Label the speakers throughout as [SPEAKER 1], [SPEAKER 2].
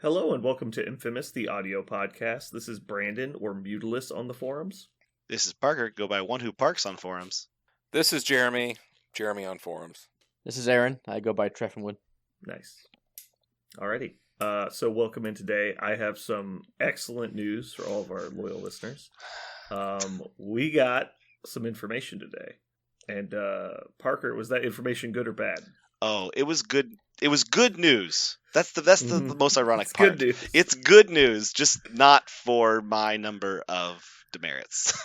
[SPEAKER 1] Hello and welcome to Infamous, the audio podcast. This is Brandon, or Mutilus on the forums.
[SPEAKER 2] This is Parker, go by One Who Parks on forums.
[SPEAKER 3] This is Jeremy on forums.
[SPEAKER 4] This is Aaron. I go by Treffenwood.
[SPEAKER 1] Nice. Alrighty. So welcome in today. I have some excellent news for all of our loyal listeners. We got some information today. And Parker, was that information good or bad?
[SPEAKER 2] Oh, it was good. It was good news. That's the most ironic
[SPEAKER 1] It's
[SPEAKER 2] part.
[SPEAKER 1] good news.
[SPEAKER 2] It's good news, just not for my number of demerits.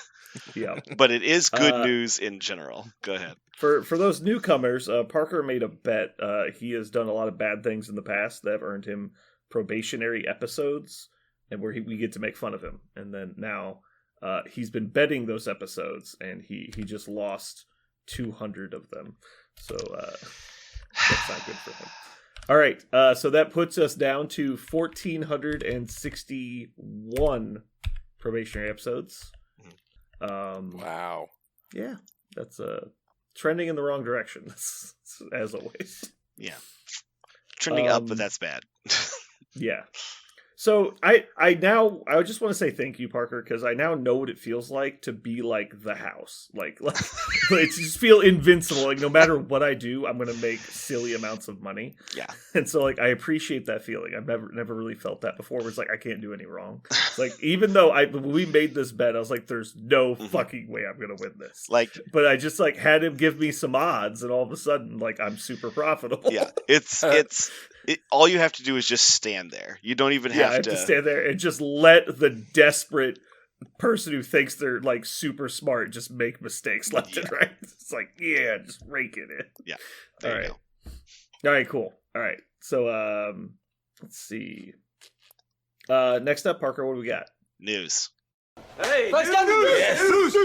[SPEAKER 1] Yeah.
[SPEAKER 2] But it is good news in general. Go ahead.
[SPEAKER 1] For those newcomers, Parker made a bet. He has done a lot of bad things in the past that have earned him probationary episodes, and where we get to make fun of him. And then now he's been betting those episodes, and he just lost 200 of them. So that's not good for him. All right, so that puts us down to 1,461 probationary episodes.
[SPEAKER 3] Wow.
[SPEAKER 1] Yeah, that's trending in the wrong direction, as always.
[SPEAKER 2] Yeah. Trending up, but that's bad.
[SPEAKER 1] Yeah. So I just want to say thank you, Parker, because I now know what it feels like to be like the house. Like it just feel invincible. Like no matter what I do, I'm gonna make silly amounts of money.
[SPEAKER 2] Yeah.
[SPEAKER 1] And so like I appreciate that feeling. I've never really felt that before. Where it's like I can't do any wrong. Like even though when we made this bet, I was like, there's no fucking way I'm gonna win this.
[SPEAKER 2] Like,
[SPEAKER 1] but I just like had him give me some odds, and all of a sudden, like I'm super profitable.
[SPEAKER 2] yeah, all you have to do is just stand there. You don't even have
[SPEAKER 1] to stand there and just let the desperate person who thinks they're like super smart just make mistakes left and right. It's like, yeah, just rake it in.
[SPEAKER 2] Yeah.
[SPEAKER 1] All right. All right, cool. All right. So let's see. Next up, Parker, what do we got?
[SPEAKER 2] News.
[SPEAKER 3] Hey,
[SPEAKER 5] news! Yes. News!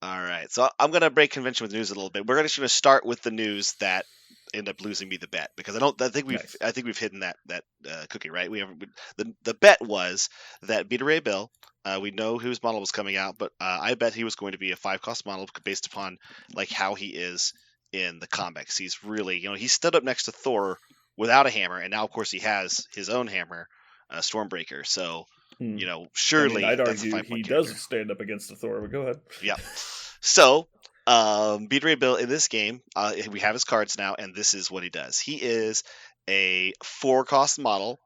[SPEAKER 2] All right, so I'm going to break convention with news a little bit. We're just going to start with the news that ended up losing me the bet, because I think we've hidden that cookie, right? The bet was that Beta Ray Bill, we know whose model was coming out, but I bet he was going to be a 5-cost model based upon like how he is in the comics. He's really, he stood up next to Thor without a hammer, and now of course he has his own hammer, Stormbreaker. So surely
[SPEAKER 1] I'd
[SPEAKER 2] that's
[SPEAKER 1] argue
[SPEAKER 2] a 5-point
[SPEAKER 1] he
[SPEAKER 2] character.
[SPEAKER 1] does stand up against the Thor, but go ahead.
[SPEAKER 2] Yeah. So, Beta Ray Bill in this game, we have his cards now, and this is what he does. He is a 4-cost model,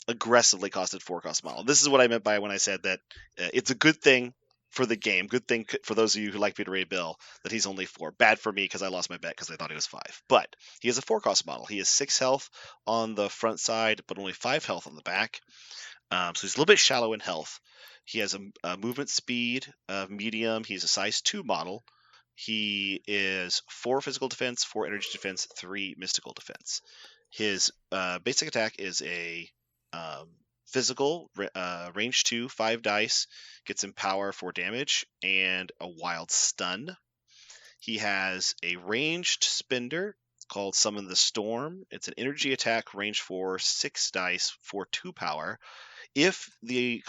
[SPEAKER 2] aggressively costed 4-cost model. This is what I meant by when I said that it's a good thing for the game, good thing for those of you who like Beta Ray Bill, that he's only 4. Bad for me because I lost my bet because I thought he was 5. But he is a 4-cost model. He has 6 health on the front side, but only 5 health on the back. So he's a little bit shallow in health. He has a movement speed of medium. He's a size 2 model. He is 4 physical defense, 4 energy defense, 3 mystical defense. His basic attack is a physical, range 2, 5 dice, gets him power for damage, and a wild stun. He has a ranged spender called Summon the Storm. It's an energy attack, range 4, 6 dice, for 2 power. If the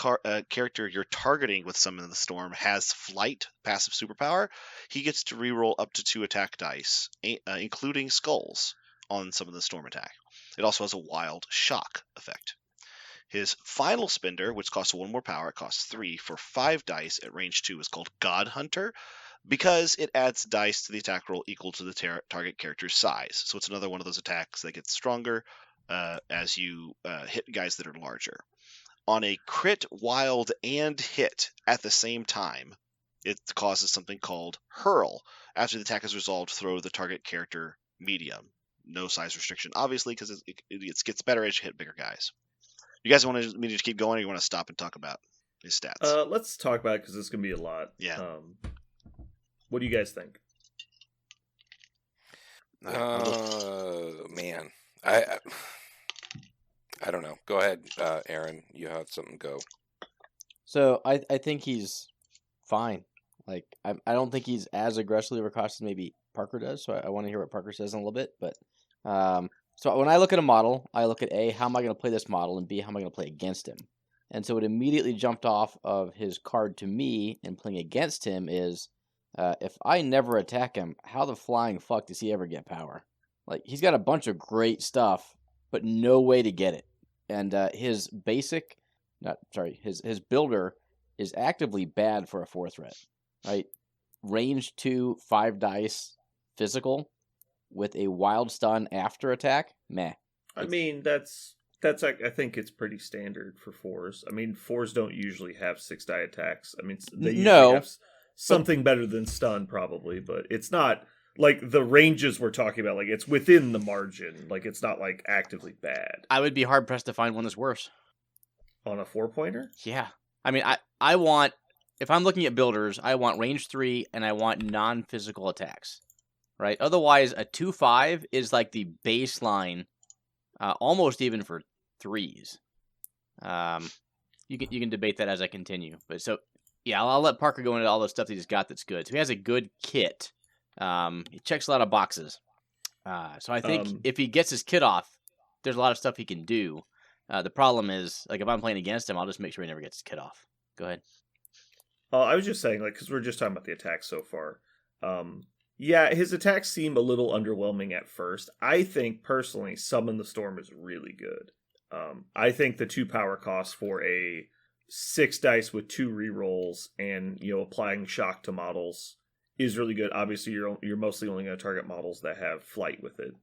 [SPEAKER 2] character you're targeting with Summon the Storm has Flight, passive superpower, he gets to reroll up to 2 attack dice, including skulls, on Summon the Storm attack. It also has a Wild Shock effect. His final spender, which costs 1 more power, it costs 3 for 5 dice at range 2, is called God Hunter, because it adds dice to the attack roll equal to the target character's size. So it's another one of those attacks that gets stronger as you hit guys that are larger. On a crit, wild, and hit at the same time, it causes something called Hurl. After the attack is resolved, throw the target character medium. No size restriction, obviously, because it gets better as you hit bigger guys. You guys want me to just keep going, or you want to stop and talk about his stats?
[SPEAKER 1] Let's talk about it, because it's going to be a lot.
[SPEAKER 2] Yeah.
[SPEAKER 1] What do you guys think?
[SPEAKER 3] Man. I don't know. Go ahead, Aaron. You had something go.
[SPEAKER 4] So I think he's fine. Like I don't think he's as aggressively recosted as maybe Parker does. So I want to hear what Parker says in a little bit. But so when I look at a model, I look at A, how am I going to play this model, and B, how am I going to play against him? And so what immediately jumped off of his card to me and playing against him is if I never attack him, how the flying fuck does he ever get power? Like he's got a bunch of great stuff, but no way to get it. And his builder is actively bad for a 4 threat, right? Range 2, 5 dice, physical, with a wild stun after attack. Meh.
[SPEAKER 1] I mean, that's I think it's pretty standard for 4s. I mean, 4s don't usually have 6 die attacks. I mean, they usually have something better than stun, probably, but it's not like the ranges we're talking about. Like it's within the margin. Like it's not like actively bad.
[SPEAKER 4] I would be hard pressed to find one that's worse
[SPEAKER 1] on a 4-pointer.
[SPEAKER 4] Yeah, I mean, I want, if I'm looking at builders, I want range 3 and I want non-physical attacks, right? Otherwise, a 2/5 is like the baseline, almost even for 3s. You can debate that as I continue, but so yeah, I'll let Parker go into all the stuff that he's got that's good. So he has a good kit. He checks a lot of boxes. So I think if he gets his kit off, there's a lot of stuff he can do. The problem is, like, if I'm playing against him, I'll just make sure he never gets his kit off. Go ahead.
[SPEAKER 1] I was just saying, like, because we're just talking about the attacks so far. Yeah, his attacks seem a little underwhelming at first. I think, personally, Summon the Storm is really good. I think the 2 power cost for a 6 dice with 2 rerolls and, applying shock to models is really good. Obviously, you're mostly only going to target models that have flight with it.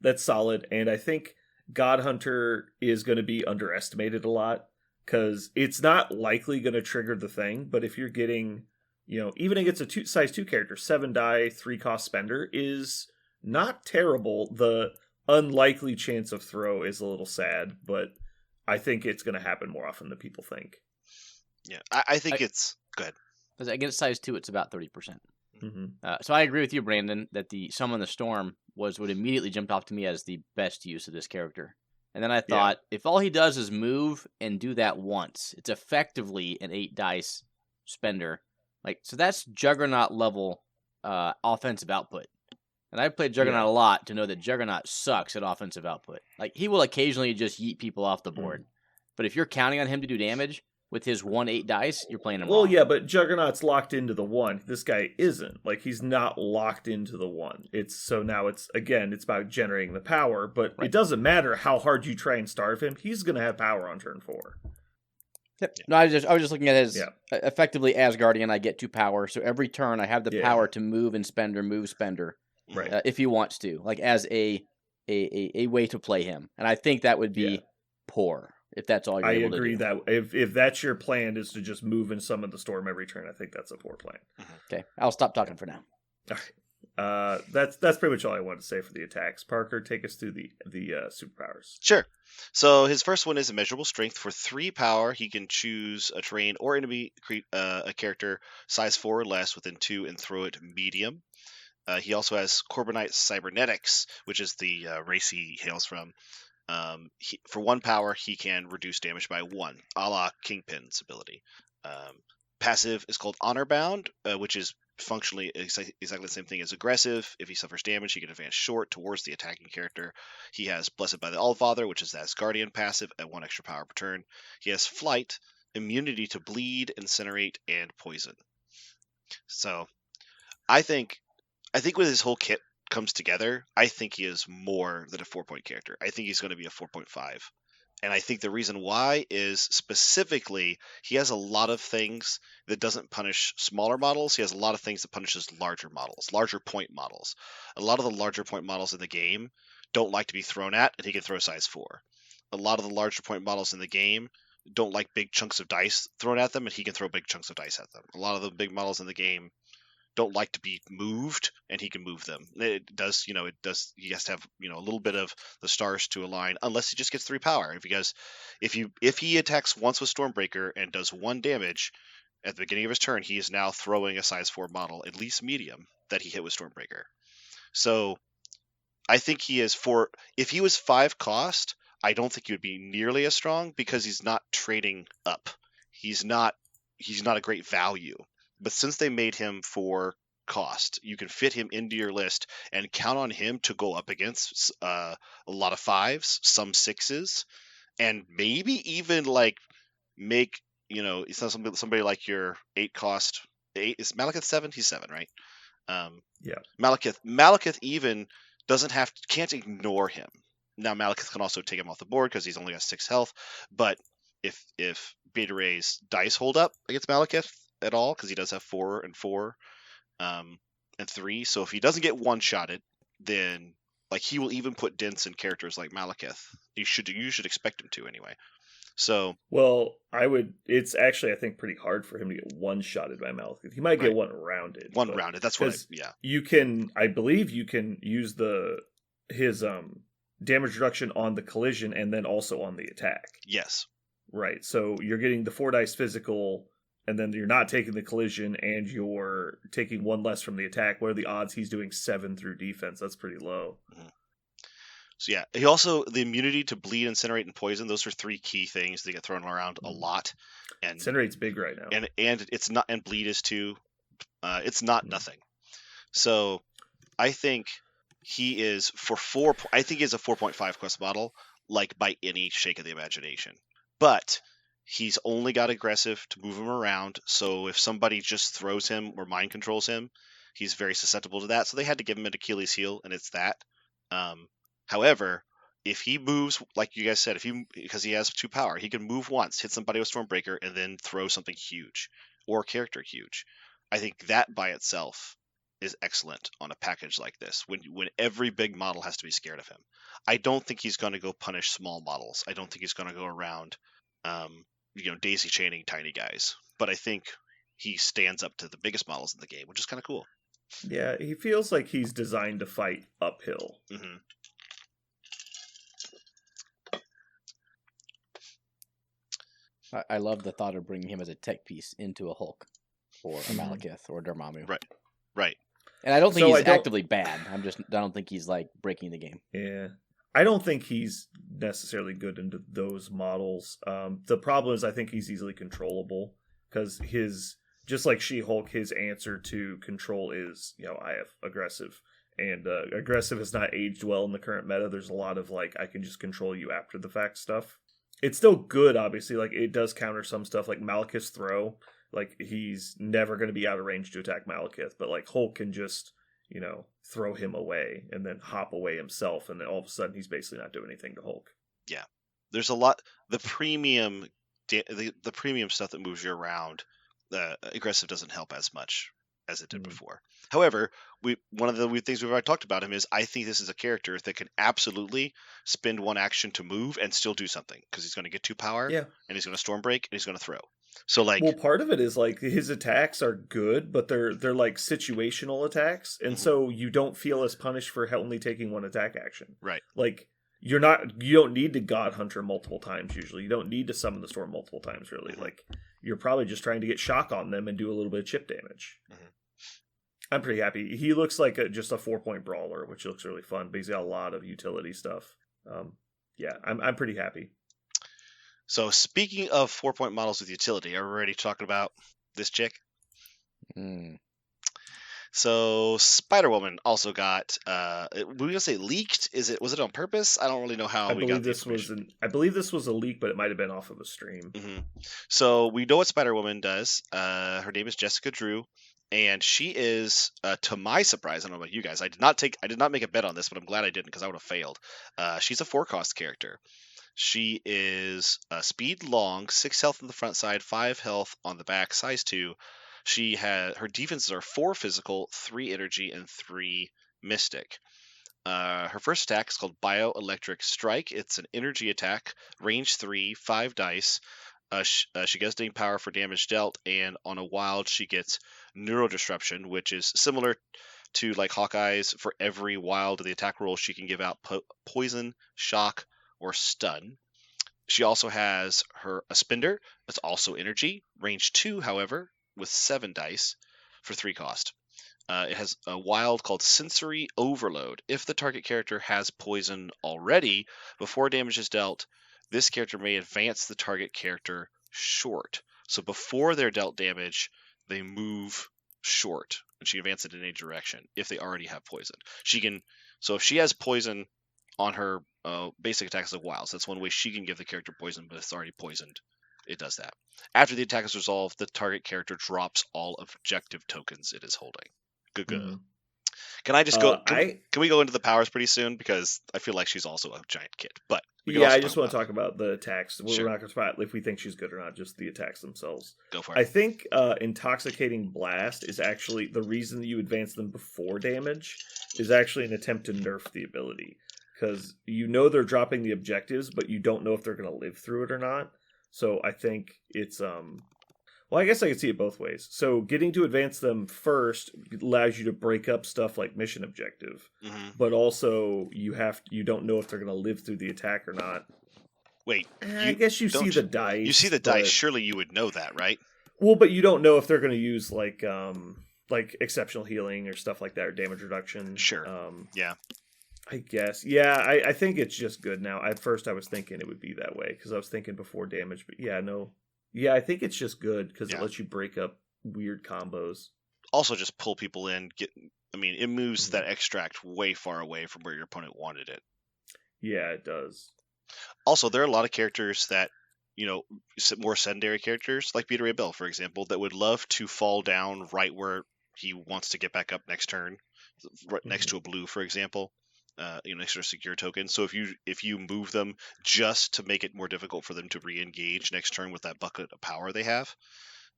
[SPEAKER 1] That's solid, and I think God Hunter is going to be underestimated a lot because it's not likely going to trigger the thing. But if you're getting, even against a size 2 character, 7 die, 3 cost spender is not terrible. The unlikely chance of throw is a little sad, but I think it's going to happen more often than people think.
[SPEAKER 2] Yeah, I think it's good.
[SPEAKER 4] Against size 2, it's about 30%.
[SPEAKER 1] Mm-hmm.
[SPEAKER 4] So I agree with you, Brandon, that the Summon the Storm was what immediately jumped off to me as the best use of this character. And then I thought, if all he does is move and do that once, it's effectively an 8 dice spender. So that's Juggernaut level offensive output. And I've played Juggernaut a lot to know that Juggernaut sucks at offensive output. Like, he will occasionally just yeet people off the board. But if you're counting on him to do damage with his 1/8 dice, you're playing him
[SPEAKER 1] well,
[SPEAKER 4] off.
[SPEAKER 1] Yeah, but Juggernaut's locked into the 1. This guy isn't. Like, he's not locked into the 1. Now it's about generating the power, but It doesn't matter how hard you try and starve him. He's going to have power on turn 4.
[SPEAKER 4] Yep. No, I was just looking at it as effectively Asgardian. I get 2 power, so every turn I have the power to move and spender, move spender, if he wants to, like as a way to play him. And I think that would be poor if that's all you're able to do. I agree
[SPEAKER 1] that if that's your plan is to just move and summon the storm every turn, I think that's a poor plan.
[SPEAKER 4] Okay, I'll stop talking for now.
[SPEAKER 1] All right. That's pretty much all I wanted to say for the attacks. Parker, take us through the superpowers.
[SPEAKER 2] Sure. So his first one is Immeasurable Strength. For 3 power, he can choose a terrain or enemy, a character size 4 or less within 2 and throw it medium. He also has Corbinite Cybernetics, which is the race he hails from. For 1 power, he can reduce damage by 1, a la Kingpin's ability. Passive is called Honor Bound, which is functionally exactly the same thing as aggressive. If he suffers damage, he can advance short towards the attacking character. He has Blessed by the Allfather, which is the Asgardian passive at 1 extra power per turn. He has Flight, immunity to bleed, incinerate, and poison. So, I think when his whole kit comes together, I think he is more than a 4-point character. I think he's going to be a 4.5. And I think the reason why is specifically he has a lot of things that doesn't punish smaller models. He has a lot of things that punishes larger models, larger point models. A lot of the larger point models in the game don't like to be thrown at, and he can throw size 4. A lot of the larger point models in the game don't like big chunks of dice thrown at them, and he can throw big chunks of dice at them. A lot of the big models in the game don't like to be moved, and he can move them. He has to have, a little bit of the stars to align, unless he just gets 3 power. If he attacks once with Stormbreaker and does 1 damage at the beginning of his turn, he is now throwing a size 4 model, at least medium, that he hit with Stormbreaker. So I think if he was 5 cost, I don't think he would be nearly as strong because he's not trading up. He's not a great value. But since they made him 4 cost, you can fit him into your list and count on him to go up against a lot of 5s, some 6s, and maybe even make it's not somebody like your 8 cost. 8 is Malekith 7? He's 7, right?
[SPEAKER 1] Yeah.
[SPEAKER 2] Malekith even can't ignore him. Now Malekith can also take him off the board because he's only got 6 health. But if Beta Ray's dice hold up against Malekith at all, because he does have 4 and 4, and 3, so if he doesn't get one-shotted, then like he will even put dents in characters like Malekith. You should expect him to anyway. So
[SPEAKER 1] it's actually I think pretty hard for him to get one-shotted by Malekith. He might get one rounded.
[SPEAKER 2] That's what
[SPEAKER 1] you can, I believe you can use his damage reduction on the collision and then also on the attack.
[SPEAKER 2] Yes.
[SPEAKER 1] Right. So you're getting the 4 dice physical, and then you're not taking the collision, and you're taking 1 less from the attack. What are the odds he's doing 7 through defense? That's pretty low.
[SPEAKER 2] Mm-hmm. So yeah, he also, the immunity to bleed, incinerate, and poison, those are 3 key things that get thrown around a lot. And
[SPEAKER 1] incinerate's big right now.
[SPEAKER 2] And it's not, and bleed is too. It's not nothing. So I think he is I think he is a 4.5 quest model, like by any shake of the imagination. But he's only got aggressive to move him around, so if somebody just throws him or mind controls him, he's very susceptible to that. So they had to give him an Achilles heel, and it's that. However, if he moves, like you guys said, because he has 2 power, he can move once, hit somebody with Stormbreaker, and then throw something huge or character huge. I think that by itself is excellent on a package like this, when every big model has to be scared of him. I don't think he's going to go punish small models. I don't think he's going to go around daisy chaining tiny guys. But I think he stands up to the biggest models in the game, which is kind of cool.
[SPEAKER 1] Yeah, he feels like he's designed to fight uphill.
[SPEAKER 2] Mm-hmm.
[SPEAKER 4] I love the thought of bringing him as a tech piece into a Hulk or a Malekith or Dormammu.
[SPEAKER 2] Right.
[SPEAKER 4] And I don't think he's actively bad. I don't think he's like breaking the game.
[SPEAKER 1] Yeah. I don't think he's necessarily good into those models. The problem is I think he's easily controllable because just like She-Hulk, his answer to control is, I have aggressive. And aggressive has not aged well in the current meta. There's a lot of like, I can just control you after the fact stuff. It's still good, obviously. Like, it does counter some stuff, like Malekith's throw. Like, he's never going to be out of range to attack Malekith, but like Hulk can just, throw him away and then hop away himself, and then all of a sudden he's basically not doing anything to Hulk.
[SPEAKER 2] Yeah, there's a lot. The premium stuff that moves you around, aggressive doesn't help as much as it did before. However, one of the things we've already talked about him is I think this is a character that can absolutely spend 1 action to move and still do something, because he's going to get 2 power, and he's going to storm break, and he's going to throw. So
[SPEAKER 1] part of it is like his attacks are good, but they're like situational attacks, and so you don't feel as punished for only taking 1 attack action.
[SPEAKER 2] Right.
[SPEAKER 1] Like you don't need to God Hunter multiple times usually. You don't need to summon the storm multiple times really. Like you're probably just trying to get shock on them and do a little bit of chip damage. Mm-hmm. I'm pretty happy. He looks like just a 4-point brawler, which looks really fun, but he's got a lot of utility stuff. I'm pretty happy.
[SPEAKER 2] So speaking of 4-point models with utility, are we already talking about this chick? So Spider-Woman also got, we were going to say leaked. Was it on purpose? I don't really know how we got this.
[SPEAKER 1] I believe this was a leak, but it might have been off of a stream.
[SPEAKER 2] Mm-hmm. So we know what Spider-Woman does. Her name is Jessica Drew, and she is, to my surprise, I don't know about you guys, I did not make a bet on this, but I'm glad I didn't, because I would have failed. She's a 4-cost character. She is speed long, 6 health on the front side, 5 health on the back, size 2. Her defenses are 4 physical, 3 energy, and 3 mystic. Her first attack is called Bioelectric Strike. It's an energy attack, range 3, 5 dice. She gets ding power for damage dealt, and on a wild she gets Neurodisruption, which is similar to like Hawkeye's. For every wild of the attack roll, she can give out poison, shock, or stun. She also has a spender. That's also energy. Range 2, however, with 7 dice for 3 cost. It has a wild called Sensory Overload. If the target character has poison already, before damage is dealt, this character may advance the target character short. So before they're dealt damage, they move short, and she can advance it in any direction if they already have poison. So if she has poison on her basic attacks of wild, so that's one way she can give the character poison, but if it's already poisoned, it does that. After the attack is resolved, the target character drops all objective tokens it is holding. Good. Mm-hmm. Can I just go?
[SPEAKER 1] Can
[SPEAKER 2] we go into the powers pretty soon? Because I feel like she's also a giant kid. But
[SPEAKER 1] I just want to talk about the attacks.
[SPEAKER 2] Sure.
[SPEAKER 1] We're not going to spot if we think she's good or not, just the attacks themselves.
[SPEAKER 2] Go for it.
[SPEAKER 1] I think Intoxicating Blast is actually the reason that you advance them before damage is actually an attempt to nerf the ability. Because you know they're dropping the objectives, but you don't know if they're going to live through it or not. So I think it's well, I guess I could see it both ways. So getting to advance them first allows you to break up stuff like mission objective, but also you don't know if they're going to live through the attack or not.
[SPEAKER 2] Wait,
[SPEAKER 1] I guess you see the dice.
[SPEAKER 2] You see the dice. Surely you would know that, right?
[SPEAKER 1] Well, but you don't know if they're going to use like exceptional healing or stuff like that, or damage reduction.
[SPEAKER 2] Sure. Yeah.
[SPEAKER 1] I guess. Yeah, I think it's just good now. At first, I was thinking it would be that way because I was thinking before damage, but no. Yeah, I think it's just good because it lets you break up weird combos.
[SPEAKER 2] Also, just pull people in. It moves that extract way far away from where your opponent wanted it.
[SPEAKER 1] Yeah, it does.
[SPEAKER 2] Also, there are a lot of characters that, more secondary characters, like Beta Ray Bill, for example, that would love to fall down right where he wants to get back up next turn, right next to a blue, for example. Next to a secure token. So if you move them just to make it more difficult for them to re-engage next turn with that bucket of power they have,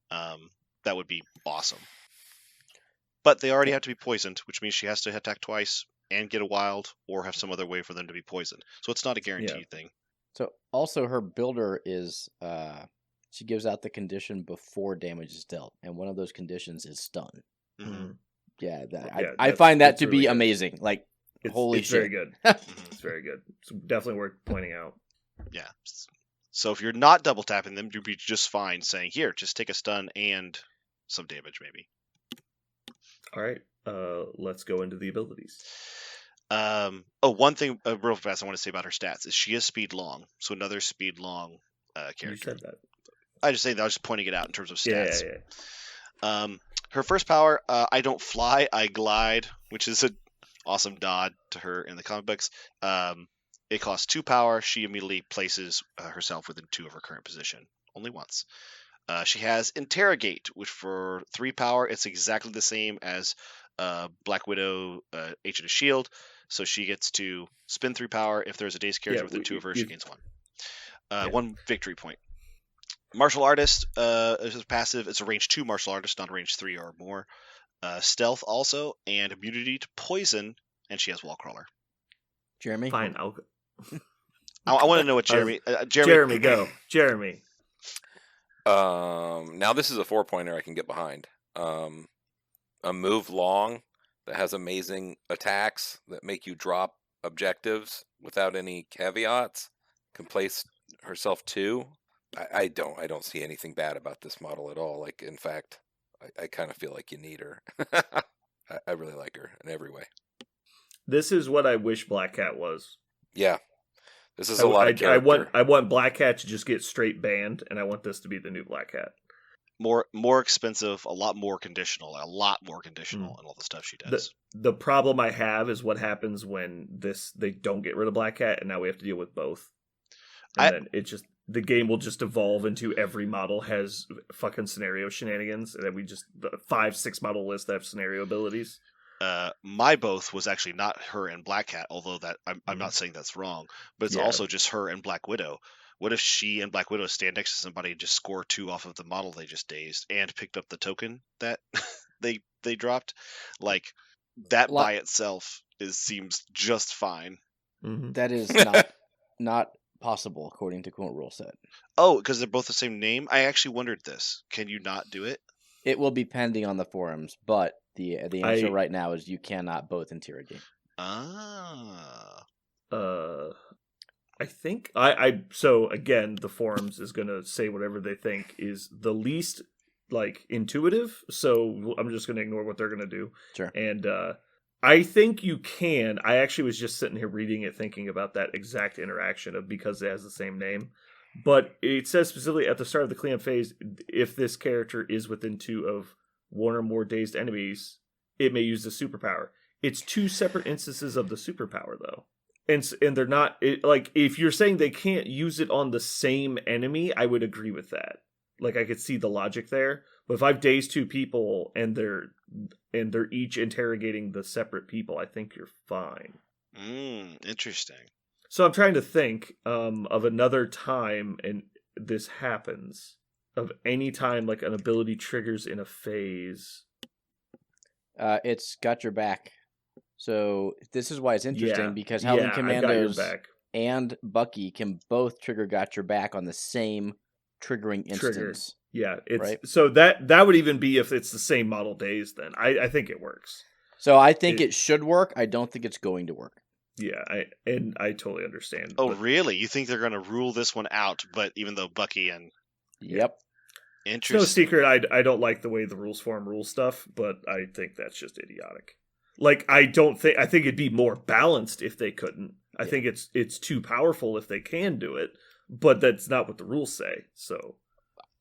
[SPEAKER 2] that would be awesome. But they already have to be poisoned, which means she has to attack twice and get a wild, or have some other way for them to be poisoned. So it's not a guaranteed thing.
[SPEAKER 4] So also her builder is she gives out the condition before damage is dealt, and one of those conditions is stun.
[SPEAKER 2] Mm-hmm.
[SPEAKER 4] Yeah, I find that to be
[SPEAKER 1] really
[SPEAKER 4] amazing. Like, holy
[SPEAKER 1] it's
[SPEAKER 4] shit.
[SPEAKER 1] Very good. It's very good. It's definitely worth pointing out.
[SPEAKER 2] Yeah. So if you're not double tapping them, you'd be just fine saying, here, just take a stun and some damage, maybe.
[SPEAKER 1] All right. Let's go into the abilities.
[SPEAKER 2] One thing real fast I want to say about her stats is she is speed long. So another speed long character.
[SPEAKER 1] You said that.
[SPEAKER 2] I was just pointing it out in terms of stats.
[SPEAKER 1] Yeah.
[SPEAKER 2] Her first power, I don't fly, I glide, which is an awesome nod to her in the comic books. It costs 2 power. She immediately places herself within 2 of her current position. Only once. She has Interrogate, which for 3 power, it's exactly the same as Black Widow, Agent of S.H.I.E.L.D. So she gets to spend 3 power. If there's a Daze character within 2 of her, she gains 1. 1 victory point. Martial Artist is a passive. It's a range 2 Martial Artist, not a range 3 or more. Stealth also, and immunity to poison, and she has Wall Crawler.
[SPEAKER 4] Jeremy?
[SPEAKER 1] Fine,
[SPEAKER 2] I want to know what Jeremy...
[SPEAKER 1] Jeremy, go. Jeremy.
[SPEAKER 3] Now this is a 4-pointer I can get behind. A move long that has amazing attacks that make you drop objectives without any caveats. Can place herself 2. I don't see anything bad about this model at all. Like, in fact, I kind of feel like you need her. I really like her in every way.
[SPEAKER 1] This is what I wish Black Cat was.
[SPEAKER 3] Yeah. This is a lot of character.
[SPEAKER 1] I want Black Cat to just get straight banned, and I want this to be the new Black Cat.
[SPEAKER 2] More expensive, a lot more conditional, and all the stuff she does.
[SPEAKER 1] The problem I have is what happens when they don't get rid of Black Cat, and now we have to deal with both. And then the game will just evolve into every model has fucking scenario shenanigans, and then the 5-6 model list that have scenario abilities.
[SPEAKER 2] My both was actually not her and Black Cat, although that I'm not saying that's wrong, but it's also just her and Black Widow. What if she and Black Widow stand next to somebody and just score 2 off of the model they just dazed and picked up the token that they dropped? Like, that by itself seems just fine.
[SPEAKER 1] Mm-hmm.
[SPEAKER 4] That is not possible according to current rule set.
[SPEAKER 2] Oh, because they're both the same name? I actually wondered this. Can you not do it?
[SPEAKER 4] It will be pending on the forums, but the answer right now is you cannot both interrogate.
[SPEAKER 1] I think so again, the forums is going to say whatever they think is the least intuitive, so I'm just going to ignore what they're going to do.
[SPEAKER 4] Sure.
[SPEAKER 1] And I think you can. I actually was just sitting here reading it, thinking about that exact interaction because it has the same name. But it says specifically at the start of the cleanup phase, if this character is within 2 of 1 or more dazed enemies, it may use the superpower. It's 2 separate instances of the superpower, though. And they're not... if you're saying they can't use it on the same enemy, I would agree with that. I could see the logic there. But if I've dazed 2 people and they're each interrogating the separate people, I think you're fine.
[SPEAKER 2] Interesting.
[SPEAKER 1] So I'm trying to think of another time and this happens, of any time like an ability triggers in a phase.
[SPEAKER 4] It's got your back. So this is why it's interesting,
[SPEAKER 1] Yeah.
[SPEAKER 4] because Howling
[SPEAKER 1] Yeah, I got your
[SPEAKER 4] Commandos
[SPEAKER 1] back.
[SPEAKER 4] and Bucky can both trigger got your back on the same triggering
[SPEAKER 1] Trigger.
[SPEAKER 4] instance.
[SPEAKER 1] Yeah, it's
[SPEAKER 4] Right.
[SPEAKER 1] so that would even be if it's the same model days. Then I think it works.
[SPEAKER 4] So I think it should work. I don't think it's going to work.
[SPEAKER 1] Yeah, I totally understand.
[SPEAKER 2] Oh,
[SPEAKER 1] but
[SPEAKER 2] really? You think they're going to rule this one out? But even though Bucky and
[SPEAKER 4] Yep.
[SPEAKER 1] it's no
[SPEAKER 2] interesting,
[SPEAKER 1] secret I don't like the way the rules form rule stuff, but I think that's just idiotic. Like I think it'd be more balanced if they couldn't. I think it's too powerful if they can do it, but that's not what the rules say. So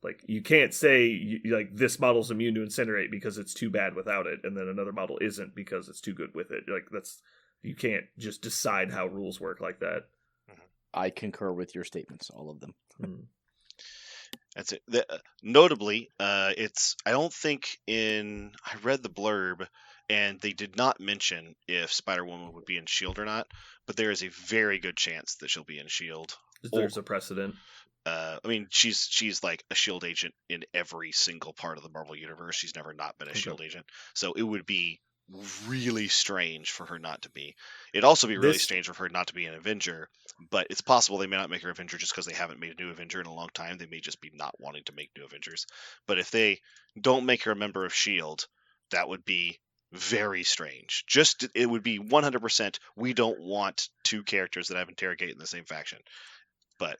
[SPEAKER 1] like you can't say like this model's immune to incinerate because it's too bad without it, and then another model isn't because it's too good with it. Like you can't just decide how rules work like that.
[SPEAKER 4] I concur with your statements, all of them.
[SPEAKER 2] that's it. Notably, I don't think I read the blurb, and they did not mention if Spider-Woman would be in S.H.I.E.L.D. or not, but there is a very good chance that she'll be in S.H.I.E.L.D.
[SPEAKER 1] There's a precedent.
[SPEAKER 2] I mean, she's like a S.H.I.E.L.D. agent in every single part of the Marvel universe. She's never not been a S.H.I.E.L.D. agent, so it would be really strange for her not to be. It'd also be really strange for her not to be an Avenger, but it's possible they may not make her Avenger just because they haven't made a new Avenger in a long time. They may just be not wanting to make new Avengers. But if they don't make her a member of S.H.I.E.L.D., that would be very strange. It would be 100%. We don't want 2 characters that have interrogate in the same faction. But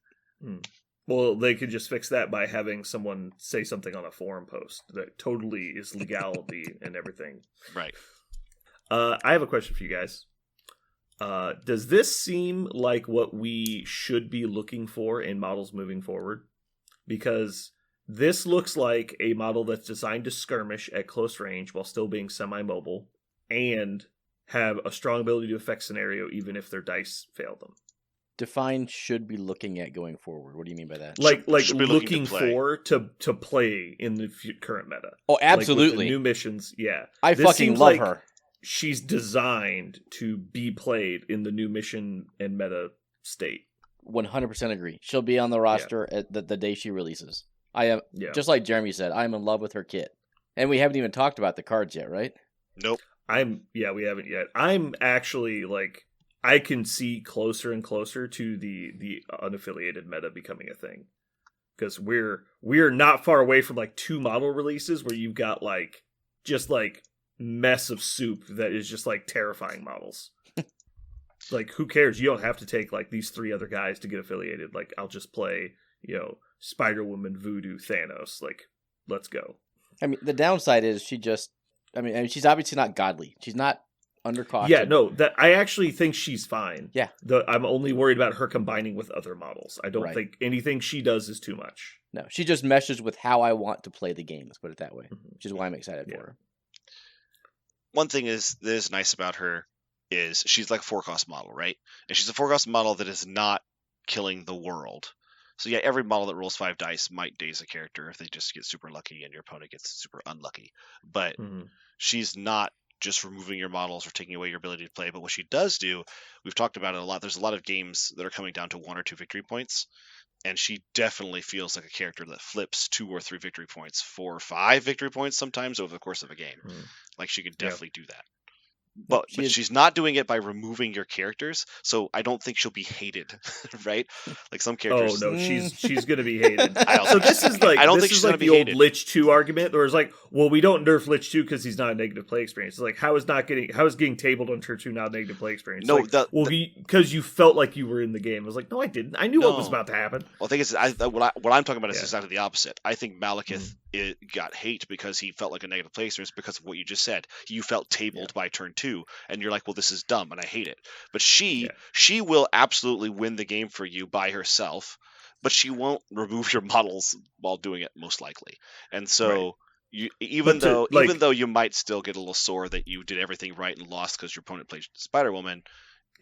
[SPEAKER 1] well, they could just fix that by having someone say something on a forum post that totally is legality and everything.
[SPEAKER 2] Right.
[SPEAKER 1] I have a question for you guys. Does this seem like what we should be looking for in models moving forward? Because this looks like a model that's designed to skirmish at close range while still being semi-mobile and have a strong ability to affect scenario even if their dice fail them.
[SPEAKER 4] Define should be looking at going forward. What do you mean by that?
[SPEAKER 1] Like
[SPEAKER 2] Should be
[SPEAKER 1] looking
[SPEAKER 2] to play.
[SPEAKER 1] for to play in the current meta.
[SPEAKER 4] Oh,
[SPEAKER 1] Like with
[SPEAKER 4] absolutely.
[SPEAKER 1] the new missions, yeah.
[SPEAKER 4] I
[SPEAKER 1] This
[SPEAKER 4] fucking
[SPEAKER 1] seems
[SPEAKER 4] love
[SPEAKER 1] like
[SPEAKER 4] her.
[SPEAKER 1] She's designed to be played in the new mission and meta state.
[SPEAKER 4] 100% agree. She'll be on the roster at the day she releases. I am just like Jeremy said. I am in love with her kit, and we haven't even talked about the cards yet, right?
[SPEAKER 2] Nope.
[SPEAKER 1] We haven't yet. I'm actually like I can see closer and closer to the unaffiliated meta becoming a thing, because we're not far away from like 2 model releases where you've got like just like mess of soup that is just like terrifying models. Like who cares? You don't have to take like these 3 other guys to get affiliated. Like I'll just play, Spider-Woman, Voodoo, Thanos. Like let's go.
[SPEAKER 4] I mean, the downside is she's obviously not godly. She's not undercosted.
[SPEAKER 1] Yeah, no, that I actually think she's fine.
[SPEAKER 4] Yeah.
[SPEAKER 1] I'm only worried about her combining with other models. I don't
[SPEAKER 4] Right.
[SPEAKER 1] think anything she does is too much.
[SPEAKER 4] No, she just meshes with how I want to play the game. Let's put it that way, which is why I'm excited
[SPEAKER 1] Yeah.
[SPEAKER 4] for her.
[SPEAKER 2] One thing that is nice about her is she's like a 4-cost model, right? And she's a 4-cost model that is not killing the world. So yeah, every model that rolls 5 dice might daze a character if they just get super lucky and your opponent gets super unlucky. But she's not just removing your models or taking away your ability to play. But what she does do, we've talked about it a lot. There's a lot of games that are coming down to 1 or 2 victory points. And she definitely feels like a character that flips 2 or 3 victory points, 4 or 5 victory points sometimes over the course of a game. Like she could definitely do that. But she's not doing it by removing your characters, so I don't think she'll be hated, right? Like some characters.
[SPEAKER 1] Oh no, she's gonna be hated.
[SPEAKER 2] So
[SPEAKER 1] this is like
[SPEAKER 2] I don't think she's
[SPEAKER 1] like
[SPEAKER 2] gonna
[SPEAKER 1] the
[SPEAKER 2] be
[SPEAKER 1] old
[SPEAKER 2] hated.
[SPEAKER 1] Lich 2 argument, where it's like, well, we don't nerf Lich 2 because he's not a negative play experience. It's like how is getting tabled on Tier 2 not a negative play experience?
[SPEAKER 2] No,
[SPEAKER 1] like, because you felt like you were in the game. I was like, no, I didn't. I knew what was about to happen.
[SPEAKER 2] Well, the thing is, what I'm talking about is exactly the opposite. I think Malekith got hate because he felt like a negative play experience because of what you just said. You felt tabled by turn 2, and you're like, well, this is dumb, and I hate it. But she will absolutely win the game for you by herself, but she won't remove your models while doing it, most likely. And so even though you might still get a little sore that you did everything right and lost because your opponent played Spider-Woman,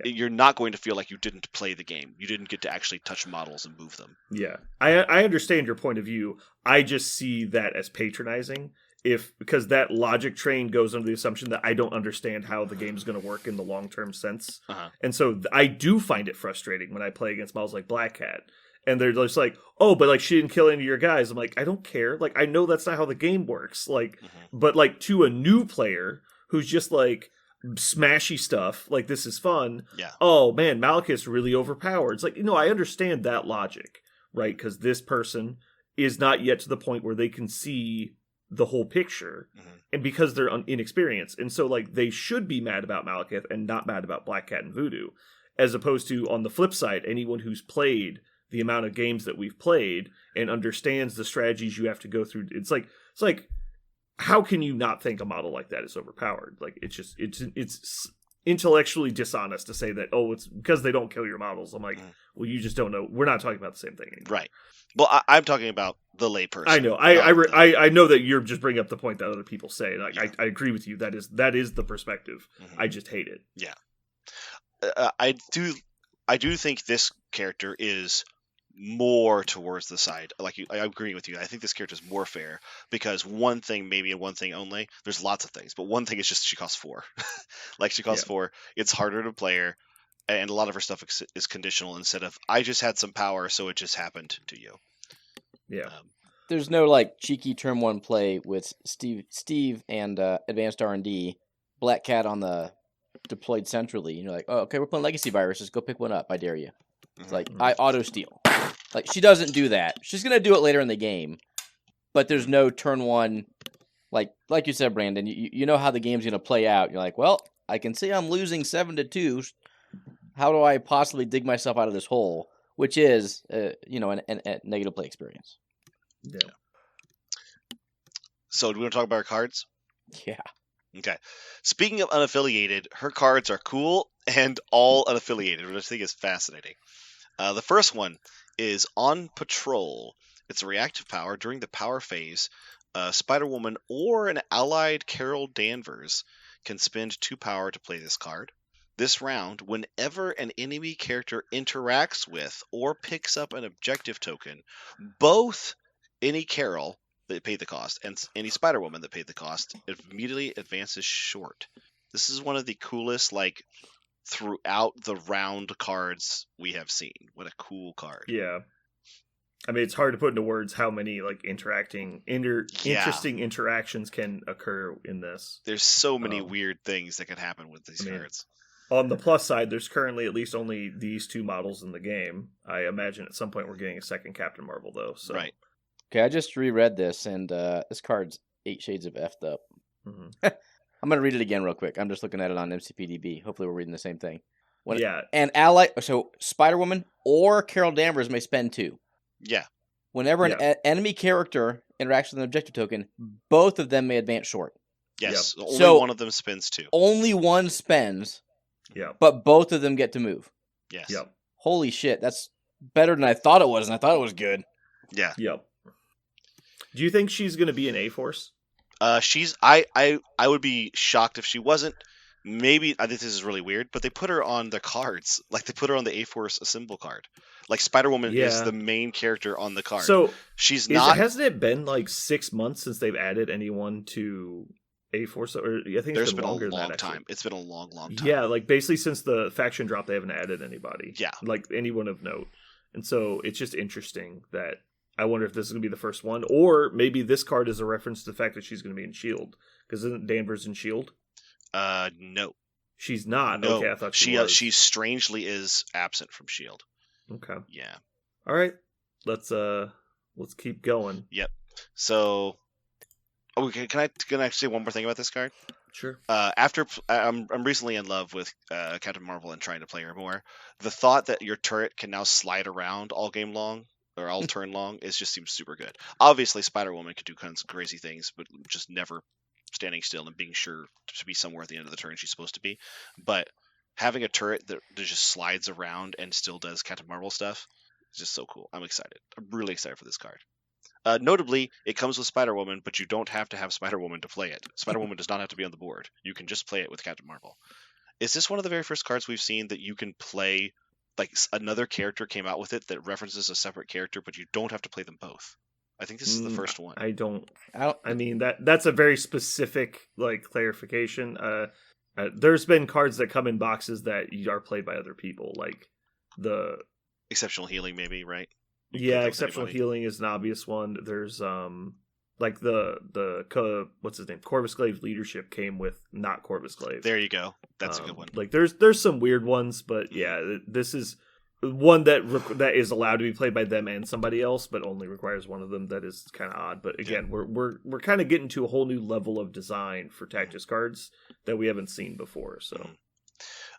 [SPEAKER 2] you're not going to feel like you didn't play the game. You didn't get to actually touch models and move them.
[SPEAKER 1] Yeah, I understand your point of view. I just see that as patronizing, because that logic train goes under the assumption that I don't understand how the game's going to work in the long term sense, and so I do find it frustrating when I play against models like Black Cat, and they're just like, oh, but like she didn't kill any of your guys. I'm like, I don't care. Like I know that's not how the game works. Like, but like to a new player who's just like smashy stuff, like this is fun.
[SPEAKER 2] Yeah.
[SPEAKER 1] Oh man, Malekith's really overpowered. It's like, I understand that logic, right? Because this person is not yet to the point where they can see the whole picture, and because they're inexperienced, and so like they should be mad about Malekith and not mad about Black Cat and Voodoo, as opposed to on the flip side, anyone who's played the amount of games that we've played and understands the strategies you have to go through. It's like how can you not think a model like that is overpowered? Like it's intellectually dishonest to say that, oh, it's because they don't kill your models. I'm like, well, you just don't know. We're not talking about the same thing anymore.
[SPEAKER 2] Right. Well, I'm talking about the layperson.
[SPEAKER 1] I know. I know that you're just bringing up the point that other people say, and I agree with you. That is the perspective. I just hate it.
[SPEAKER 2] Yeah. I do think this character is more towards the side. I agree with you. I think this character is more fair because one thing, maybe, and one thing only. There's lots of things, but one thing is just she costs 4. Like she costs 4. It's harder to play her, and a lot of her stuff is conditional instead of I just had some power, so it just happened to you.
[SPEAKER 1] Yeah.
[SPEAKER 4] There's no like cheeky turn 1 play with Steve and Advanced R&D, Black Cat on the deployed centrally. And you're like, oh, okay, we're playing Legacy Viruses. Go pick one up. I dare you. It's like, I auto steal. Like, she doesn't do that. She's going to do it later in the game. But there's no turn 1. Like you said, Brandon, you know how the game's going to play out. You're like, well, I can see I'm losing 7-2. How do I possibly dig myself out of this hole? Which is, a negative play experience.
[SPEAKER 1] Yeah.
[SPEAKER 2] So do we want to talk about our cards?
[SPEAKER 4] Yeah.
[SPEAKER 2] Okay. Speaking of unaffiliated, her cards are cool and all unaffiliated, which I think is fascinating. The first one is On Patrol. It's a reactive power during the power phase. Spider-Woman or an allied Carol Danvers can spend 2 power to play this card. This round, whenever an enemy character interacts with or picks up an objective token, both any Carol that paid the cost and any Spider-Woman that paid the cost immediately advances short. This is one of the coolest, like, throughout the round cards we have seen. What a cool card.
[SPEAKER 1] Yeah. I mean, it's hard to put into words how many like interesting interactions can occur in this.
[SPEAKER 2] There's so many weird things that could happen with these cards.
[SPEAKER 1] On the plus side, there's currently at least only these 2 models in the game. I imagine at some point we're getting a second Captain Marvel, though. So.
[SPEAKER 2] Right.
[SPEAKER 4] Okay, I just reread this, and this card's 8 shades of effed up.
[SPEAKER 1] Mm-hmm.
[SPEAKER 4] I'm going to read it again real quick. I'm just looking at it on MCPDB. Hopefully we're reading the same thing. And so Spider-Woman or Carol Danvers may spend 2.
[SPEAKER 2] Yeah.
[SPEAKER 4] Whenever an enemy character interacts with an objective token, both of them may advance short.
[SPEAKER 2] Yes.
[SPEAKER 1] Yep.
[SPEAKER 2] Only one of them spends 2.
[SPEAKER 4] Only one spends.
[SPEAKER 1] Yeah.
[SPEAKER 4] But both of them get to move.
[SPEAKER 2] Yes.
[SPEAKER 1] Yep.
[SPEAKER 4] Holy shit, that's better than I thought it was, and I thought it was good.
[SPEAKER 2] Yeah.
[SPEAKER 1] Yep. Do you think she's going to be an A-Force?
[SPEAKER 2] She's I would be shocked if she wasn't. Maybe I think this is really weird, but they put her on the cards. Like they put her on the A-Force Assemble card. Like Spider-Woman is the main character on the card.
[SPEAKER 1] So
[SPEAKER 2] she's not.
[SPEAKER 1] Hasn't it been like 6 months since they've added anyone to A-Force? Or I think
[SPEAKER 2] there's
[SPEAKER 1] been
[SPEAKER 2] been
[SPEAKER 1] longer
[SPEAKER 2] a long
[SPEAKER 1] than that,
[SPEAKER 2] time. It's been a long time.
[SPEAKER 1] Yeah, like basically since the faction drop, they haven't added anybody.
[SPEAKER 2] Yeah,
[SPEAKER 1] like anyone of note. And so it's just interesting that I wonder if this is going to be the first one, or maybe this card is a reference to the fact that she's going to be in S.H.I.E.L.D. Because isn't Danvers in S.H.I.E.L.D.?
[SPEAKER 2] No.
[SPEAKER 1] She's not.
[SPEAKER 2] No.
[SPEAKER 1] Okay, I thought she was.
[SPEAKER 2] She strangely is absent from S.H.I.E.L.D.
[SPEAKER 1] Okay.
[SPEAKER 2] Yeah.
[SPEAKER 1] All right. Let's keep going.
[SPEAKER 2] Yep. So, can I say one more thing about this card?
[SPEAKER 1] Sure.
[SPEAKER 2] After I'm recently in love with Captain Marvel and trying to play her more. The thought that your turret can now slide around all game long or all turn long just seems super good. Obviously, Spider-Woman could do kinds of crazy things, but just never standing still and being sure to be somewhere at the end of the turn she's supposed to be. But having a turret that just slides around and still does Captain Marvel stuff is just so cool. I'm excited. I'm really excited for this card. Notably, it comes with Spider-Woman, but you don't have to have Spider-Woman to play it. Spider-Woman does not have to be on the board. You can just play it with Captain Marvel. Is this one of the very first cards we've seen that you can play, like another character came out with it that references a separate character, but you don't have to play them both? I think this is the first one.
[SPEAKER 1] I don't.
[SPEAKER 4] I don't.
[SPEAKER 1] I mean that's a very specific like clarification. There's been cards that come in boxes that are played by other people, like the
[SPEAKER 2] Exceptional Healing, maybe, right?
[SPEAKER 1] yeah,
[SPEAKER 2] with
[SPEAKER 1] Exceptional
[SPEAKER 2] anybody.
[SPEAKER 1] Healing is an obvious one. There's like what's his name? Corvus Glaive Leadership came with not Corvus Glaive.
[SPEAKER 2] There you go. That's a good one.
[SPEAKER 1] Like there's some weird ones, but yeah, this is one that that is allowed to be played by them and somebody else, but only requires one of them. That is kind of odd. But again, we're kind of getting to a whole new level of design for Tactics cards that we haven't seen before. So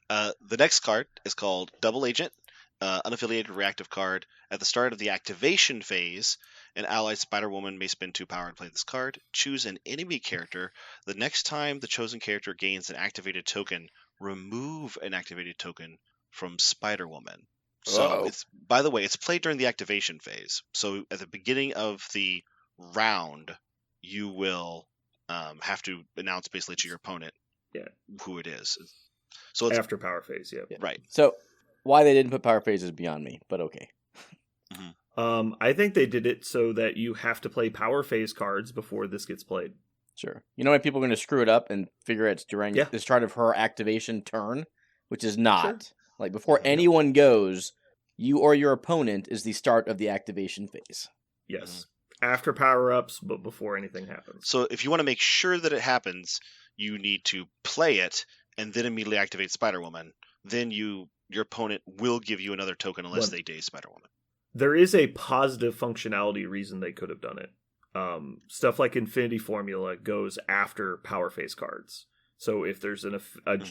[SPEAKER 2] The next card is called Double Agent, unaffiliated reactive card. At the start of the activation phase, an allied Spider-Woman may spend 2 power and play this card. Choose an enemy character. The next time the chosen character gains an activated token, remove an activated token from Spider-Woman. So,
[SPEAKER 3] Uh-oh.
[SPEAKER 2] by the way, it's played during the activation phase. So, at the beginning of the round, you will have to announce basically to your opponent who it is. So it's
[SPEAKER 1] after power phase, yeah.
[SPEAKER 2] right.
[SPEAKER 4] So why they didn't put power phase is beyond me, but okay.
[SPEAKER 1] I think they did it so that you have to play power phase cards before this gets played.
[SPEAKER 4] Sure. You know why people are going to screw it up and figure it's during
[SPEAKER 1] Yeah.
[SPEAKER 4] the start of her activation turn, which is not.
[SPEAKER 1] Sure.
[SPEAKER 4] Like before anyone goes, you or your opponent is the start of the activation phase.
[SPEAKER 1] Yes. After power ups, but before anything happens.
[SPEAKER 2] So if you want to make sure that it happens, you need to play it and then immediately activate Spider-Woman. Then your opponent will give you another token unless they daze Spider-Woman.
[SPEAKER 1] There is a positive functionality reason they could have done it. Stuff like Infinity Formula goes after power phase cards. So if there's a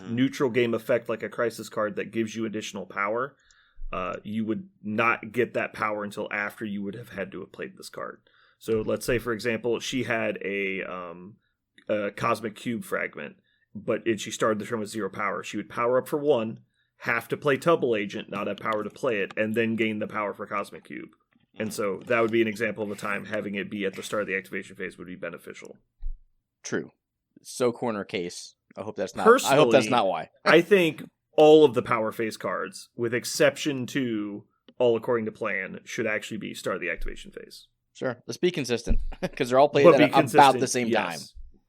[SPEAKER 1] neutral game effect like a Crisis card that gives you additional power, you would not get that power until after you would have had to have played this card. So let's say, for example, she had a Cosmic Cube Fragment, but she started the turn with 0 power. She would power up for 1, have to play Double Agent, not have power to play it, and then gain the power for Cosmic Cube. And so that would be an example of a time having it be at the start of the activation phase would be beneficial.
[SPEAKER 4] True. So corner case. I hope that's not.
[SPEAKER 1] Personally,
[SPEAKER 4] I hope that's not why.
[SPEAKER 1] I think all of the power phase cards, with exception to All According to Plan, should actually be start of the activation phase.
[SPEAKER 4] Sure. Let's be consistent because they're all played
[SPEAKER 1] But
[SPEAKER 4] at
[SPEAKER 1] be
[SPEAKER 4] about
[SPEAKER 1] consistent,
[SPEAKER 4] the same
[SPEAKER 1] yes.
[SPEAKER 4] time.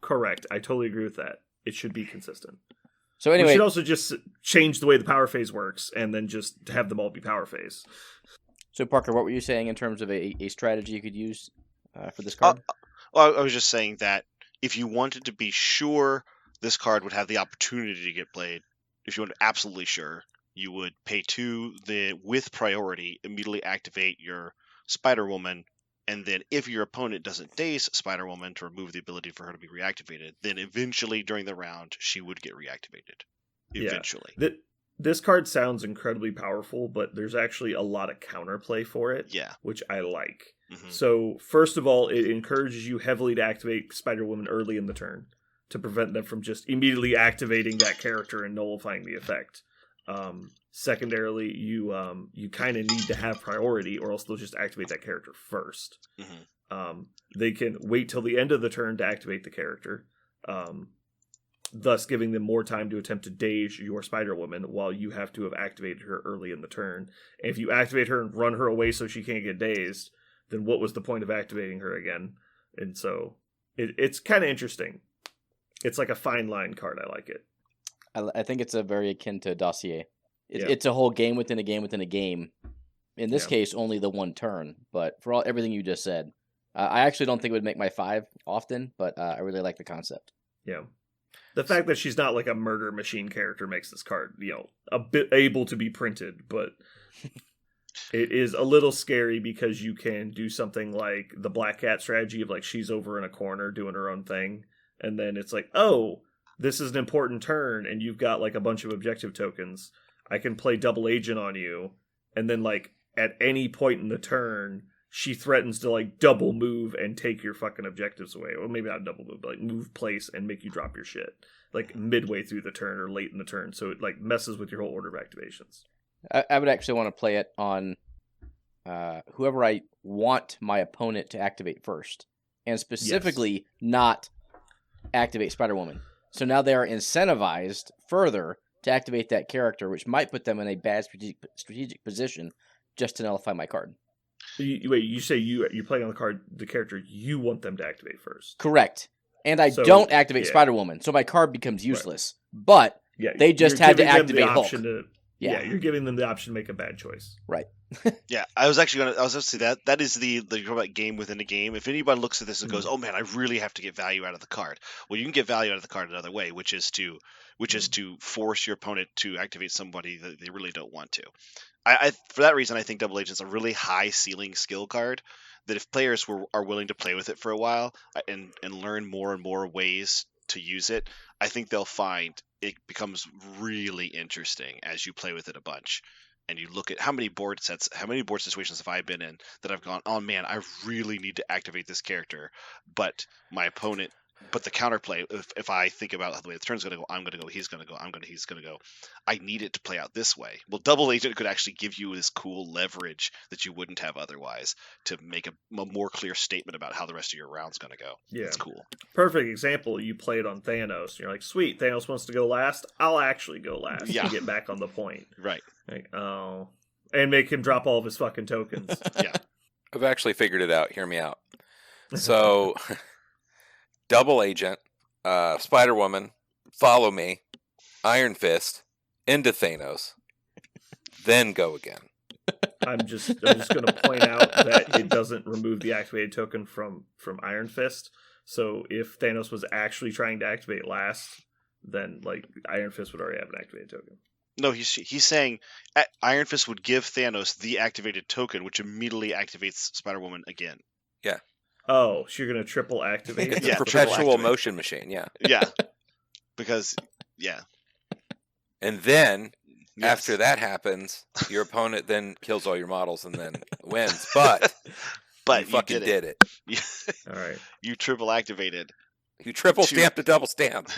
[SPEAKER 1] Correct. I totally agree with that. It should be consistent.
[SPEAKER 4] So
[SPEAKER 1] We
[SPEAKER 4] anyway,
[SPEAKER 1] should also just change the way the power phase works and then just have them all be power phase.
[SPEAKER 4] so Parker, what were you saying in terms of a strategy you could use for this card?
[SPEAKER 2] Well, I was just saying that if you wanted to be sure this card would have the opportunity to get played, if you wanted absolutely sure, you would pay 2, with priority, immediately activate your Spider-Woman, and then if your opponent doesn't daze Spider-Woman to remove the ability for her to be reactivated, then eventually during the round, she would get reactivated. Eventually.
[SPEAKER 1] Yeah. This card sounds incredibly powerful, but there's actually a lot of counterplay for it,
[SPEAKER 2] Yeah.
[SPEAKER 1] which I like.
[SPEAKER 2] Mhm.
[SPEAKER 1] So, first of all, it encourages you heavily to activate Spider-Woman early in the turn to prevent them from just immediately activating that character and nullifying the effect. Secondarily, you kind of need to have priority, or else they'll just activate that character first.
[SPEAKER 2] Mhm.
[SPEAKER 1] They can wait till the end of the turn to activate the character, thus giving them more time to attempt to daze your Spider-Woman while you have to have activated her early in the turn. And if you activate her and run her away so she can't get dazed, then what was the point of activating her again? And so it's kind of interesting. It's like a fine line card. I like it.
[SPEAKER 4] I think it's a very akin to Dossier.
[SPEAKER 1] Yeah.
[SPEAKER 4] It's a whole game within a game within a game. In this
[SPEAKER 1] Yeah.
[SPEAKER 4] case, only the one turn. But for everything you just said, I actually don't think it would make my 5 often, but I really like the concept.
[SPEAKER 1] Yeah. The fact that she's not like a murder machine character makes this card, a bit able to be printed, but it is a little scary because you can do something like the Black Cat strategy of like she's over in a corner doing her own thing, and then it's like, oh, this is an important turn, and you've got like a bunch of objective tokens. I can play Double Agent on you, and then like at any point in the turn, she threatens to like double move and take your fucking objectives away. Well, maybe not double move, but like move place and make you drop your shit like midway through the turn or late in the turn. So it like messes with your whole order of activations.
[SPEAKER 4] I would actually want to play it on whoever I want my opponent to activate first, and specifically not activate Spider-Woman. So now they are incentivized further to activate that character, which might put them in a bad strategic position just to nullify my card.
[SPEAKER 1] Wait, you say you're playing on the character you want them to activate first.
[SPEAKER 4] Correct. And I
[SPEAKER 1] So,
[SPEAKER 4] don't activate
[SPEAKER 1] yeah.
[SPEAKER 4] Spider-Woman, so my card becomes useless. But
[SPEAKER 1] Yeah,
[SPEAKER 4] they just
[SPEAKER 1] you're
[SPEAKER 4] had to
[SPEAKER 1] giving them the
[SPEAKER 4] activate Hulk.
[SPEAKER 1] option to-
[SPEAKER 4] Yeah.
[SPEAKER 1] you're giving them the option to make a bad choice.
[SPEAKER 4] Right.
[SPEAKER 2] Yeah, I was going to say that is the game within a game. If anybody looks at this and goes, "Oh man, I really have to get value out of the card," well, you can get value out of the card another way, which is to force your opponent to activate somebody that they really don't want to. I for that reason, I think Double Agent's a really high ceiling skill card that if players are willing to play with it for a while and learn more and more ways to use it, I think they'll find it becomes really interesting as you play with it a bunch. And you look at how many board situations have I been in that I've gone, oh man, I really need to activate this character, but the counterplay, if I think about the way the turn's going to go, I'm going to go, he's going to go, he's going to go. I need it to play out this way. Well, Double Agent could actually give you this cool leverage that you wouldn't have otherwise to make a more clear statement about how the rest of your round's going to go.
[SPEAKER 1] Yeah.
[SPEAKER 2] It's cool.
[SPEAKER 1] Perfect example, you played on Thanos. You're like, sweet, Thanos wants to go last. I'll actually go last
[SPEAKER 2] Yeah.
[SPEAKER 1] to get back on the point.
[SPEAKER 2] Right.
[SPEAKER 1] Like, oh. And make him drop all of his fucking tokens.
[SPEAKER 2] Yeah.
[SPEAKER 3] I've actually figured it out. Hear me out. So, Double Agent, Spider-Woman, Follow Me, Iron Fist, into Thanos, then go again.
[SPEAKER 1] I'm just going to point out that it doesn't remove the activated token from Iron Fist. So if Thanos was actually trying to activate last, then like Iron Fist would already have an activated token.
[SPEAKER 2] No, he's saying Iron Fist would give Thanos the activated token, which immediately activates Spider-Woman again.
[SPEAKER 1] Oh, so you're going to triple activate?
[SPEAKER 3] It's
[SPEAKER 2] Yeah,
[SPEAKER 3] a
[SPEAKER 2] triple
[SPEAKER 3] perpetual
[SPEAKER 2] activate.
[SPEAKER 3] motion machine, yeah.
[SPEAKER 2] Yeah. Because, yeah.
[SPEAKER 3] And then,
[SPEAKER 2] Yes.
[SPEAKER 3] after that happens, your opponent then kills all your models and then wins. But
[SPEAKER 2] But
[SPEAKER 3] you fucking
[SPEAKER 2] did
[SPEAKER 3] did it.
[SPEAKER 1] All right.
[SPEAKER 2] You triple activated.
[SPEAKER 3] You triple stamp to double stamp.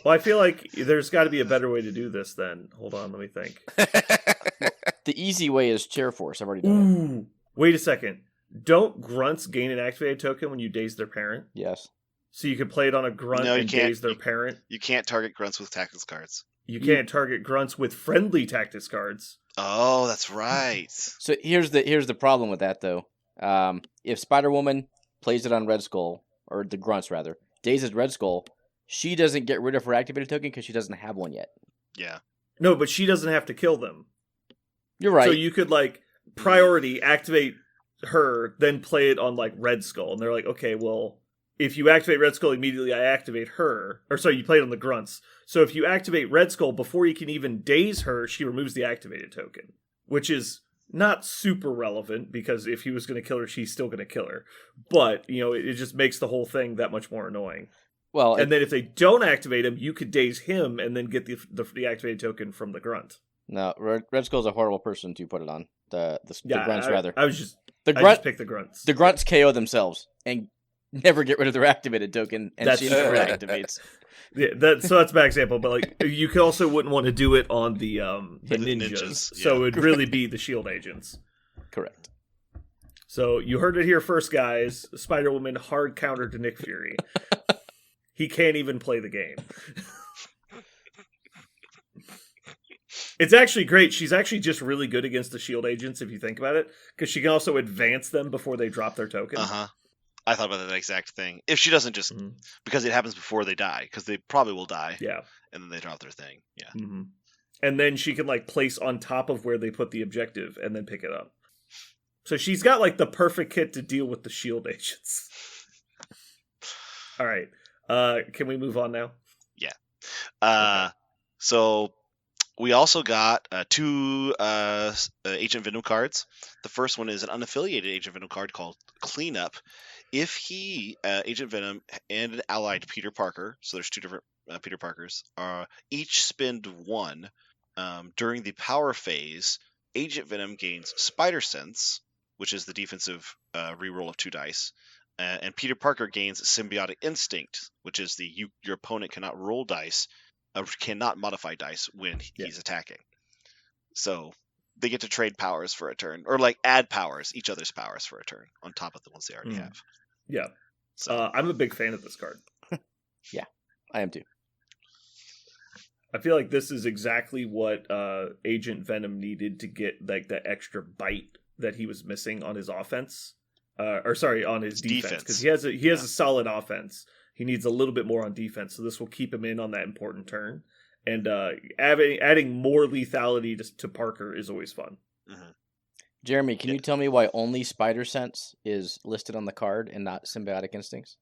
[SPEAKER 1] Well, I feel like there's got to be a better way to do this then. Hold on, let me think.
[SPEAKER 4] The easy way is Chair Force. I've already done it.
[SPEAKER 1] Ooh. Wait a second. Don't grunts gain an activated token when you daze their parent?
[SPEAKER 4] Yes.
[SPEAKER 1] So you can play it on a grunt
[SPEAKER 2] No, you
[SPEAKER 1] and
[SPEAKER 2] can't.
[SPEAKER 1] daze their parent?
[SPEAKER 2] You can't target grunts with tactics cards.
[SPEAKER 1] You can't target grunts with friendly tactics cards.
[SPEAKER 2] Oh, that's right.
[SPEAKER 4] So here's the problem with that though. If Spider-Woman plays it on Red Skull, or the grunts rather, dazes Red Skull, she doesn't get rid of her activated token because she doesn't have one yet.
[SPEAKER 2] Yeah.
[SPEAKER 1] No, but she doesn't have to kill them.
[SPEAKER 4] You're right.
[SPEAKER 1] So you could like priority activate her, then play it on like Red Skull, and they're like, okay, well, if you activate Red Skull immediately, I activate her. Or sorry, you play it on the grunts. So if you activate Red Skull before you can even daze her, she removes the activated token, which is not super relevant because if he was going to kill her, she's still going to kill her. But you know, it just makes the whole thing that much more annoying.
[SPEAKER 4] well,
[SPEAKER 1] And then if they don't activate him, you could daze him and then get the activated token from the grunt.
[SPEAKER 4] no, Red Skull's a horrible person to put it on. The grunts rather.
[SPEAKER 1] I was just
[SPEAKER 4] The
[SPEAKER 1] I
[SPEAKER 4] grunt
[SPEAKER 1] just picked the grunts.
[SPEAKER 4] the grunts KO themselves and never get rid of their activated token, and
[SPEAKER 1] That's
[SPEAKER 4] she never
[SPEAKER 1] true.
[SPEAKER 4] activates.
[SPEAKER 1] Yeah, that's a bad example, but like you could also wouldn't want to do it on the
[SPEAKER 2] The
[SPEAKER 1] ninjas,
[SPEAKER 2] ninjas,
[SPEAKER 1] so
[SPEAKER 2] yeah.
[SPEAKER 1] it'd really be the shield agents.
[SPEAKER 4] Correct.
[SPEAKER 1] So you heard it here first, guys. Spider-Woman hard counter to Nick Fury. He can't even play the game. It's actually great. She's actually just really good against the shield agents if you think about it, because she can also advance them before they drop their token.
[SPEAKER 2] Uh-huh. I thought about that exact thing. If she doesn't just...
[SPEAKER 1] Mhm.
[SPEAKER 2] Because it happens before they die, because they probably will die,
[SPEAKER 1] Yeah.
[SPEAKER 2] and then they drop their thing. Yeah.
[SPEAKER 1] hmm And then she can like place on top of where they put the objective and then pick it up. So she's got like the perfect kit to deal with the shield agents. All right. Can we move on now?
[SPEAKER 2] So we also got two Agent Venom cards. The first one is an unaffiliated Agent Venom card called Cleanup. If he, Agent Venom, and an allied Peter Parker, so there's two different Peter Parkers, each spend one during the power phase, Agent Venom gains Spider Sense, which is the defensive reroll of 2 dice. And Peter Parker gains Symbiotic Instinct, which is your opponent cannot roll dice, cannot modify dice when he's attacking. So they get to trade powers for a turn, or like add powers, each other's powers for a turn on top of the ones they already have.
[SPEAKER 1] Yeah.
[SPEAKER 2] So
[SPEAKER 1] I'm a big fan of this card.
[SPEAKER 4] I am too.
[SPEAKER 1] I feel like this is exactly what Agent Venom needed to get like that extra bite that he was missing on his offense, on his defense, because he has a solid offense. He needs a little bit more on defense, so this will keep him in on that important turn. And adding more lethality to Parker is always fun.
[SPEAKER 2] Mhm.
[SPEAKER 4] Jeremy, can you tell me why only Spider Sense is listed on the card and not Symbiotic Instincts?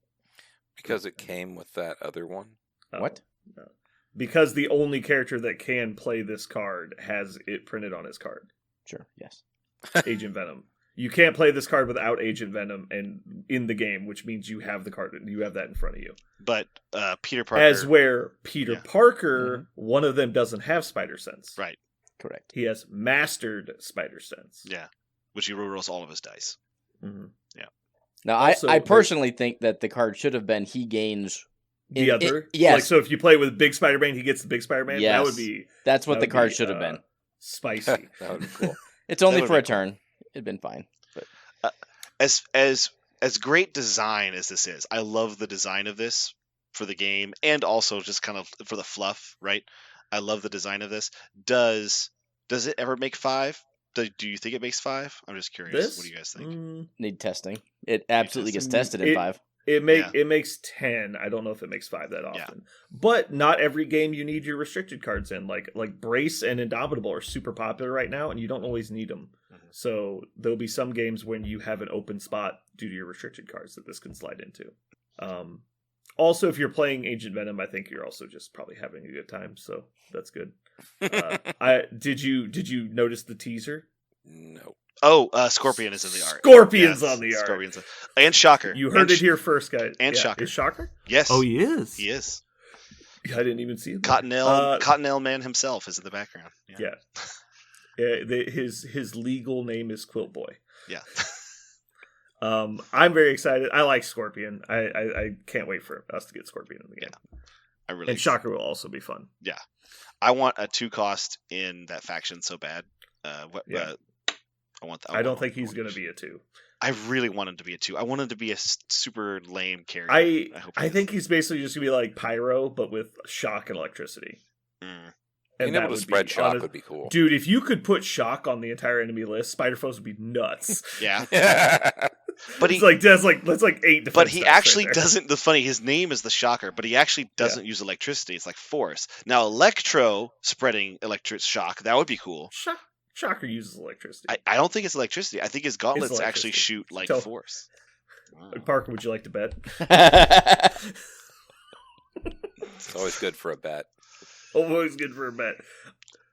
[SPEAKER 3] Because it came with that other one.
[SPEAKER 4] What?
[SPEAKER 1] No. Because the only character that can play this card has it printed on his card.
[SPEAKER 4] Sure, yes.
[SPEAKER 1] Agent Venom. You can't play this card without Agent Venom and in the game, which means you have the card. You have that in front of you.
[SPEAKER 2] But Peter Parker,
[SPEAKER 1] As where Peter
[SPEAKER 2] Yeah.
[SPEAKER 1] Parker, one of them doesn't have Spider Sense.
[SPEAKER 2] right?
[SPEAKER 4] Correct.
[SPEAKER 1] He has Mastered Spider Sense.
[SPEAKER 2] Yeah, which he rerolls all of his dice.
[SPEAKER 1] Mm-hmm.
[SPEAKER 4] Now,
[SPEAKER 1] Also,
[SPEAKER 4] I personally think that the card should have been he gains.
[SPEAKER 1] The other?
[SPEAKER 4] yes.
[SPEAKER 1] Like, so if you play with Big Spider-Man, he gets the Big Spider-Man?
[SPEAKER 4] Yes.
[SPEAKER 1] That would be...
[SPEAKER 4] That's what
[SPEAKER 1] that
[SPEAKER 4] the
[SPEAKER 1] would
[SPEAKER 4] card
[SPEAKER 1] be,
[SPEAKER 4] should have been.
[SPEAKER 1] Spicy.
[SPEAKER 3] That would be cool.
[SPEAKER 4] It's only
[SPEAKER 2] would
[SPEAKER 4] for a
[SPEAKER 2] be cool.
[SPEAKER 4] turn. It'd been fine. But
[SPEAKER 2] As great design as this is, I love the design of this for the game, and also just kind of for the fluff, right? I love the design of this. Does it ever make 5? Do you think it makes 5? I'm just curious.
[SPEAKER 1] This?
[SPEAKER 2] What do you guys think?
[SPEAKER 4] need testing. It absolutely gets tested at
[SPEAKER 1] It-
[SPEAKER 4] 5.
[SPEAKER 1] It
[SPEAKER 2] Yeah.
[SPEAKER 1] makes 10. I don't know if it makes 5 that often. But not every game you need your restricted cards in. Like Brace and Indomitable are super popular right now, and you don't always need them.
[SPEAKER 2] Mhm.
[SPEAKER 1] So there'll be some games when you have an open spot due to your restricted cards that this can slide into. Also, if you're playing Agent Venom, I think you're also just probably having a good time. So that's good. Did you notice the teaser?
[SPEAKER 3] No.
[SPEAKER 2] Oh, Scorpion is in the art.
[SPEAKER 1] Scorpion's
[SPEAKER 2] Yes,
[SPEAKER 1] on the art.
[SPEAKER 2] Scorpion's and Shocker.
[SPEAKER 1] You heard
[SPEAKER 2] And
[SPEAKER 1] it here first, guys.
[SPEAKER 2] and Shocker.
[SPEAKER 1] Is Shocker?
[SPEAKER 2] Yes.
[SPEAKER 1] Oh, he is.
[SPEAKER 2] He is.
[SPEAKER 1] I didn't even see it.
[SPEAKER 2] Cottonelle Man himself is in the background.
[SPEAKER 1] Yeah. His legal name is Quilt Boy.
[SPEAKER 2] Yeah.
[SPEAKER 1] I'm very excited. I like Scorpion. I can't wait for us to get Scorpion in the game.
[SPEAKER 2] I really.
[SPEAKER 1] And Shocker will also be fun.
[SPEAKER 2] I want a 2-cost in that faction so bad.
[SPEAKER 1] Yeah.
[SPEAKER 2] I want.
[SPEAKER 1] I don't think he's going to be a 2.
[SPEAKER 2] I really want him to be a 2. I want him to be a super lame character.
[SPEAKER 1] I think he's basically just going to be like Pyro, but with shock and electricity.
[SPEAKER 2] Mm.
[SPEAKER 1] And
[SPEAKER 3] Being able to spread shock would be cool.
[SPEAKER 1] Dude, if you could put shock on the entire enemy list, Spider Foes would be nuts.
[SPEAKER 2] Yeah,
[SPEAKER 3] Yeah.
[SPEAKER 2] but
[SPEAKER 1] It's like that's like 8 defense.
[SPEAKER 2] But he
[SPEAKER 1] dice right
[SPEAKER 2] actually
[SPEAKER 1] there.
[SPEAKER 2] doesn't. The funny, his name is the Shocker, but he actually doesn't use electricity. It's like force. Now Electro spreading electric shock, that would be cool.
[SPEAKER 1] Shocker uses electricity.
[SPEAKER 2] I don't think it's electricity. I think his gauntlets
[SPEAKER 1] It's
[SPEAKER 2] actually
[SPEAKER 1] electricity.
[SPEAKER 2] shoot like
[SPEAKER 1] Tell-
[SPEAKER 2] force.
[SPEAKER 1] Parker, would you like to bet?
[SPEAKER 3] It's always good for a bet.
[SPEAKER 1] Always good for a bet.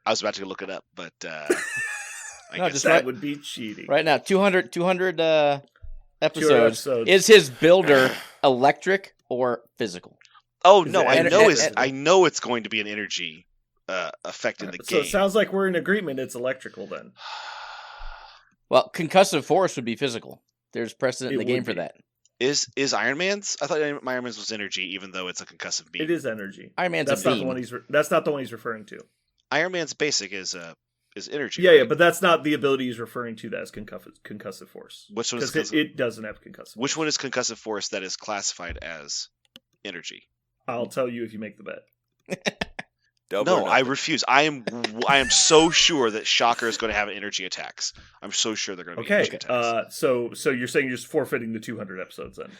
[SPEAKER 2] I was about to look it up, but I
[SPEAKER 4] No,
[SPEAKER 2] guess
[SPEAKER 4] just
[SPEAKER 1] That
[SPEAKER 4] right-
[SPEAKER 1] would be cheating.
[SPEAKER 4] Right now, 200 episodes.
[SPEAKER 1] episodes.
[SPEAKER 4] Is his builder electric or physical?
[SPEAKER 2] Oh
[SPEAKER 1] Is
[SPEAKER 2] no,
[SPEAKER 1] it
[SPEAKER 2] I
[SPEAKER 1] ener-
[SPEAKER 2] know
[SPEAKER 1] and-
[SPEAKER 2] I know it's going to be an energy effect in the
[SPEAKER 1] So
[SPEAKER 2] game.
[SPEAKER 1] it sounds like we're in agreement. It's electrical then.
[SPEAKER 4] Well, concussive force would be physical. There's precedent in
[SPEAKER 1] It
[SPEAKER 4] the game
[SPEAKER 1] would
[SPEAKER 4] for
[SPEAKER 1] be.
[SPEAKER 4] that.
[SPEAKER 2] Is Iron Man's? I thought Iron Man's was energy, even though it's a concussive beam.
[SPEAKER 1] It is energy.
[SPEAKER 4] Iron Man's
[SPEAKER 1] That's
[SPEAKER 4] a
[SPEAKER 1] not
[SPEAKER 4] beam.
[SPEAKER 1] the one that's not the one he's referring to.
[SPEAKER 2] Iron Man's basic is energy.
[SPEAKER 1] Yeah,
[SPEAKER 2] right?
[SPEAKER 1] yeah, but that's not the ability he's referring to. That's concussive force.
[SPEAKER 2] Which one is
[SPEAKER 1] Because it doesn't have concussive.
[SPEAKER 2] which one is concussive force that is classified as energy?
[SPEAKER 1] I'll tell you if you make the bet.
[SPEAKER 3] Double or
[SPEAKER 2] No, I
[SPEAKER 3] nothing.
[SPEAKER 2] refuse. I am so sure that Shocker is going to have energy attacks. I'm so sure they're going to be
[SPEAKER 1] Okay,
[SPEAKER 2] energy attacks.
[SPEAKER 1] so you're saying you're just forfeiting the 200 episodes then?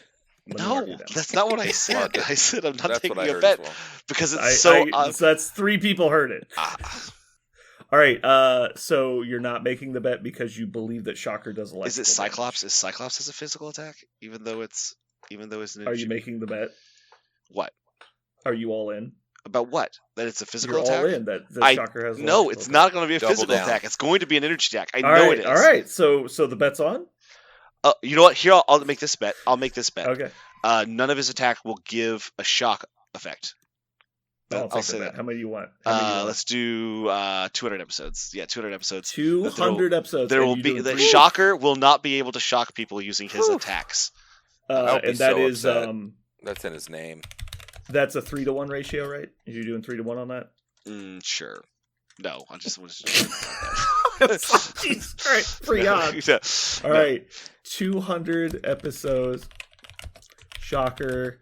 [SPEAKER 1] Let me mark
[SPEAKER 2] No,
[SPEAKER 1] it down.
[SPEAKER 2] that's not what I said.
[SPEAKER 3] Mark it.
[SPEAKER 2] I said I'm not
[SPEAKER 3] That's
[SPEAKER 2] taking
[SPEAKER 3] what I
[SPEAKER 2] a
[SPEAKER 3] heard
[SPEAKER 2] bet
[SPEAKER 3] as well.
[SPEAKER 2] because it's
[SPEAKER 1] so that's 3 people heard it.
[SPEAKER 2] ah.
[SPEAKER 1] All right, so you're not making the bet because you believe that Shocker does electrical
[SPEAKER 2] Is it
[SPEAKER 1] damage.
[SPEAKER 2] Cyclops? Is Cyclops has a physical attack, even though it's an
[SPEAKER 1] Are
[SPEAKER 2] energy?
[SPEAKER 1] you making the bet?
[SPEAKER 2] What
[SPEAKER 1] Are you all in?
[SPEAKER 2] about what? That it's a physical
[SPEAKER 1] You're
[SPEAKER 2] attack?
[SPEAKER 1] all in that
[SPEAKER 2] I-
[SPEAKER 1] Shocker has.
[SPEAKER 2] No,
[SPEAKER 1] electrical
[SPEAKER 2] it's
[SPEAKER 1] attack.
[SPEAKER 2] not going to be a
[SPEAKER 3] Double
[SPEAKER 2] physical
[SPEAKER 3] down.
[SPEAKER 2] attack. It's going to be an energy attack. I
[SPEAKER 1] All
[SPEAKER 2] know
[SPEAKER 1] right,
[SPEAKER 2] it is.
[SPEAKER 1] all right. So the bet's on.
[SPEAKER 2] You know what? Here, I'll make this bet. I'll make this bet.
[SPEAKER 1] Okay,
[SPEAKER 2] None of his attack will give a shock effect.
[SPEAKER 1] I'll
[SPEAKER 2] I'll
[SPEAKER 1] take
[SPEAKER 2] say
[SPEAKER 1] the bet.
[SPEAKER 2] that.
[SPEAKER 1] How many do you want? How many do you want?
[SPEAKER 2] Let's do 200 episodes. Yeah, 200 episodes.
[SPEAKER 1] 200 episodes.
[SPEAKER 2] There
[SPEAKER 1] and
[SPEAKER 2] will
[SPEAKER 1] you
[SPEAKER 2] be
[SPEAKER 1] doing
[SPEAKER 2] the
[SPEAKER 1] three?
[SPEAKER 2] Shocker will not be able to shock people using his
[SPEAKER 3] Whew.
[SPEAKER 2] attacks.
[SPEAKER 3] I would be
[SPEAKER 1] And that
[SPEAKER 3] so
[SPEAKER 1] is
[SPEAKER 3] upset. That's in his name.
[SPEAKER 1] that's a 3-to-1 ratio, right? You're doing 3-to-1 on that.
[SPEAKER 2] Sure. No, I just was.
[SPEAKER 1] Jeez, all right, free odds. All right, 200 episodes. Shocker.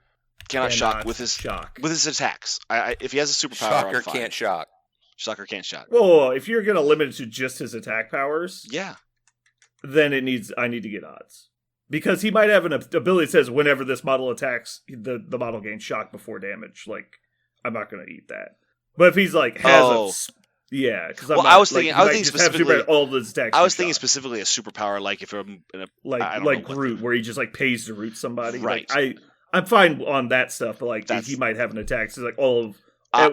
[SPEAKER 2] cannot shock with his attacks. If he has a superpower,
[SPEAKER 3] Shocker
[SPEAKER 2] I'm fine.
[SPEAKER 3] can't shock.
[SPEAKER 2] Shocker can't shock.
[SPEAKER 1] Whoa, if you're gonna limit it to just his attack powers,
[SPEAKER 2] Yeah.
[SPEAKER 1] then I need to get odds. Because he might have an ability that says whenever this model attacks, the model gains shock before damage. Like, I'm not gonna eat that. But if he's like yeah, because
[SPEAKER 2] well, I was thinking specifically
[SPEAKER 1] all of his attacks.
[SPEAKER 2] I was thinking specifically a superpower, like if I'm in a
[SPEAKER 1] like Groot, where he just like pays to root somebody.
[SPEAKER 2] Right.
[SPEAKER 1] Like, I'm fine on that stuff, but like he might have an attack. So like all of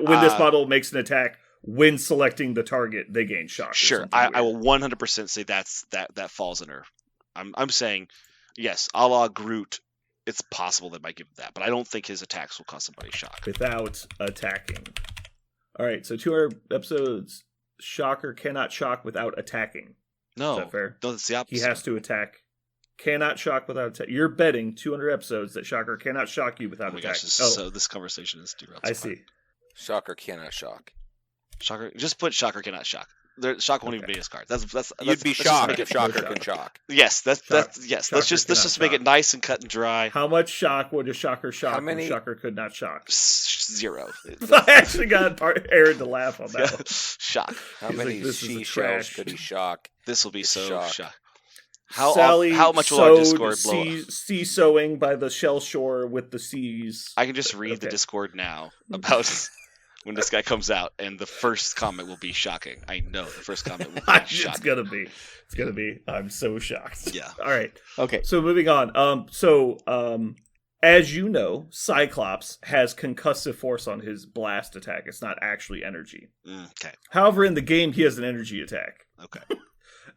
[SPEAKER 1] when this model makes an attack, when selecting the target, they gain shock.
[SPEAKER 2] Sure, I will 100% say that falls under. I'm saying yes, a la Groot. It's possible they might give him that, but I don't think his attacks will cause somebody shock
[SPEAKER 1] without attacking. All right, so 200 episodes. Shocker cannot shock without attacking.
[SPEAKER 2] No,
[SPEAKER 1] is that fair?
[SPEAKER 2] No, that's the opposite.
[SPEAKER 1] He has to attack. Cannot shock without attack. You're betting 200 episodes that Shocker cannot shock you without attacking.
[SPEAKER 2] So this conversation is derailed.
[SPEAKER 1] I see.
[SPEAKER 3] Shocker cannot shock.
[SPEAKER 2] Shocker, just put Shocker cannot shock. Shock won't even be his card.
[SPEAKER 3] You'd be shocked if Shocker can shock.
[SPEAKER 2] Yes, yes. Let's just make it nice and cut and dry.
[SPEAKER 1] How much shock would a Shocker shock? How many? Shocker could not shock.
[SPEAKER 2] 0.
[SPEAKER 1] I actually got Aaron to laugh on that.
[SPEAKER 2] Shock.
[SPEAKER 3] How many seashells could he shock?
[SPEAKER 2] This will be so shock.
[SPEAKER 1] Sally
[SPEAKER 2] how much will our Discord blow up?
[SPEAKER 1] Sea sewing by the shell shore with the seas.
[SPEAKER 2] I can just read the Discord now about when this guy comes out, and the first comment will be shocking. I know the first comment will be shocking.
[SPEAKER 1] It's gonna be. I'm so shocked.
[SPEAKER 2] Yeah.
[SPEAKER 1] All right.
[SPEAKER 4] Okay.
[SPEAKER 1] So moving on. As you know, Cyclops has concussive force on his blast attack. It's not actually energy.
[SPEAKER 2] Okay.
[SPEAKER 1] However, in the game, he has an energy attack.
[SPEAKER 2] Okay.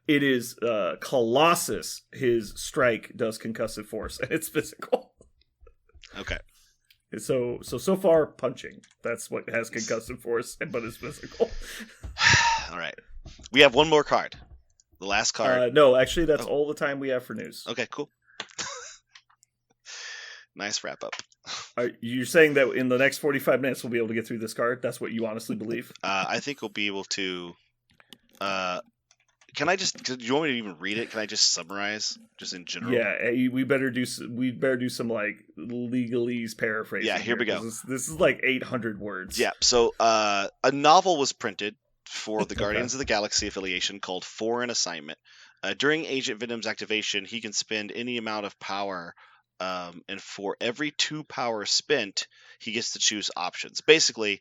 [SPEAKER 1] It is Colossus. His strike does concussive force, and it's physical.
[SPEAKER 2] Okay.
[SPEAKER 1] So far, punching. That's what has concussive force, but is physical.
[SPEAKER 2] All right. We have one more card. The last card.
[SPEAKER 1] No, actually, that's all the time we have for news.
[SPEAKER 2] Okay, cool. Nice wrap up.
[SPEAKER 1] You're saying that in the next 45 minutes we'll be able to get through this card? That's what you honestly believe?
[SPEAKER 2] I think we'll be able to. Can I just? Do you want me to even read it? Can I just summarize, just in general?
[SPEAKER 1] Yeah, we better do some like legalese paraphrasing.
[SPEAKER 2] Yeah, here we go.
[SPEAKER 1] This is like 800 words.
[SPEAKER 2] Yeah. So a novel was printed for the Guardians of the Galaxy affiliation called Foreign Assignment. During Agent Venom's activation, he can spend any amount of power, and for every 2 power spent, he gets to choose options. Basically,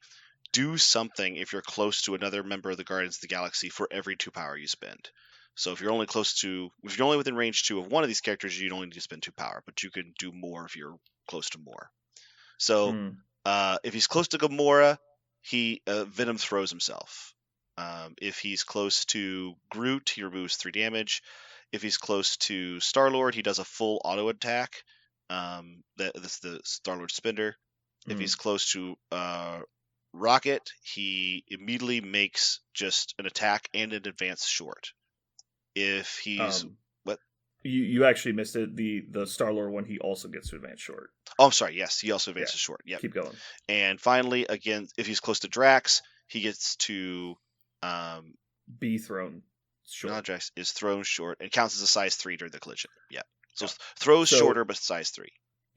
[SPEAKER 2] do something if you're close to another member of the Guardians of the Galaxy for every 2 power you spend. So if you're only within range 2 of one of these characters, you don't need to spend 2 power, but you can do more if you're close to more. So if he's close to Gamora, Venom throws himself. If he's close to Groot, he removes 3 damage. If he's close to Star-Lord, he does a full auto attack. That's the Star-Lord spender. If he's close to Rocket, he immediately makes just an attack and an advance short. If he's what?
[SPEAKER 1] You actually missed it. The Star-Lord one, he also gets to advance short.
[SPEAKER 2] Oh, I'm sorry. Yes, he also advances short. Yep.
[SPEAKER 1] Keep going.
[SPEAKER 2] And finally, again, if he's close to Drax, he gets to
[SPEAKER 1] be thrown short.
[SPEAKER 2] Not Drax is thrown short and counts as a size 3 during the collision. Yeah. So throws shorter, but size 3.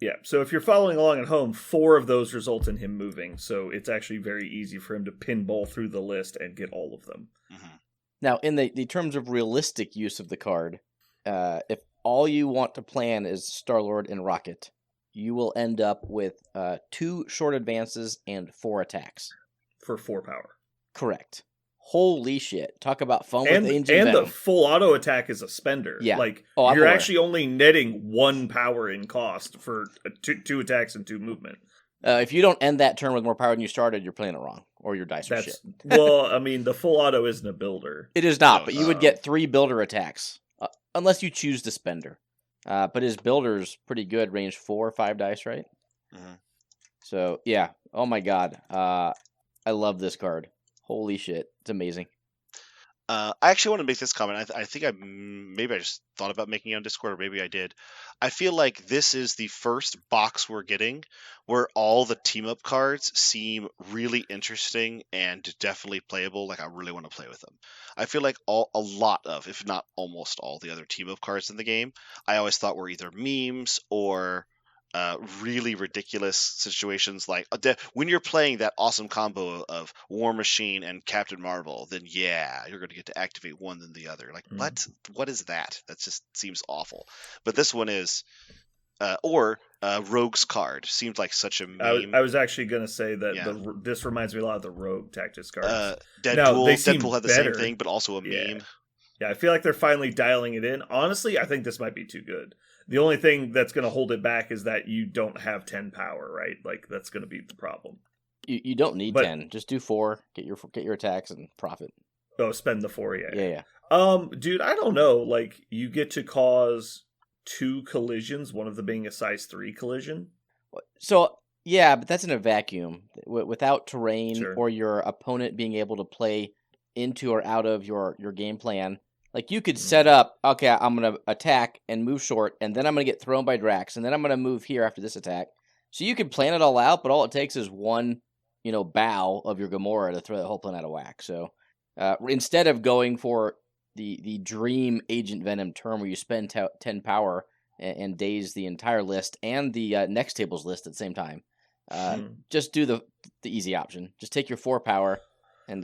[SPEAKER 1] Yeah, so if you're following along at home, 4 of those result in him moving, so it's actually very easy for him to pinball through the list and get all of them.
[SPEAKER 2] Mm-hmm.
[SPEAKER 4] Now, in the terms of realistic use of the card, if all you want to plan is Star-Lord and Rocket, you will end up with 2 short advances and 4 attacks.
[SPEAKER 1] For 4 power.
[SPEAKER 4] Correct. Holy shit. Talk about fun with Agent
[SPEAKER 1] And
[SPEAKER 4] Venom.
[SPEAKER 1] the full auto attack is a spender.
[SPEAKER 4] Yeah.
[SPEAKER 1] Like,
[SPEAKER 4] I'm
[SPEAKER 1] you're
[SPEAKER 4] aware.
[SPEAKER 1] actually only netting 1 power in cost for 2 attacks and 2 movement.
[SPEAKER 4] If you don't end that turn with more power than you started, you're playing it wrong. Or your dice are shit.
[SPEAKER 1] Well, I mean, the full auto isn't a builder.
[SPEAKER 4] It is not, but you would get 3 builder attacks. Unless you choose the spender. But his builder's pretty good. Range 4 or 5 dice, right?
[SPEAKER 2] Mm-hmm.
[SPEAKER 4] So, yeah. Oh my god. I love this card. Holy shit. It's amazing.
[SPEAKER 2] I actually want to make this comment. I think maybe I just thought about making it on Discord, or maybe I did. I feel like this is the first box we're getting where all the team-up cards seem really interesting and definitely playable. Like, I really want to play with them. I feel like a lot of, if not almost all, the other team-up cards in the game, I always thought were either memes or really ridiculous situations like when you're playing that awesome combo of War Machine and Captain Marvel, then yeah, you're going to get to activate one than the other. Like, what is that? That just seems awful. But this one is, Rogue's card seemed like such a meme.
[SPEAKER 1] I was actually going to say that
[SPEAKER 2] Yeah.
[SPEAKER 1] this reminds me a lot of the Rogue Tactics cards.
[SPEAKER 2] Deadpool,
[SPEAKER 1] they seem
[SPEAKER 2] Deadpool had the
[SPEAKER 1] better.
[SPEAKER 2] same thing, but also a
[SPEAKER 1] Yeah.
[SPEAKER 2] meme.
[SPEAKER 1] Yeah, I feel like they're finally dialing it in. Honestly, I think this might be too good. The only thing that's going to hold it back is that you don't have 10 power, right? Like, that's going to be the problem.
[SPEAKER 4] You don't need
[SPEAKER 1] But-
[SPEAKER 4] 10. Just do 4. Get your attacks and profit.
[SPEAKER 1] Oh, spend the 4, yeah.
[SPEAKER 4] Yeah.
[SPEAKER 1] Dude, I don't know. Like, you get to cause 2 collisions, one of them being a size 3 collision.
[SPEAKER 4] So yeah, but that's in a vacuum without terrain
[SPEAKER 1] Sure.
[SPEAKER 4] or your opponent being able to play into or out of your game plan. Like you could set up, okay, I'm gonna attack and move short, and then I'm gonna get thrown by Drax, and then I'm gonna move here after this attack. So you could plan it all out, but all it takes is one, bow of your Gamora to throw the whole plan out of whack. So instead of going for the dream Agent Venom term where you spend 10 power and daze the entire list and the next table's list at the same time, just do the easy option. Just take your 4 power and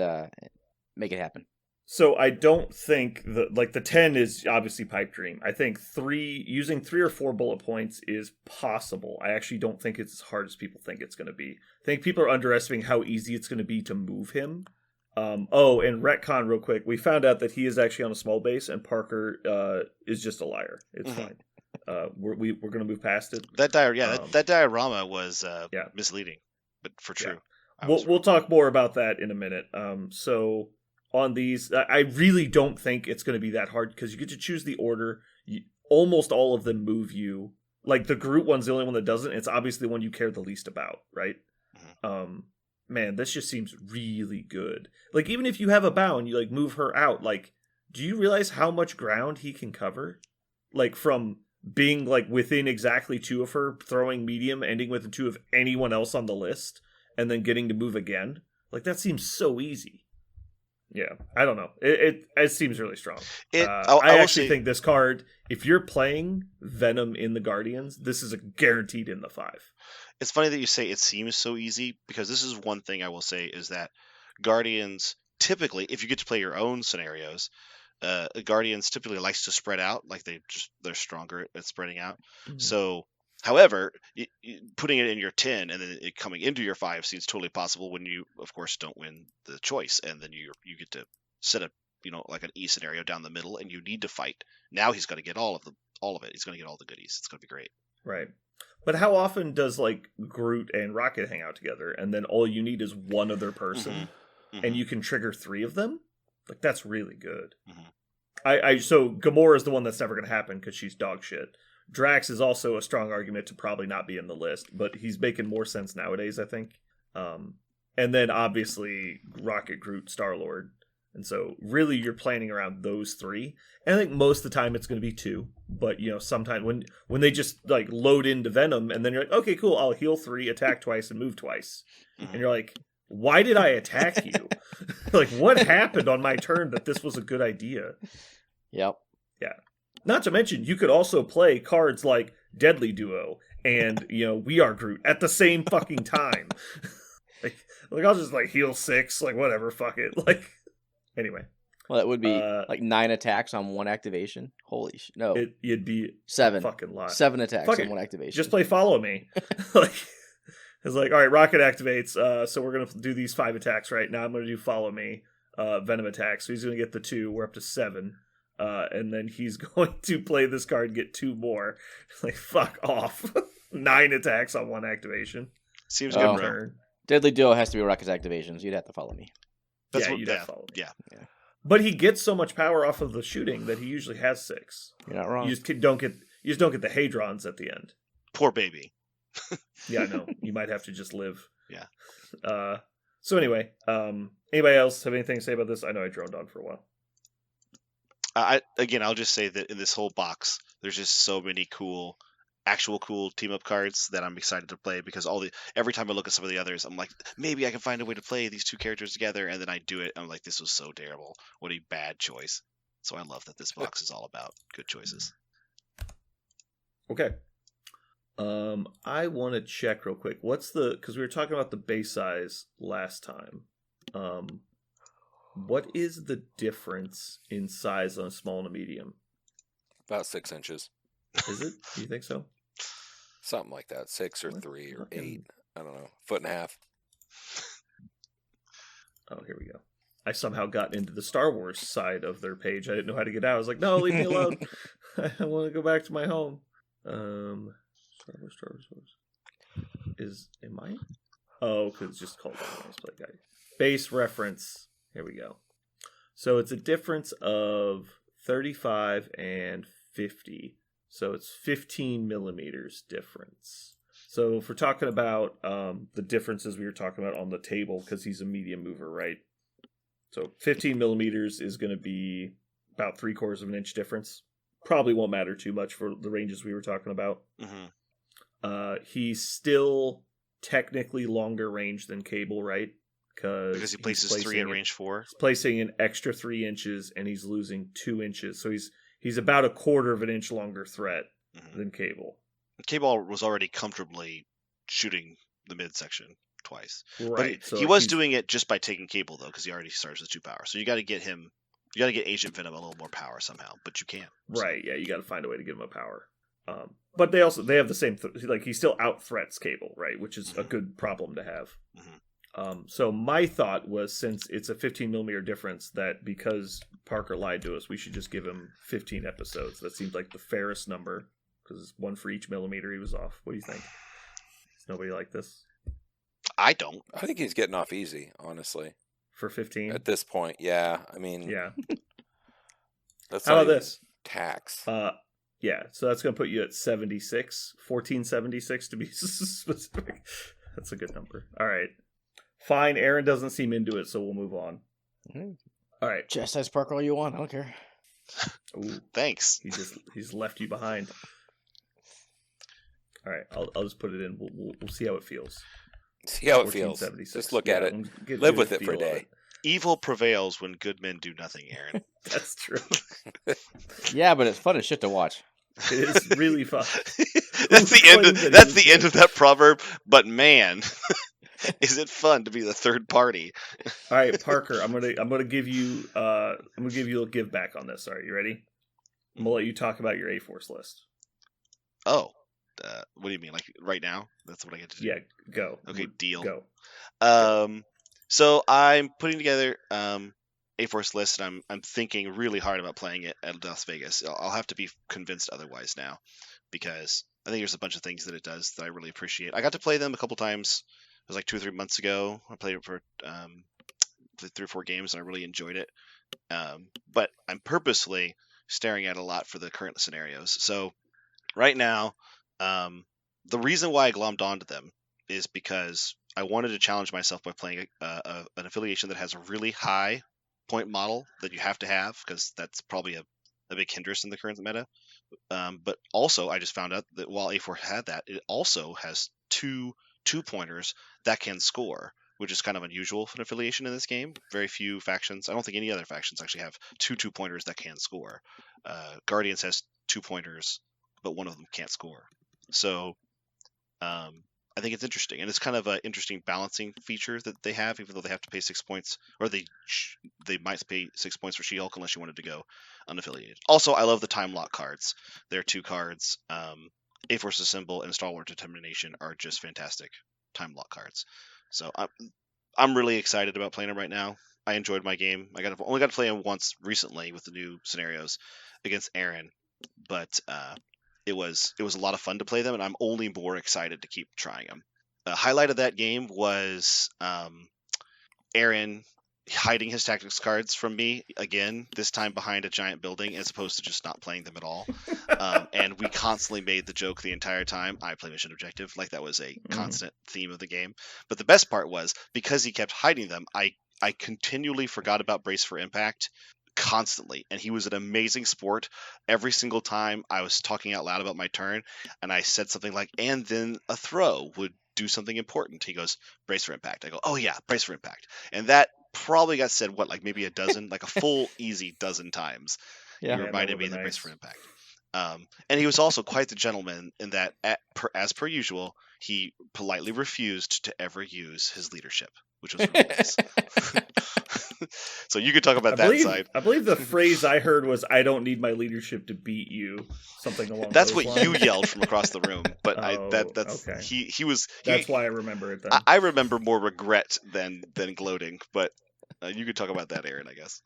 [SPEAKER 4] make it happen.
[SPEAKER 1] So I don't think the 10 is obviously pipe dream. I think using 3 or 4 bullet points is possible. I actually don't think it's as hard as people think it's going to be. I think people are underestimating how easy it's going to be to move him. And retcon real quick. We found out that he is actually on a small base, and Parker is just a liar. It's fine. We're going to move past it.
[SPEAKER 2] That diorama was misleading, but for true.
[SPEAKER 1] Yeah. We'll talk more about that in a minute. So on these, I really don't think it's going to be that hard because you get to choose the order. Almost all of them move you. Like the Groot one's the only one that doesn't. It's obviously the one you care the least about, right? Man, this just seems really good. Like even if you have a bow and you like move her out, like do you realize how much ground he can cover? Like from being like within exactly 2 of her, throwing medium, ending within 2 of anyone else on the list, and then getting to move again. Like that seems so easy. Yeah, I don't know. It seems really strong. I actually think this card, if you're playing Venom in the Guardians, this is a guaranteed in the 5.
[SPEAKER 2] It's funny that you say it seems so easy, because this is one thing I will say is that Guardians typically, if you get to play your own scenarios, Guardians typically likes to spread out. Like they're stronger at spreading out. Mm-hmm. So, however, putting it in your 10 and then it coming into your 5 seems totally possible when you, of course, don't win the choice, and then you get to set up, like an E scenario down the middle, and you need to fight. Now he's going to get all of it. He's going to get all the goodies. It's going to be great.
[SPEAKER 1] Right. But how often does like Groot and Rocket hang out together, and then all you need is one other person, and you can trigger 3 of them? Like that's really good. So Gamora is the one that's never going to happen because she's dog shit. Drax is also a strong argument to probably not be in the list, but he's making more sense nowadays, I think. And then obviously Rocket, Groot, Star-Lord. And so really you're planning around those 3. And I think most of the time it's going to be 2. But, sometimes when they just like load into Venom and then you're like, okay, cool, I'll heal 3, attack twice, and move twice. And you're like, why did I attack you? Like, what happened on my turn that this was a good idea?
[SPEAKER 4] Yep.
[SPEAKER 1] Yeah. Not to mention, you could also play cards like Deadly Duo and, We Are Groot at the same fucking time. like I'll just like heal 6, like whatever, fuck it. Like, anyway.
[SPEAKER 4] Well, that would be like 9 attacks on 1 activation. Holy shit! No,
[SPEAKER 1] it'd be
[SPEAKER 4] 7
[SPEAKER 1] fucking lot.
[SPEAKER 4] 7 attacks on 1 activation.
[SPEAKER 1] Just play Follow Me. Like, it's like, all right, Rocket activates. So we're gonna do these 5 attacks right now. I'm gonna do Follow Me, Venom attacks. So he's gonna get the 2. We're up to 7. And then he's going to play this card and get 2 more. Like, fuck off. 9 attacks on 1 activation.
[SPEAKER 2] Seems good, bro.
[SPEAKER 1] Turn.
[SPEAKER 4] Deadly Duo has to be Rocket's activations. You'd have to Follow Me.
[SPEAKER 1] You'd have to Follow Me.
[SPEAKER 2] Yeah.
[SPEAKER 1] But he gets so much power off of the shooting that he usually has 6.
[SPEAKER 4] You're not wrong.
[SPEAKER 1] You just don't get the Hadrons at the end.
[SPEAKER 2] Poor baby.
[SPEAKER 1] Yeah, I know. You might have to just live.
[SPEAKER 2] Yeah.
[SPEAKER 1] So anyway, anybody else have anything to say about this? I know I droned on for a while.
[SPEAKER 2] I'll just say that in this whole box, there's just so many actual cool team up cards that I'm excited to play, because every time I look at some of the others, I'm like, maybe I can find a way to play these 2 characters together, and then I do it. I'm like, this was so terrible. What a bad choice. So I love that this box is all about good choices.
[SPEAKER 1] Okay. I want to check real quick. What's the, because we were talking about the base size last time. What is the difference in size on a small and a medium?
[SPEAKER 3] About 6 inches.
[SPEAKER 1] Is it? Do you think so?
[SPEAKER 3] Something like that. 6 or
[SPEAKER 1] What
[SPEAKER 3] 3 or
[SPEAKER 1] fucking-
[SPEAKER 3] 8. I don't know. 1.5 feet.
[SPEAKER 1] Oh, here we go. I somehow got into the Star Wars side of their page. I didn't know how to get out. I was like, no, leave me alone. I want to go back to my home. Star Wars. Am I? Oh, because it's just called Play Guide. Base reference. Here we go. So it's a difference of 35 and 50. So it's 15 millimeters difference. So if we're talking about the differences we were talking about on the table, because he's a medium mover, right? So 15 millimeters is going to be about 3/4 of an inch difference. Probably won't matter too much for the ranges we were talking about.
[SPEAKER 2] Mm-hmm.
[SPEAKER 1] He's still technically longer range than Cable, right?
[SPEAKER 2] Because he places 3 at range 4.
[SPEAKER 1] He's placing an extra 3 inches, and he's losing 2 inches. So he's about 1/4 of an inch longer threat than Cable.
[SPEAKER 2] Cable was already comfortably shooting the midsection twice.
[SPEAKER 1] Right.
[SPEAKER 2] But
[SPEAKER 1] So
[SPEAKER 2] he was
[SPEAKER 1] he's-
[SPEAKER 2] doing it just by taking Cable, though, because he already starts with 2 power. So you got to get Agent Venom a little more power somehow, but you can't. So.
[SPEAKER 1] Right, yeah, you got to find a way to give him a power. But they have the same, like he still out threats Cable, right, which is a good problem to have. So my thought was, since it's a 15 millimeter difference, that because Parker lied to us, we should just give him 15 episodes. That seems like the fairest number, because it's 1 for each millimeter he was off. What do you think? Does nobody like this?
[SPEAKER 2] I don't.
[SPEAKER 3] I think he's getting off easy, honestly.
[SPEAKER 1] For 15?
[SPEAKER 3] At this point, yeah. I mean,
[SPEAKER 1] Yeah.
[SPEAKER 3] that's
[SPEAKER 1] How
[SPEAKER 3] not
[SPEAKER 1] about
[SPEAKER 3] even
[SPEAKER 1] this?
[SPEAKER 3] tax.
[SPEAKER 1] Yeah, so that's going to put you at 76, 1476 to be specific. That's a good number. All right. Fine, Aaron doesn't seem into it, so we'll move on. All right.
[SPEAKER 4] Chastise Parker all you want. I don't care.
[SPEAKER 1] Ooh,
[SPEAKER 2] Thanks.
[SPEAKER 1] he's left you behind. All right, I'll just put it in. We'll see how it feels.
[SPEAKER 3] See how it feels.
[SPEAKER 1] 1476.
[SPEAKER 3] Just look at it.
[SPEAKER 1] Get
[SPEAKER 3] Live
[SPEAKER 1] a
[SPEAKER 3] with it for a
[SPEAKER 1] feel of
[SPEAKER 3] day.
[SPEAKER 1] it.
[SPEAKER 2] Evil prevails when good men do nothing, Aaron.
[SPEAKER 1] That's true.
[SPEAKER 4] Yeah, but it's fun as shit to watch.
[SPEAKER 1] It is really fun.
[SPEAKER 2] That's the end.
[SPEAKER 1] claimed that he
[SPEAKER 2] That's
[SPEAKER 1] was
[SPEAKER 2] the end of that proverb. But man, is it fun to be the third party?
[SPEAKER 1] All right, Parker, I'm gonna give you a little give back on this. All right, you ready? I'm gonna let you talk about your A-Force list.
[SPEAKER 2] Oh, what do you mean? Like right now? That's what I get to do.
[SPEAKER 1] Yeah, go.
[SPEAKER 2] Okay, deal.
[SPEAKER 1] Go.
[SPEAKER 2] So I'm putting together A-Force list, and I'm thinking really hard about playing it at Las Vegas. I'll have to be convinced otherwise now, because I think there's a bunch of things that it does that I really appreciate. I got to play them a couple times. It was like 2 or 3 months ago. I played it for 3 or 4 games, and I really enjoyed it. But I'm purposely staring at a lot for the current scenarios. So right now, the reason why I glommed onto them is because I wanted to challenge myself by playing an affiliation that has a really high point model that you have to have, because that's probably a big hindrance in the current meta. But also, I just found out that while A4 had that, it also has two pointers that can score, which is kind of unusual for an affiliation in this game. Very few factions, I don't think any other factions actually have two pointers that can score. Guardians has 2 pointers, but one of them can't score. So I think it's interesting, and it's kind of an interesting balancing feature that they have, even though they have to pay 6 points, or they might pay 6 points for She-Hulk unless you wanted to go unaffiliated. Also, I love the time lock cards. There are 2 cards. A-Force's Symbol and Stalwart Determination are just fantastic time lock cards. So I'm really excited about playing them right now. I enjoyed my game. Only got to play them once recently with the new scenarios against Aaron, but it was a lot of fun to play them, and I'm only more excited to keep trying them. The highlight of that game was Aaron hiding his tactics cards from me again, this time behind a giant building, as opposed to just not playing them at all. And we constantly made the joke the entire time, I play mission objective, like that was a constant theme of the game. But the best part was, because he kept hiding them, I continually forgot about Brace for Impact constantly, and he was an amazing sport. Every single time I was talking out loud about my turn, and I said something like, and then a throw would do something important, he goes, Brace for Impact. I go, oh yeah, Brace for Impact. And that probably got said, like maybe a dozen, like a full easy dozen times.
[SPEAKER 4] Yeah.
[SPEAKER 2] He reminded
[SPEAKER 1] that
[SPEAKER 2] me
[SPEAKER 1] would've
[SPEAKER 2] that
[SPEAKER 1] been
[SPEAKER 2] Brace
[SPEAKER 1] nice.
[SPEAKER 2] for Impact. And he was also quite the gentleman in that, as per usual, he politely refused to ever use his leadership, which was really nice. So you could talk about that side.
[SPEAKER 1] I believe the phrase I heard was, "I don't need my leadership to beat you." Something along
[SPEAKER 2] That's
[SPEAKER 1] those
[SPEAKER 2] what
[SPEAKER 1] lines.
[SPEAKER 2] you yelled from across the room, but that's
[SPEAKER 1] okay.
[SPEAKER 2] he was.
[SPEAKER 1] That's why I remember it then.
[SPEAKER 2] I remember more regret than gloating, but you could talk about that, Aaron. I guess.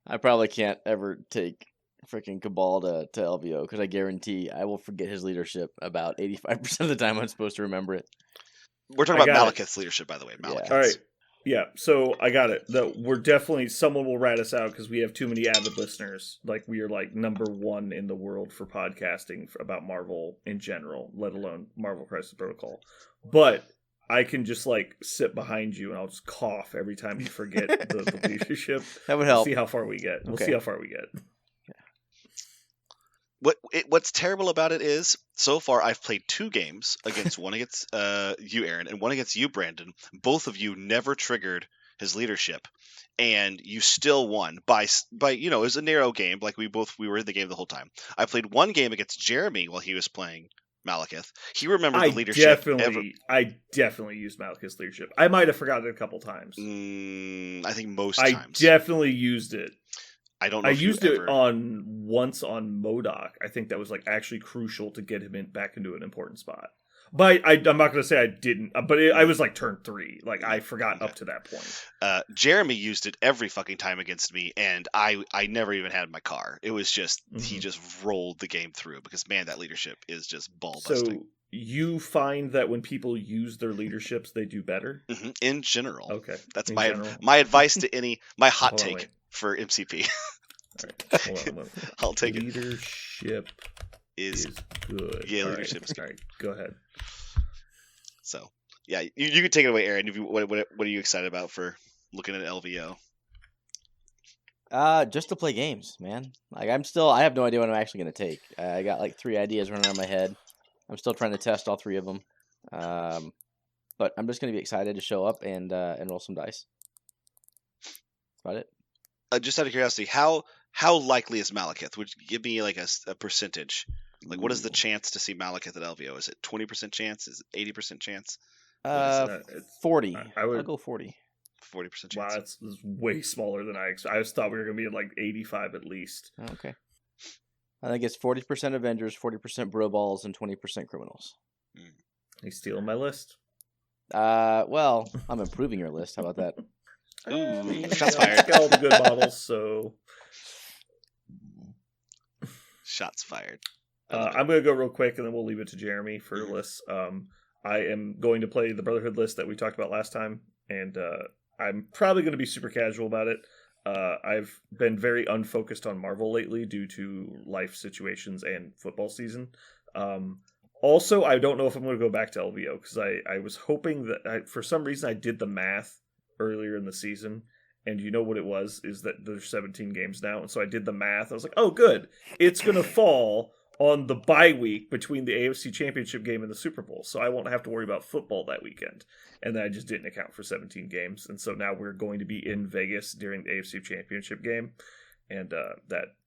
[SPEAKER 4] I probably can't ever take freaking Cabal to LVO because I guarantee I will forget his leadership about 85% of the time I'm supposed to remember it.
[SPEAKER 2] We're talking about
[SPEAKER 1] got
[SPEAKER 2] Malekith's leadership, by the way.
[SPEAKER 4] Yeah.
[SPEAKER 2] Malekith's.
[SPEAKER 1] All right. Yeah, so I got it. We're definitely, someone will rat us out because we have too many avid listeners. Like, we are like number one in the world for podcasting about Marvel in general, let alone Marvel Crisis Protocol. But I can just like sit behind you and I'll just cough every time you forget the leadership.
[SPEAKER 4] That would help.
[SPEAKER 1] See how far we get. We'll
[SPEAKER 4] Okay.
[SPEAKER 1] see how far we get.
[SPEAKER 2] What's terrible about it is, so far I've played 2 games one against you, Aaron, and one against you, Brandon. Both of you never triggered his leadership, and you still won by it was a narrow game. Like we were in the game the whole time. I played one game against Jeremy while he was playing Malekith. He remembered the leadership.
[SPEAKER 1] I definitely used Malekith's leadership. I might have forgotten it a couple times.
[SPEAKER 2] I think most times.
[SPEAKER 1] I definitely used it.
[SPEAKER 2] I don't know.
[SPEAKER 1] I used it once on MODOK. I think that was like actually crucial to get him back into an important spot. But I'm not going to say I didn't. But I was like turn 3. Like I forgot up to that point.
[SPEAKER 2] Jeremy used it every fucking time against me, and I never even had my car. It was just he just rolled the game through because man, that leadership is just ball busting.
[SPEAKER 1] So you find that when people use their leaderships, they do better?
[SPEAKER 2] In general.
[SPEAKER 1] Okay.
[SPEAKER 2] That's my advice to my hot take
[SPEAKER 1] wait.
[SPEAKER 2] for MCP.
[SPEAKER 1] All right. Hold on.
[SPEAKER 2] I'll take it.
[SPEAKER 1] Leadership is good.
[SPEAKER 2] Yeah,
[SPEAKER 1] All
[SPEAKER 2] leadership is good.
[SPEAKER 1] All right, go ahead.
[SPEAKER 2] So, yeah, you can take it away, Aaron. What are you excited about for looking at LVO?
[SPEAKER 4] Just to play games, man. Like I have no idea what I'm actually going to take. I got like 3 ideas running around my head. I'm still trying to test all 3 of them. But I'm just going to be excited to show up and roll some dice. That's about it.
[SPEAKER 2] Just out of curiosity, how likely is Malekith? Would you give me like a percentage? Like, what is the chance to see Malekith at LVO? Is it 20% chance? Is it 80% chance?
[SPEAKER 4] 40.
[SPEAKER 1] I would
[SPEAKER 4] I'll go 40.
[SPEAKER 2] 40% chance.
[SPEAKER 1] Wow, that's way smaller than I expected. I just thought we were going to be at like 85 at least.
[SPEAKER 4] Oh, okay. I think it's 40% Avengers, 40% Bro Balls, and 20% Criminals.
[SPEAKER 1] He's stealing my list.
[SPEAKER 4] Well, I'm improving your list. How about that?
[SPEAKER 2] Ooh, shots fired.
[SPEAKER 1] Got all the good models, so
[SPEAKER 2] shots fired.
[SPEAKER 1] I'm going to go real quick, and then we'll leave it to Jeremy for lists. I am going to play the Brotherhood list that we talked about last time, and I'm probably going to be super casual about it. I've been very unfocused on Marvel lately due to life situations and football season. Also, I don't know if I'm going to go back to LVO, because I was hoping that, for some reason, I did the math earlier in the season, and you know what it was, is that there's 17 games now, and so I did the math. I was like, oh, good. It's going to fall on the bye week between the AFC Championship game and the Super Bowl, so I won't have to worry about football that weekend. And then I just didn't account for 17 games, and so now we're going to be in Vegas during the AFC Championship game, and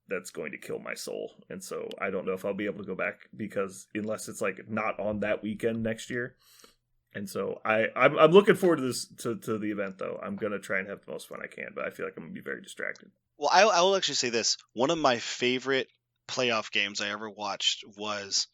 [SPEAKER 1] that's going to kill my soul. And so I don't know if I'll be able to go back, because unless it's like not on that weekend next year. And so I'm looking forward to this to the event, though. I'm gonna try and have the most fun I can, but I feel like I'm gonna be very distracted.
[SPEAKER 2] Well, I will actually say this: one of my favorite playoff games I ever watched was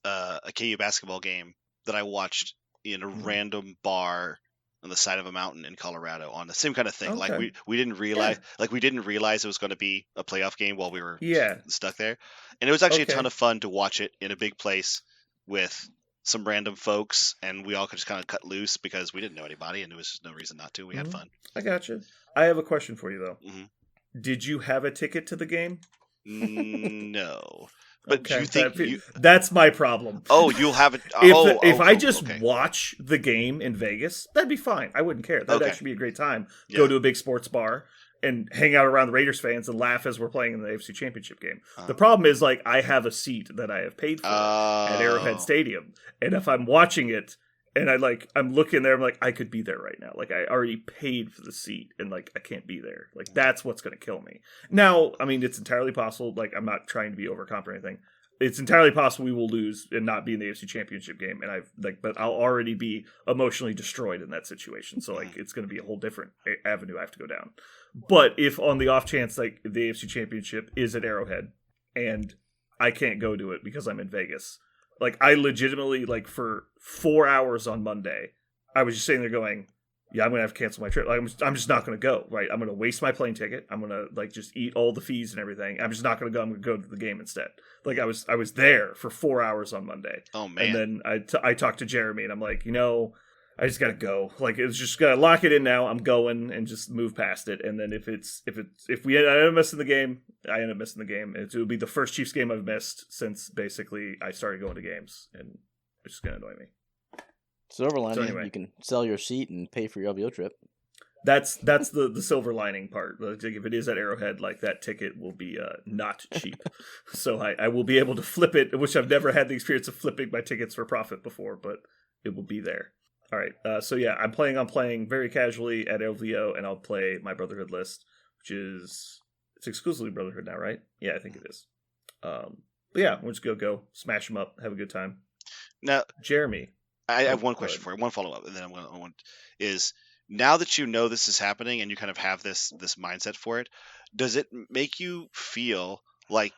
[SPEAKER 2] a KU basketball game that I watched in a random bar on the side of a mountain in Colorado on the same kind of thing.
[SPEAKER 1] Okay.
[SPEAKER 2] Like we didn't realize it was going to be a playoff game while we were stuck there, and it was actually a ton of fun to watch it in a big place with some random folks, and we all could just kind of cut loose because we didn't know anybody, and there was just no reason not to. We had fun.
[SPEAKER 1] I gotcha. I have a question for you, though.
[SPEAKER 2] Mm-hmm.
[SPEAKER 1] Did you have a ticket to the game?
[SPEAKER 2] No. But
[SPEAKER 1] okay.
[SPEAKER 2] do you think
[SPEAKER 1] that's my problem?
[SPEAKER 2] Oh, you'll have it.
[SPEAKER 1] If I just watch the game in Vegas, that'd be fine. I wouldn't care. That'd actually be a great time. Yeah. Go to a big sports bar and hang out around the Raiders fans and laugh as we're playing in the AFC Championship game. The problem is, like, I have a seat that I have paid for at Arrowhead Stadium, and if I'm watching it And I'm looking there, I'm like, I could be there right now. Like, I already paid for the seat, and like, I can't be there. Like, that's what's going to kill me. Now, I mean, it's entirely possible. Like, I'm not trying to be overconfident or anything. It's entirely possible we will lose and not be in the AFC Championship game. And but I'll already be emotionally destroyed in that situation. So like, it's going to be a whole different avenue I have to go down. But if on the off chance, like, the AFC Championship is at Arrowhead and I can't go to it because I'm in Vegas, like, I legitimately, like, for 4 hours on Monday, I was just sitting there going, yeah, I'm going to have to cancel my trip. Like, I'm just not going to go, right? I'm going to waste my plane ticket. I'm going to, like, just eat all the fees and everything. I'm just not going to go. I'm going to go to the game instead. Like, I was there for 4 hours on Monday.
[SPEAKER 2] Oh, man.
[SPEAKER 1] And then I talked to Jeremy, and I'm like, I just got to go. Like, it's just got to lock it in now. I'm going and just move past it. And then if I end up missing the game, I end up missing the game. It would be the first Chiefs game I've missed since basically I started going to games, and it's just going to annoy me.
[SPEAKER 4] Silver lining,
[SPEAKER 1] anyway.
[SPEAKER 4] you can sell your seat and pay for your LVO trip.
[SPEAKER 1] That's the silver lining part. Like, if it is at Arrowhead, like, that ticket will be not cheap. So I will be able to flip it, which I've never had the experience of flipping my tickets for profit before, but it will be there. All right. So yeah, I'm planning on playing very casually at LVO, and I'll play my Brotherhood list, which is, it's exclusively Brotherhood now, right? Yeah, I think it is. But yeah, we'll just go smash them up, have a good time.
[SPEAKER 2] Now,
[SPEAKER 1] Jeremy,
[SPEAKER 2] I have one question for you, one follow up, and then I want is, now that you know this is happening and you kind of have this mindset for it, does it make you feel like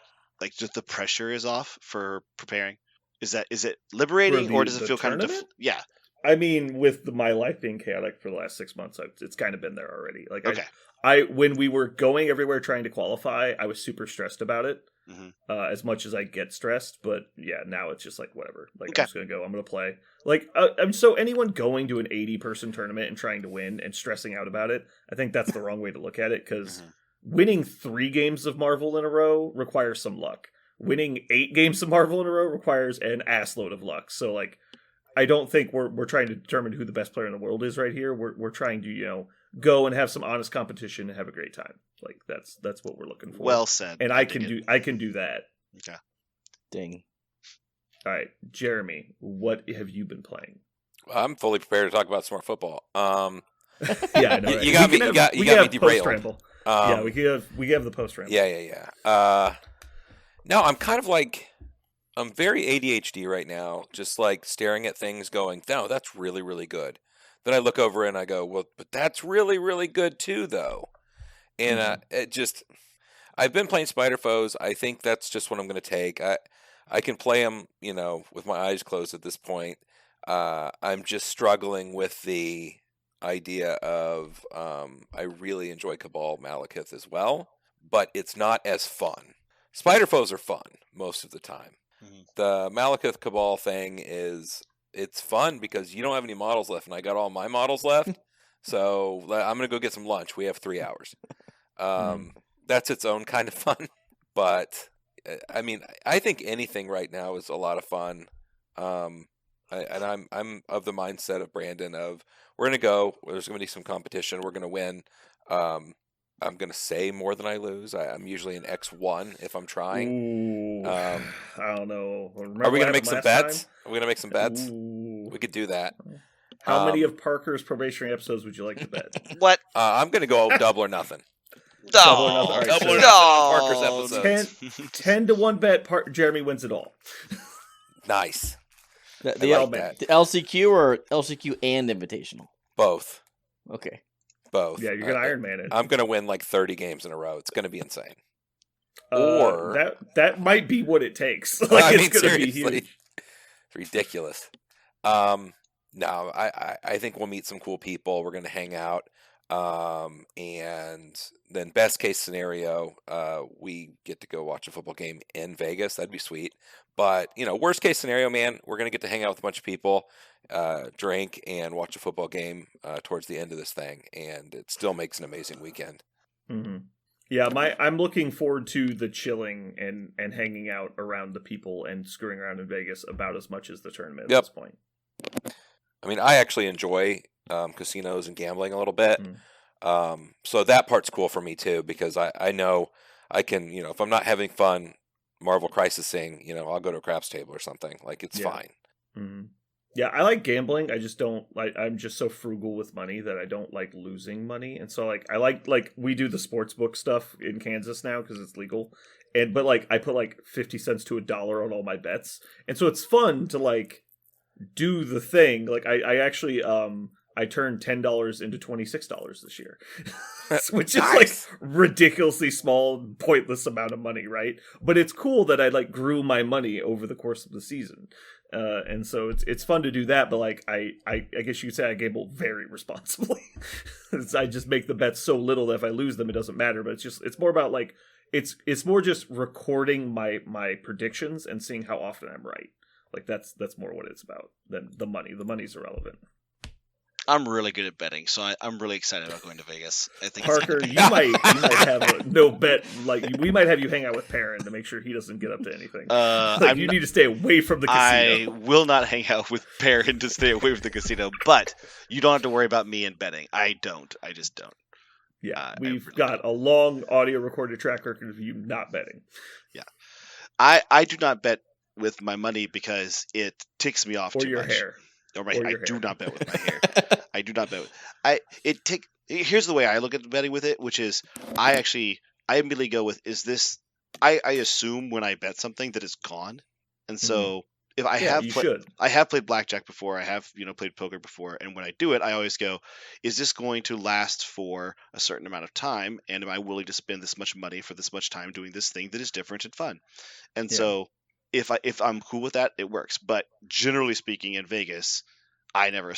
[SPEAKER 2] just the pressure is off for preparing? Is it liberating, or does it feel kind of yeah?
[SPEAKER 1] I mean, with my life being chaotic for the last 6 months, it's kind of been there already. Like,
[SPEAKER 2] okay.
[SPEAKER 1] I when we were going everywhere trying to qualify, I was super stressed about it. As much as I get stressed, but yeah, now it's just like, whatever. Like, okay. I'm just gonna go. I'm gonna play. Like, so anyone going to an 80-person tournament and trying to win and stressing out about it, I think that's the wrong way to look at it, because winning 3 games of Marvel in a row requires some luck. Winning 8 games of Marvel in a row requires an assload of luck. So like, I don't think we're trying to determine who the best player in the world is right here. We're trying to, go and have some honest competition and have a great time. Like, that's what we're looking for.
[SPEAKER 2] Well said.
[SPEAKER 1] And I can do that.
[SPEAKER 2] Okay.
[SPEAKER 4] Ding.
[SPEAKER 1] All right, Jeremy, what have you been playing?
[SPEAKER 3] I'm fully prepared to talk about smart football.
[SPEAKER 1] Yeah, I know. Right?
[SPEAKER 3] You got me derailed.
[SPEAKER 1] Yeah, we have the post ramble.
[SPEAKER 3] Yeah. No, I'm kind of like, I'm very ADHD right now, just like staring at things going, no, that's really, really good. Then I look over and I go, well, but that's really, really good too, though. And I've been playing Spider Foes. I think that's just what I'm going to take. I can play them, with my eyes closed at this point. I'm just struggling with the idea of, I really enjoy Cabal Malekith as well, but it's not as fun. Spider Foes are fun most of the time. The Malekith Cabal thing it's fun because you don't have any models left, and I got all my models left. So I'm going to go get some lunch. We have 3 hours. That's its own kind of fun. But, I mean, I think anything right now is a lot of fun. I'm of the mindset of Brandon of, we're going to go. There's going to be some competition. We're going to win. I'm going to say more than I lose. I'm usually an X1 if I'm trying.
[SPEAKER 1] Ooh, I don't know.
[SPEAKER 3] Are we going to make some bets? Are we going to make some bets?
[SPEAKER 1] Ooh.
[SPEAKER 3] We could do that.
[SPEAKER 1] How many of Parker's probationary episodes would you like to bet?
[SPEAKER 2] What?
[SPEAKER 3] I'm going to go double or nothing.
[SPEAKER 1] Double or nothing. Right,
[SPEAKER 3] double or nothing. Parker's episodes.
[SPEAKER 1] 10 to 1 bet. Jeremy wins it all.
[SPEAKER 3] Nice.
[SPEAKER 4] The LCQ or LCQ and Invitational?
[SPEAKER 3] Both.
[SPEAKER 4] Okay.
[SPEAKER 3] Both.
[SPEAKER 1] Yeah, you're going to Iron Man it.
[SPEAKER 3] I'm going to win like 30 games in a row. It's going to be insane.
[SPEAKER 1] Or that might be what it takes. Like, it's going to be huge.
[SPEAKER 3] It's ridiculous. No, I think we'll meet some cool people. We're going to hang out. And then best case scenario, we get to go watch a football game in Vegas. That'd be sweet. But, worst case scenario, man, we're going to get to hang out with a bunch of people, drink, and watch a football game towards the end of this thing. And it still makes an amazing weekend.
[SPEAKER 1] Mm-hmm. Yeah, I'm looking forward to the chilling and hanging out around the people and screwing around in Vegas about as much as the tournament at this point.
[SPEAKER 3] I mean, I actually enjoy casinos and gambling a little bit. So that part's cool for me too, because I know I can, if I'm not having fun Marvel Crisising, I'll go to a craps table or something. Like, it's fine.
[SPEAKER 1] Mm-hmm. Yeah, I like gambling. I just don't like. I'm just so frugal with money that I don't like losing money, and so I like we do the sports book stuff in Kansas now because it's legal, but like I put like 50 cents to $1 on all my bets, and so it's fun to like do the thing. Like I actually I turned $10 into $26 this year, which is like ridiculously small, pointless amount of money, right? But it's cool that I like grew my money over the course of the season. And so it's fun to do that, but like I guess you could say I gamble very responsibly. I just make the bets so little that if I lose them, it doesn't matter. But it's more about like it's more just recording my predictions and seeing how often I'm right. Like that's more what it's about than the money. The money's irrelevant.
[SPEAKER 2] I'm really good at betting, so I'm really excited about going to Vegas. I think
[SPEAKER 1] Parker, you might have a no bet. Like we might have you hang out with Perrin to make sure he doesn't get up to anything. You need to stay away from the casino.
[SPEAKER 2] I will not hang out with Perrin to stay away from the casino, but you don't have to worry about me and betting. I just don't.
[SPEAKER 1] Yeah, we've really got a long audio recorded track record of you not betting.
[SPEAKER 2] Yeah, I do not bet with my money because it ticks me off
[SPEAKER 1] or
[SPEAKER 2] too
[SPEAKER 1] your
[SPEAKER 2] much.
[SPEAKER 1] Hair.
[SPEAKER 2] I do not bet with my hair. I do not bet. Here's the way I look at betting with it, which is I immediately go with I assume when I bet something that it's gone, and so if I have played blackjack before, I have played poker before, and when I do it, I always go, is this going to last for a certain amount of time, and am I willing to spend this much money for this much time doing this thing that is different and fun, and so. If I'm cool with that, it works. But generally speaking, in Vegas, I never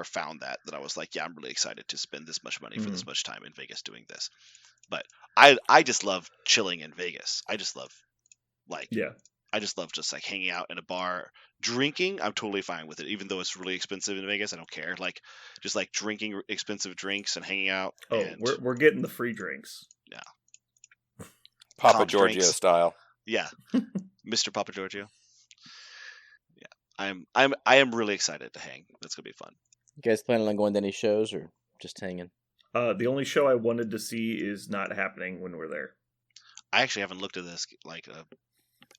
[SPEAKER 2] found that I was like, yeah, I'm really excited to spend this much money for this much time in Vegas doing this. But I just love chilling in Vegas. I just love just like hanging out in a bar, drinking. I'm totally fine with it, even though it's really expensive in Vegas. I don't care. Like just like drinking expensive drinks and hanging out.
[SPEAKER 1] Oh, we're getting the free drinks.
[SPEAKER 2] Yeah,
[SPEAKER 3] Papa Giorgio drinks. Style.
[SPEAKER 2] Yeah. Mr. Papa Giorgio. Yeah, I am really excited to hang. That's gonna be fun.
[SPEAKER 4] You guys planning on going to any shows or just hanging?
[SPEAKER 1] The only show I wanted to see is not happening when we're there.
[SPEAKER 2] I actually haven't looked at this like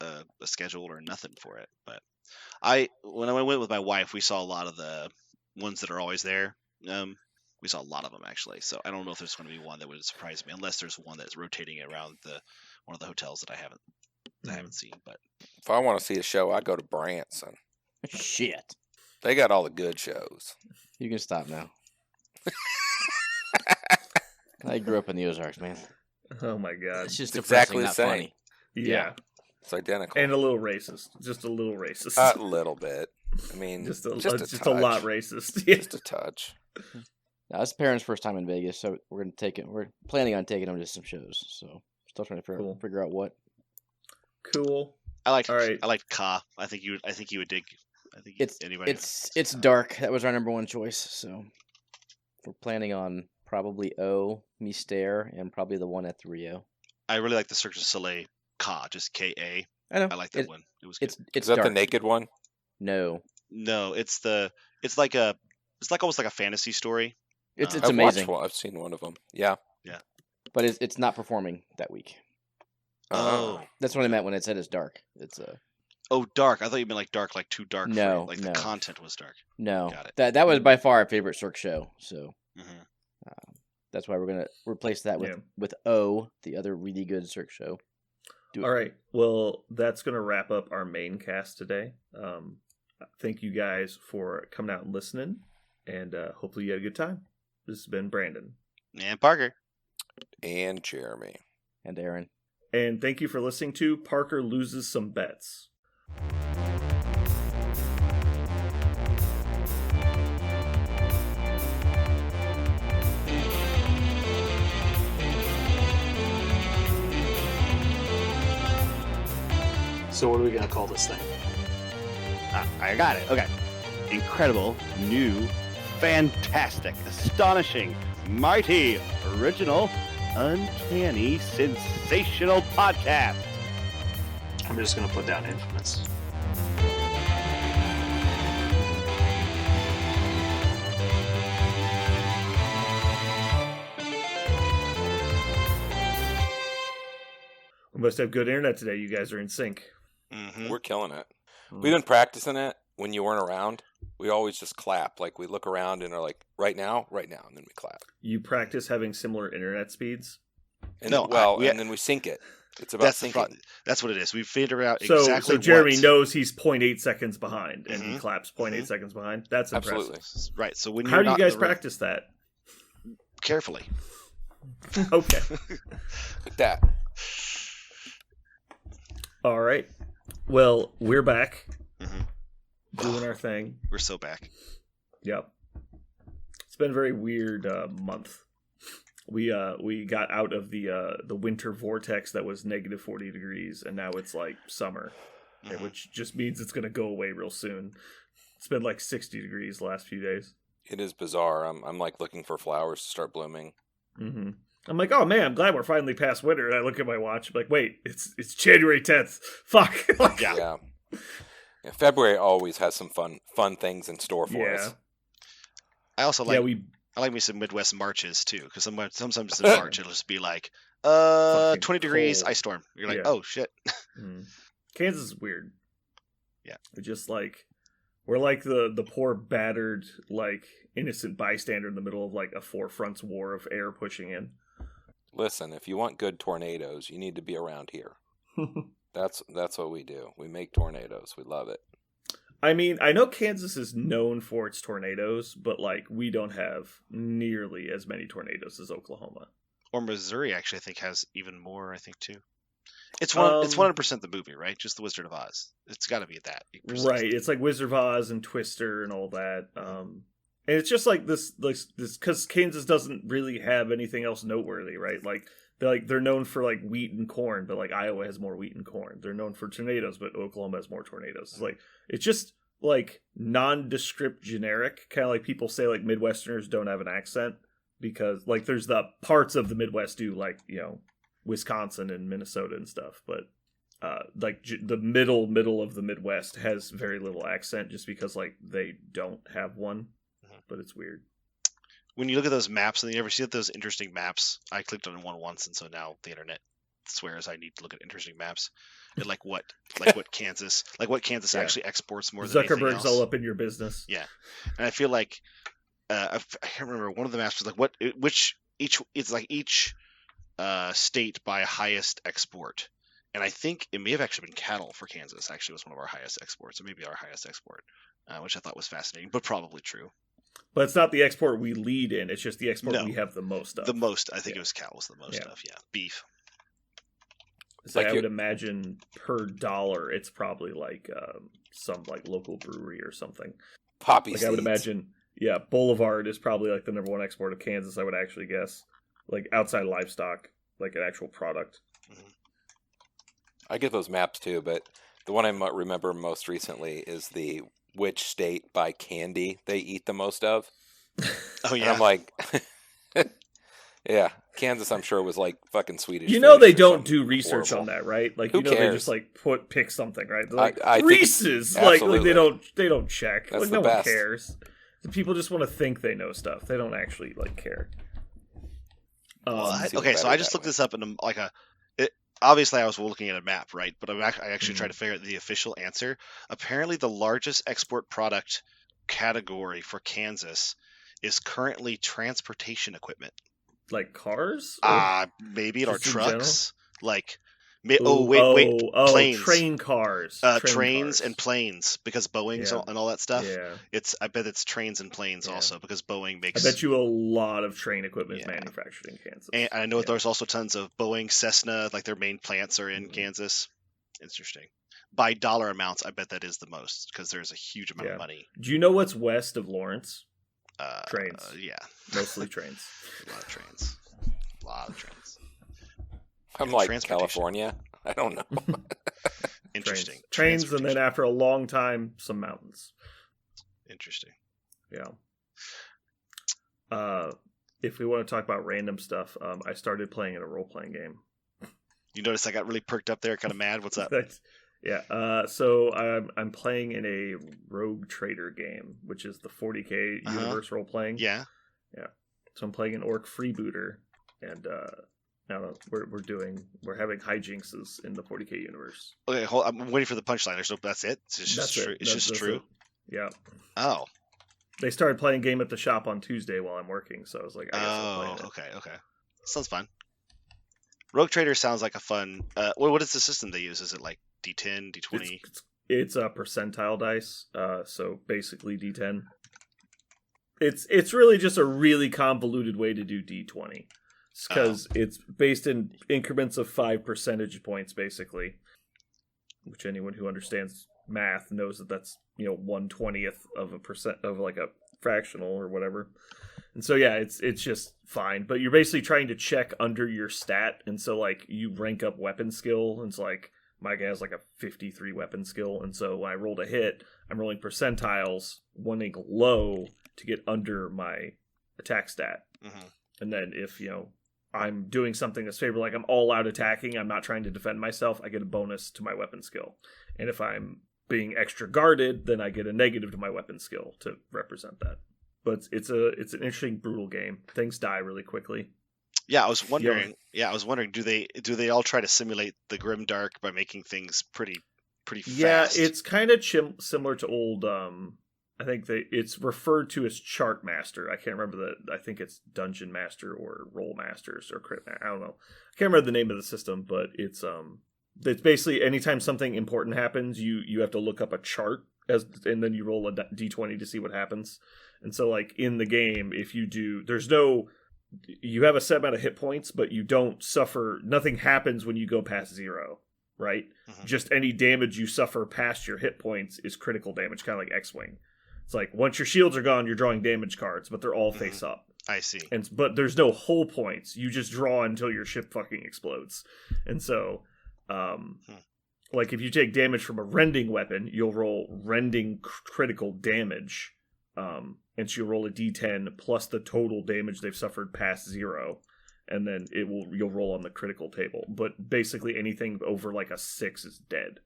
[SPEAKER 2] a schedule or nothing for it. But when I went with my wife, we saw a lot of the ones that are always there. We saw a lot of them actually. So I don't know if there's going to be one that would surprise me, unless there's one that's rotating around one of the hotels that I haven't seen. But
[SPEAKER 3] if I want to see a show, I go to Branson.
[SPEAKER 4] Shit,
[SPEAKER 3] they got all the good shows.
[SPEAKER 4] You can stop now. I grew up in the Ozarks, man.
[SPEAKER 1] Oh my god,
[SPEAKER 4] it's just
[SPEAKER 3] exactly the same.
[SPEAKER 4] Funny.
[SPEAKER 1] Yeah,
[SPEAKER 3] it's identical
[SPEAKER 1] and a little racist. Just a little racist.
[SPEAKER 3] A little bit. I mean, just a
[SPEAKER 1] lot racist. Yeah.
[SPEAKER 3] Just a touch.
[SPEAKER 4] Now, it's parents' first time in Vegas, so we're planning on taking them to some shows. So still trying to figure out what.
[SPEAKER 1] Cool.
[SPEAKER 2] I liked Ka. I think you would dig. I think
[SPEAKER 4] it's dark. That was our number one choice. So we're planning on probably Mystère, and probably the one at the Rio.
[SPEAKER 2] I really like the Cirque du Soleil Ka, just K-A.
[SPEAKER 4] I know.
[SPEAKER 2] I like that one. It was good.
[SPEAKER 4] It's
[SPEAKER 3] Is that
[SPEAKER 4] dark.
[SPEAKER 3] the naked one?
[SPEAKER 2] No, it's like almost like a fantasy story.
[SPEAKER 4] It's amazing.
[SPEAKER 3] I've seen one of them. Yeah.
[SPEAKER 4] But it's not performing that week.
[SPEAKER 2] Oh,
[SPEAKER 4] that's what I meant when it said it's dark. It's
[SPEAKER 2] dark. I thought you meant like dark, like too dark.
[SPEAKER 4] No,
[SPEAKER 2] like the content was dark.
[SPEAKER 4] No,
[SPEAKER 2] got it.
[SPEAKER 4] That was by far our favorite Cirque show. So that's why we're gonna replace that with the other really good Cirque show.
[SPEAKER 1] All right. Well, that's gonna wrap up our main cast today. Thank you guys for coming out and listening, and hopefully you had a good time. This has been Brandon
[SPEAKER 2] and Parker
[SPEAKER 3] and Jeremy
[SPEAKER 4] and Aaron.
[SPEAKER 1] And thank you for listening to Parker Loses Some Bets.
[SPEAKER 5] So what are we going to call this thing?
[SPEAKER 6] I got it. Okay. Incredible, new, fantastic, astonishing, mighty, original, uncanny, sensational podcast.
[SPEAKER 5] I'm just going to put down infamous.
[SPEAKER 1] We must have good internet today. You guys are in sync.
[SPEAKER 2] Mm-hmm.
[SPEAKER 3] We're killing it. We've been practicing it when you weren't around. we always just clap. Like we look around and are like, right now, and then we clap.
[SPEAKER 1] You practice having similar internet speeds.
[SPEAKER 3] And
[SPEAKER 2] No,
[SPEAKER 3] and then we sync it. It's about
[SPEAKER 2] That's the
[SPEAKER 3] syncing.
[SPEAKER 2] That's what it is. We figure out
[SPEAKER 1] So,
[SPEAKER 2] exactly.
[SPEAKER 1] so Jeremy
[SPEAKER 2] what...
[SPEAKER 1] knows he's 0.8 seconds behind, and he
[SPEAKER 2] Mhm.
[SPEAKER 1] claps 0.8 seconds behind. That's impressive.
[SPEAKER 3] Absolutely.
[SPEAKER 2] Right. So when
[SPEAKER 1] How
[SPEAKER 2] you're
[SPEAKER 1] do you
[SPEAKER 2] not in
[SPEAKER 1] guys
[SPEAKER 2] the room-
[SPEAKER 1] practice that?
[SPEAKER 2] carefully?
[SPEAKER 1] Okay.
[SPEAKER 3] Like that.
[SPEAKER 1] All right. Well, we're back
[SPEAKER 2] Mhm.
[SPEAKER 1] doing our thing.
[SPEAKER 2] We're so back.
[SPEAKER 1] Yep. It's been a very weird month. We got out of the winter vortex that was negative 40 degrees, and now it's like summer,
[SPEAKER 2] Mhm.
[SPEAKER 1] which just means it's gonna go away real soon. It's been like 60 degrees the last few days.
[SPEAKER 3] It is bizarre. I'm like looking for flowers to start blooming.
[SPEAKER 1] Mm-hmm. I'm like, oh man, I'm glad we're finally past winter. And I look at my watch, I'm like, wait, it's January 10th. Fuck. Like,
[SPEAKER 2] Yeah.
[SPEAKER 3] Yeah, February always has some fun things in store for us.
[SPEAKER 2] I also
[SPEAKER 1] yeah,
[SPEAKER 2] like I like me some Midwest marches too, because sometimes in March it'll just be like
[SPEAKER 1] Fucking
[SPEAKER 2] 20 degrees,
[SPEAKER 1] cold.
[SPEAKER 2] ice storm. You're like,
[SPEAKER 1] Yeah.
[SPEAKER 2] oh shit.
[SPEAKER 1] Mm. Kansas is weird.
[SPEAKER 2] Yeah.
[SPEAKER 1] We're just like we're like the poor battered like innocent bystander in the middle of like a four fronts war of air pushing in.
[SPEAKER 3] Listen, if you want good tornadoes, you need to be around here. That's what we do. We make tornadoes. We love it.
[SPEAKER 1] I mean, I know Kansas is known for its tornadoes, but like we don't have nearly as many tornadoes as Oklahoma.
[SPEAKER 2] Or Missouri actually I think has even more, I think too. It's 100% the movie, right? Just the Wizard of Oz. It's got to be that.
[SPEAKER 1] Right, it's like Wizard of Oz and Twister and all that. And it's just like this because Kansas doesn't really have anything else noteworthy, right? Like they're known for like wheat and corn, but like Iowa has more wheat and corn. They're known for tornadoes, but Oklahoma has more tornadoes. It's like it's just like nondescript generic, kind of like people say like Midwesterners don't have an accent because like there's the parts of the Midwest do, like, you know, Wisconsin and Minnesota and stuff, but like the middle of the Midwest has very little accent just because like they don't have one. But it's weird.
[SPEAKER 2] When you look at those maps, and you ever see those interesting maps, I clicked on one once, and so now the internet swears I need to look at interesting maps. And like what Kansas
[SPEAKER 1] Yeah.
[SPEAKER 2] actually exports more than anything
[SPEAKER 1] Zuckerberg's
[SPEAKER 2] else.
[SPEAKER 1] all up in your business.
[SPEAKER 2] Yeah, and I feel like I can't remember, one of the maps was like each state by highest export, and I think it may have actually been cattle for Kansas. Actually, was one of our highest exports, or maybe our highest export, which I thought was fascinating, but probably true.
[SPEAKER 1] But it's not the export we lead in. It's just the export
[SPEAKER 2] No.
[SPEAKER 1] we have the most of.
[SPEAKER 2] The most, I think
[SPEAKER 1] Yeah.
[SPEAKER 2] it was cattle was the most
[SPEAKER 1] Yeah.
[SPEAKER 2] of. Yeah, beef.
[SPEAKER 1] So
[SPEAKER 3] Like
[SPEAKER 1] I
[SPEAKER 3] you-
[SPEAKER 1] would imagine per dollar, it's probably like some like local brewery or something.
[SPEAKER 3] Poppy
[SPEAKER 1] Like
[SPEAKER 3] seeds.
[SPEAKER 1] I would imagine, yeah, Boulevard is probably like the number one export of Kansas. I would actually guess, like outside livestock, like an actual product.
[SPEAKER 3] I get those maps too, but the one I remember most recently is the which state by candy they eat the most of.
[SPEAKER 2] Oh
[SPEAKER 3] And
[SPEAKER 2] yeah,
[SPEAKER 3] I'm like, yeah, Kansas, I'm sure was like fucking Swedish.
[SPEAKER 1] You know
[SPEAKER 3] fish
[SPEAKER 1] they
[SPEAKER 3] or
[SPEAKER 1] don't
[SPEAKER 3] something
[SPEAKER 1] do research
[SPEAKER 3] horrible.
[SPEAKER 1] on that, right? Like
[SPEAKER 3] Who
[SPEAKER 1] you know they
[SPEAKER 3] cares?
[SPEAKER 1] just like pick something, right? They're like
[SPEAKER 3] I think-
[SPEAKER 1] Reese's, like
[SPEAKER 3] absolutely.
[SPEAKER 1] they don't check.
[SPEAKER 3] That's
[SPEAKER 1] Like
[SPEAKER 3] the
[SPEAKER 1] no one
[SPEAKER 3] best.
[SPEAKER 1] cares. The people just want to think they know stuff. They don't actually like care.
[SPEAKER 3] see what
[SPEAKER 2] okay, so
[SPEAKER 3] better
[SPEAKER 2] I just
[SPEAKER 3] that
[SPEAKER 2] looked
[SPEAKER 3] way.
[SPEAKER 2] this up in obviously I was looking at a map, right? But I actually tried to figure out the official answer. Apparently, the largest export product category for Kansas is currently transportation equipment.
[SPEAKER 1] Like cars? Or-
[SPEAKER 2] Maybe it are
[SPEAKER 1] just in general?
[SPEAKER 2] trucks, like
[SPEAKER 1] Ooh,
[SPEAKER 2] wait, planes,
[SPEAKER 1] train cars,
[SPEAKER 2] trains
[SPEAKER 1] cars.
[SPEAKER 2] and planes, because Boeing's
[SPEAKER 1] Yeah.
[SPEAKER 2] and all that stuff.
[SPEAKER 1] Yeah,
[SPEAKER 2] I bet it's trains and planes
[SPEAKER 1] Yeah.
[SPEAKER 2] also, because Boeing
[SPEAKER 1] I
[SPEAKER 2] makes.
[SPEAKER 1] bet you a lot of train equipment is
[SPEAKER 2] Yeah.
[SPEAKER 1] manufactured in Kansas.
[SPEAKER 2] And I know
[SPEAKER 1] Yeah.
[SPEAKER 2] there's also tons of Boeing, Cessna, like their main plants are in
[SPEAKER 1] Mhm.
[SPEAKER 2] Kansas. Interesting. By dollar amounts, I bet that is the most, because there's a huge amount
[SPEAKER 1] Yeah.
[SPEAKER 2] of money.
[SPEAKER 1] Do you know what's west of Lawrence? Trains.
[SPEAKER 2] Yeah,
[SPEAKER 1] Mostly trains.
[SPEAKER 2] a lot of trains. A lot of trains.
[SPEAKER 3] I'm like
[SPEAKER 2] Transportation.
[SPEAKER 3] California. I don't know.
[SPEAKER 2] Interesting.
[SPEAKER 1] Trains, and then
[SPEAKER 2] Transportation.
[SPEAKER 1] after a long time, some mountains.
[SPEAKER 2] Interesting.
[SPEAKER 1] Yeah. If we want to talk about random stuff, I started playing in a role-playing game.
[SPEAKER 2] You notice I got really perked up there, kind of mad. What's up?
[SPEAKER 1] Yeah. So I'm playing in a Rogue Trader game, which is the 40K
[SPEAKER 2] Uh-huh.
[SPEAKER 1] universe role-playing.
[SPEAKER 2] Yeah.
[SPEAKER 1] So I'm playing an orc freebooter, and now we're having hijinkses in the 40K universe.
[SPEAKER 2] Okay, I'm waiting for the punchline. That's it. It's just
[SPEAKER 1] That's it.
[SPEAKER 2] true. It's just
[SPEAKER 1] That's
[SPEAKER 2] true.
[SPEAKER 1] it. Yeah.
[SPEAKER 2] Oh.
[SPEAKER 1] They started playing game at the shop on Tuesday while I'm working, so I was like, I guess I'll play it.
[SPEAKER 2] Okay. Sounds fun. Rogue Trader sounds like a fun. What is the system they use? Is it like D10, D20?
[SPEAKER 1] It's a percentile dice, so basically D10. It's really just a really convoluted way to do D20, because it's based in increments of 5 percentage points, basically. Which anyone who understands math knows that's 1/20th of a percent of like a fractional or whatever. And so yeah, it's just fine. But you're basically trying to check under your stat, and so like you rank up weapon skill, and it's like my guy has like a 53 weapon skill, and so when I rolled a hit, I'm rolling percentiles, wanting low to get under my attack stat.
[SPEAKER 2] Mm-hmm.
[SPEAKER 1] And then if I'm doing something that's favorable, like I'm all out attacking, I'm not trying to defend myself, I get a bonus to my weapon skill. And if I'm being extra guarded, then I get a negative to my weapon skill to represent that. But it's an interesting, brutal game. Things die really quickly.
[SPEAKER 2] Yeah, I was wondering. Do they all try to simulate the grimdark by making things pretty fast?
[SPEAKER 1] Yeah, it's kind of similar to old. I think it's referred to as Chart Master. I can't remember I think it's Dungeon Master or Roll Masters or Crit. I don't know. I can't remember the name of the system, but it's basically anytime something important happens, you have to look up a chart and then you roll a d20 to see what happens. And so like in the game, if you do, you have a set amount of hit points, but you don't suffer. Nothing happens when you go past 0, right? Mm-hmm. Just any damage you suffer past your hit points is critical damage, kind of like X-Wing. It's like once your shields are gone, you're drawing damage cards, but they're all face up.
[SPEAKER 2] I see.
[SPEAKER 1] But there's no hull points. You just draw until your ship fucking explodes. And so, like if you take damage from a rending weapon, you'll roll rending critical damage. And so you'll roll a d10 plus the total damage they've suffered past 0. And then you'll roll on the critical table. But basically anything over like a 6 is dead.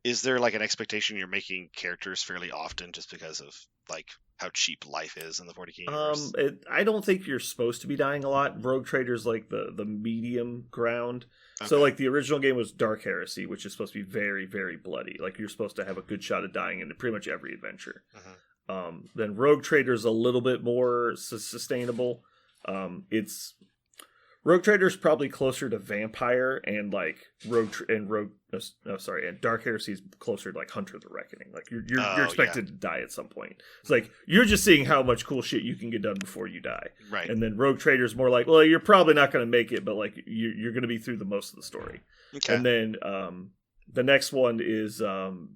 [SPEAKER 2] Is there like an expectation you're making characters fairly often just because of like how cheap life is in the 40K universe?
[SPEAKER 1] I don't think you're supposed to be dying a lot. Rogue Trader's like the medium ground. Okay. So like the original game was Dark Heresy, which is supposed to be very, very bloody. Like you're supposed to have a good shot at dying in pretty much every adventure. Mm-hmm. Then Rogue Trader's a little bit more sustainable. Rogue Trader's probably closer to Vampire, and like and Dark Heresy is closer to like Hunter the Reckoning. Like you're expected to die at some point. It's like you're just seeing how much cool shit you can get done before you die.
[SPEAKER 2] Right.
[SPEAKER 1] And then Rogue Trader's more like, well, you're probably not going to make it, but like you're going to be through the most of the story.
[SPEAKER 2] Okay.
[SPEAKER 1] And then the next one is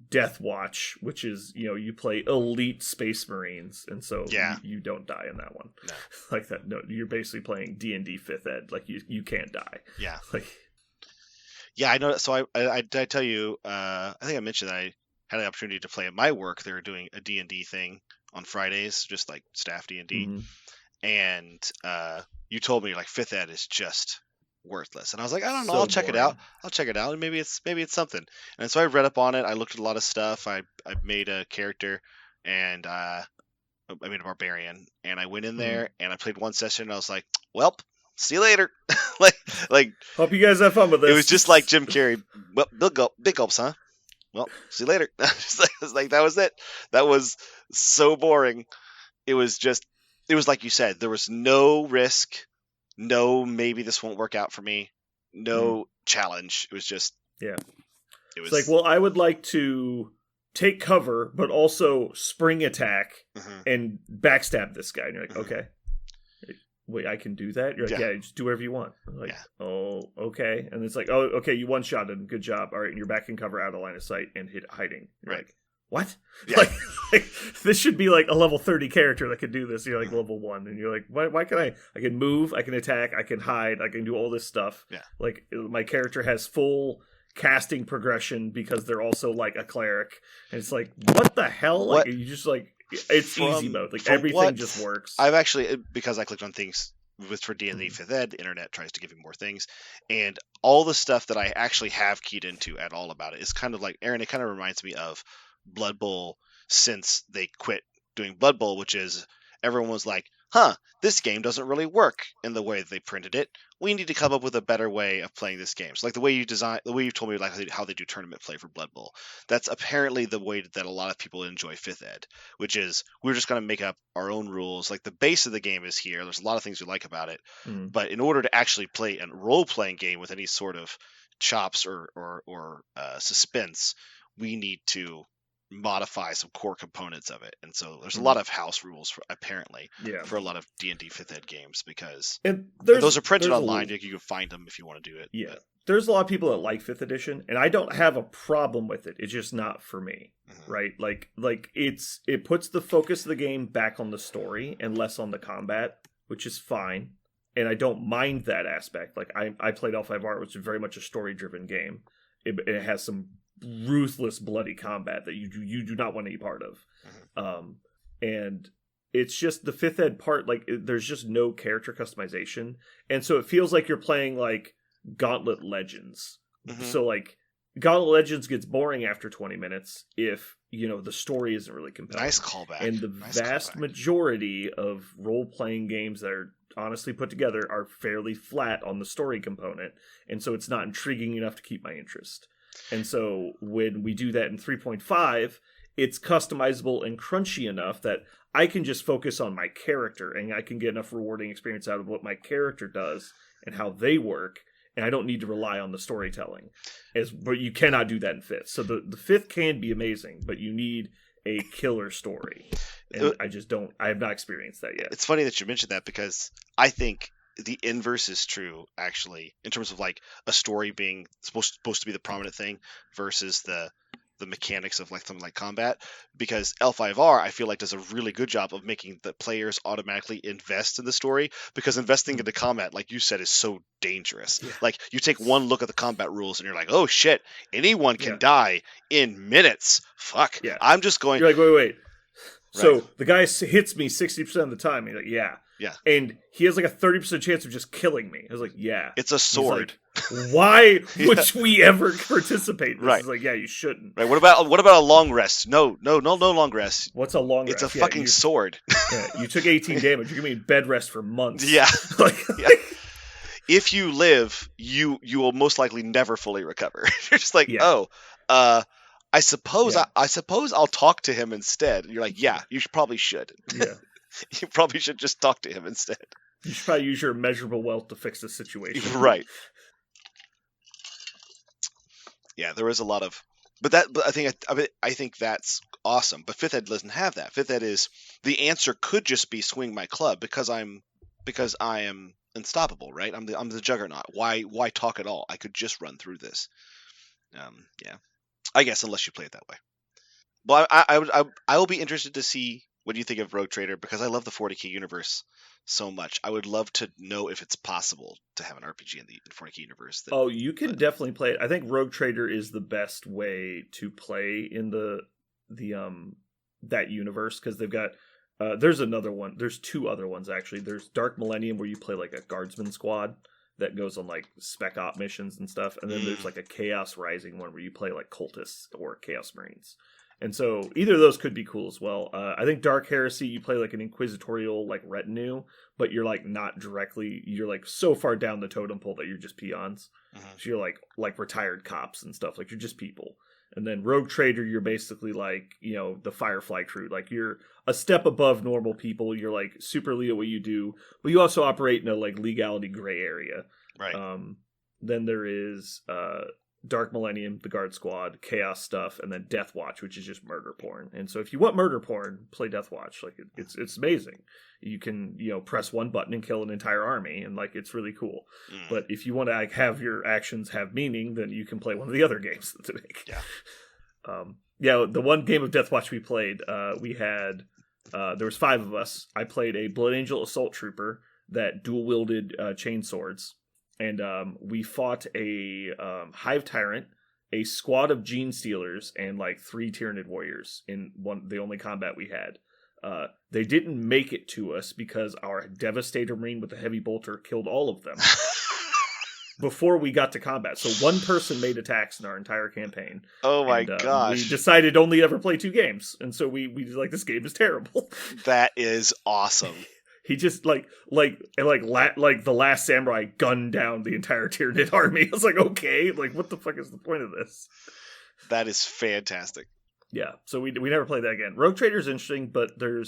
[SPEAKER 1] Death Watch, which is you play elite Space Marines, and so you don't die in that one.
[SPEAKER 2] No.
[SPEAKER 1] Like that. No, you're basically playing D&D 5th Ed. Like you can't die.
[SPEAKER 2] Yeah.
[SPEAKER 1] Like.
[SPEAKER 2] Yeah, I know. So I tell you, I think I mentioned that I had the opportunity to play at my work. They were doing a D&D thing on Fridays, just like staff D&D, mm-hmm. And you told me like 5th Ed is just worthless, and I was like, I don't know, I'll check it out, and maybe it's something. And so I read up on it, I looked at a lot of stuff, I made a character, and I made a barbarian, and I went in there and I played one session, and I was like, well, see you later. like
[SPEAKER 1] hope you guys have fun with this.
[SPEAKER 2] It was just like Jim Carrey. Well, big gulps, huh? Well, see you later. It was like that was it. That was so boring. It was like you said, there was no risk. No, maybe this won't work out for me. No challenge. It was just It was
[SPEAKER 1] like, well, I would like to take cover, but also spring attack and backstab this guy. And you're like, okay, wait, I can do that. You're like, yeah, just do whatever you want. I'm like, oh, okay. And it's like, oh, okay, you one-shot him. Good job. All right, and you're back in cover, out of line of sight, and hiding. You're like, what? Yeah. Like this should be like a level 30 character that could do this. You're like level 1, and you're like, why can I can move, I can attack, I can hide, I can do all this stuff.
[SPEAKER 2] Yeah.
[SPEAKER 1] Like my character has full casting progression because they're also like a cleric, and it's like, what the hell? Like you just like it's easy mode. Like everything just works.
[SPEAKER 2] I've actually, because I clicked on things for D&D 5th Ed, the internet tries to give me more things, and all the stuff that I actually have keyed into at all about it is kind of like, Aaron, it kind of reminds me of Blood Bowl since they quit doing Blood Bowl, which is everyone was like, this game doesn't really work in the way that they printed it. We need to come up with a better way of playing this game. So like the way you told me like how they do tournament play for Blood Bowl. That's apparently the way that a lot of people enjoy 5th Ed, which is we're just going to make up our own rules. Like the base of the game is here. There's a lot of things we like about it. But in order to actually play a role-playing game with any sort of chops or suspense, we need to modify some core components of it. And so there's a lot of house rules apparently for a lot of D&D 5th Ed games, because those are printed online. You can find them if you want to do it.
[SPEAKER 1] Yeah. But there's a lot of people that like 5th edition, and I don't have a problem with it. It's just not for me, right? Like it puts the focus of the game back on the story and less on the combat, which is fine. And I don't mind that aspect. Like I played L5R, which is very much a story-driven game. It has some ruthless, bloody combat that you do not want any part of. And it's just the 5th Ed part, like there's just no character customization. And so it feels like you're playing like Gauntlet Legends. So like Gauntlet Legends gets boring after 20 minutes if, the story isn't really compelling.
[SPEAKER 2] Nice callback.
[SPEAKER 1] And the vast majority of role-playing games that are honestly put together are fairly flat on the story component. And so it's not intriguing enough to keep my interest. And so when we do that in 3.5, it's customizable and crunchy enough that I can just focus on my character and I can get enough rewarding experience out of what my character does and how they work. And I don't need to rely on the storytelling. But you cannot do that in 5th. So the 5th can be amazing, but you need a killer story. And I have not experienced that yet.
[SPEAKER 2] It's funny that you mentioned that, because I think the inverse is true, actually, in terms of like a story being supposed to be the prominent thing versus the mechanics of like something like combat. Because L5R, I feel like, does a really good job of making the players automatically invest in the story, because investing into combat, like you said, is so dangerous. Like you take one look at the combat rules and you're like, oh shit, anyone can die in minutes. Fuck. I'm just going.
[SPEAKER 1] You're like, wait. So the guy hits me 60% of the time. He's like, yeah. And he has like a 30% chance of just killing me. I was like, yeah.
[SPEAKER 2] It's a sword.
[SPEAKER 1] Like, why would we ever participate? This is like, yeah, you shouldn't.
[SPEAKER 2] Right. What about a long rest? No long rest.
[SPEAKER 1] What's a long rest?
[SPEAKER 2] It's a fucking sword.
[SPEAKER 1] You took 18 damage. You're gonna be in bed rest for months.
[SPEAKER 2] Yeah. If you live, you will most likely never fully recover. You're just like, I suppose I'll talk to him instead. And you're like, yeah, you probably should.
[SPEAKER 1] Yeah.
[SPEAKER 2] You probably should just talk to him instead.
[SPEAKER 1] You should probably use your immeasurable wealth to fix the situation.
[SPEAKER 2] Right. Yeah, there is a lot of, but I think that's awesome. But 5th Ed doesn't have that. 5th Ed is, the answer could just be swing my club, because I am unstoppable, right? I'm the juggernaut. Why talk at all? I could just run through this. I guess, unless you play it that way. Well, I will be interested to see what you think of Rogue Trader, because I love the 40K universe so much. I would love to know if it's possible to have an RPG in the 40K universe.
[SPEAKER 1] You can definitely play it. I think Rogue Trader is the best way to play in that universe, because they've got there's another one. There's 2 other ones actually. There's Dark Millennium, where you play like a guardsman squad that goes on like spec op missions and stuff, and then there's like a Chaos Rising one where you play like cultists or Chaos Marines. And so either of those could be cool as well. I think Dark Heresy, you play like an inquisitorial like retinue, but you're like not directly, you're like so far down the totem pole that you're just peons. So you're like retired cops and stuff, like you're just people. And then Rogue Trader, you're basically like, the Firefly crew. Like you're a step above normal people. You're like super elite at what you do, but you also operate in a like legality gray area.
[SPEAKER 2] Right.
[SPEAKER 1] Then there is Dark Millennium, the Guard Squad, Chaos stuff, and then Death Watch, which is just murder porn. And so if you want murder porn, play Death Watch. Like it's amazing. You can press one button and kill an entire army, and like it's really cool. But if you want to like, have your actions have meaning, then you can play one of the other games that they make. The one game of Death Watch we played, we had there was 5 of us. I played a Blood Angel Assault Trooper that dual wielded chain swords. And we fought a Hive Tyrant, a squad of Gene Stealers, and like 3 Tyranid Warriors in the only combat we had. They didn't make it to us because our Devastator Marine with the Heavy Bolter killed all of them before we got to combat. So one person made attacks in our entire campaign.
[SPEAKER 2] Oh my gosh.
[SPEAKER 1] We decided only ever play 2 games. And so we like, this game is terrible.
[SPEAKER 2] That is awesome.
[SPEAKER 1] He just like the Last Samurai gunned down the entire Tyranid army. I was like, okay, like what the fuck is the point of this?
[SPEAKER 2] That is fantastic.
[SPEAKER 1] Yeah, so we never played that again. Rogue Trader is interesting, but the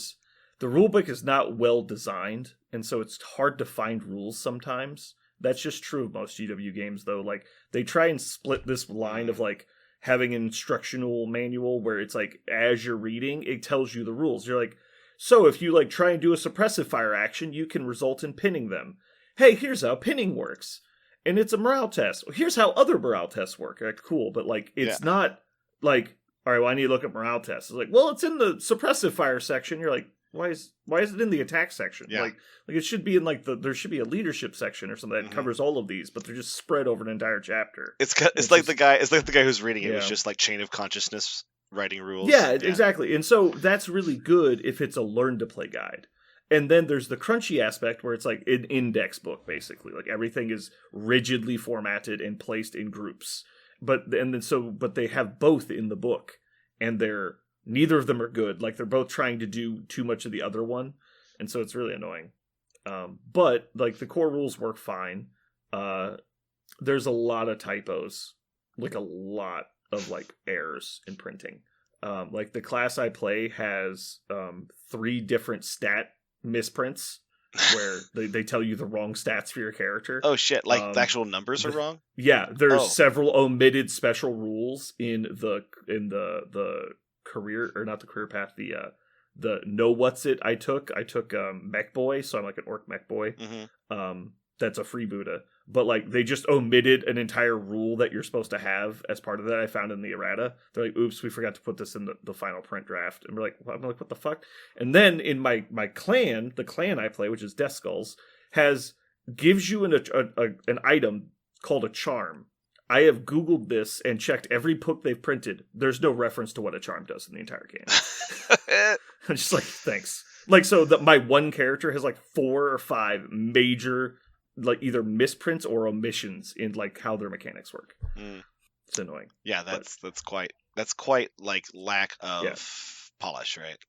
[SPEAKER 1] rulebook is not well designed, and so it's hard to find rules sometimes. That's just true of most GW games, though. Like, they try and split this line of, like, having an instructional manual where it's, like, as you're reading, it tells you the rules. You're like, so if you, like, try and do a suppressive fire action, you can result in pinning them. Hey, here's how pinning works. And it's a morale test. Here's how other morale tests work. Like, cool, but, like, it's not, like, all right, well, I need to look up morale tests. It's like, well, it's in the suppressive fire section. You're like, why is it in the attack section?
[SPEAKER 2] Yeah.
[SPEAKER 1] Like it should be in like there should be a leadership section or something that covers all of these, but they're just spread over an entire chapter.
[SPEAKER 2] It's like the guy who's reading it was just like chain of consciousness writing rules.
[SPEAKER 1] Yeah, exactly. And so that's really good if it's a learn to play guide. And then there's the crunchy aspect where it's like an index book, basically. Like everything is rigidly formatted and placed in groups. But they have both in the book, and neither of them are good. Like they're both trying to do too much of the other one, and so it's really annoying. But like the core rules work fine. There's a lot of typos, like a lot of like errors in printing. Like the class I play has 3 different stat misprints where they tell you the wrong stats for your character.
[SPEAKER 2] Oh shit! Like the actual numbers are wrong.
[SPEAKER 1] Yeah, there's several omitted special rules in the career, or not the career path, the know what's it I took mech boy, so I'm like an orc mech boy. That's a freebooter, but like they just omitted an entire rule that you're supposed to have as part of that. I found in the errata. They're like, oops, we forgot to put this in the final print draft. And we're like, I'm like, what the fuck? And then in my clan, the clan I play, which is Death Skulls, gives you an item called a charm. I have Googled this and checked every book they've printed. There's no reference to what a charm does in the entire game. I'm just like, thanks. Like, so my one character has like 4 or 5 major, like either misprints or omissions in like how their mechanics work. It's annoying.
[SPEAKER 2] Yeah, that's quite like lack of polish, right?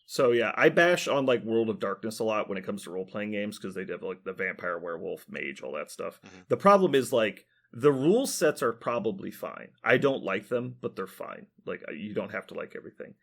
[SPEAKER 1] So yeah, I bash on like World of Darkness a lot when it comes to role-playing games because they have like the vampire, werewolf, mage, all that stuff. The problem is like, the rule sets are probably fine. I don't like them, but they're fine. Like, you don't have to like everything.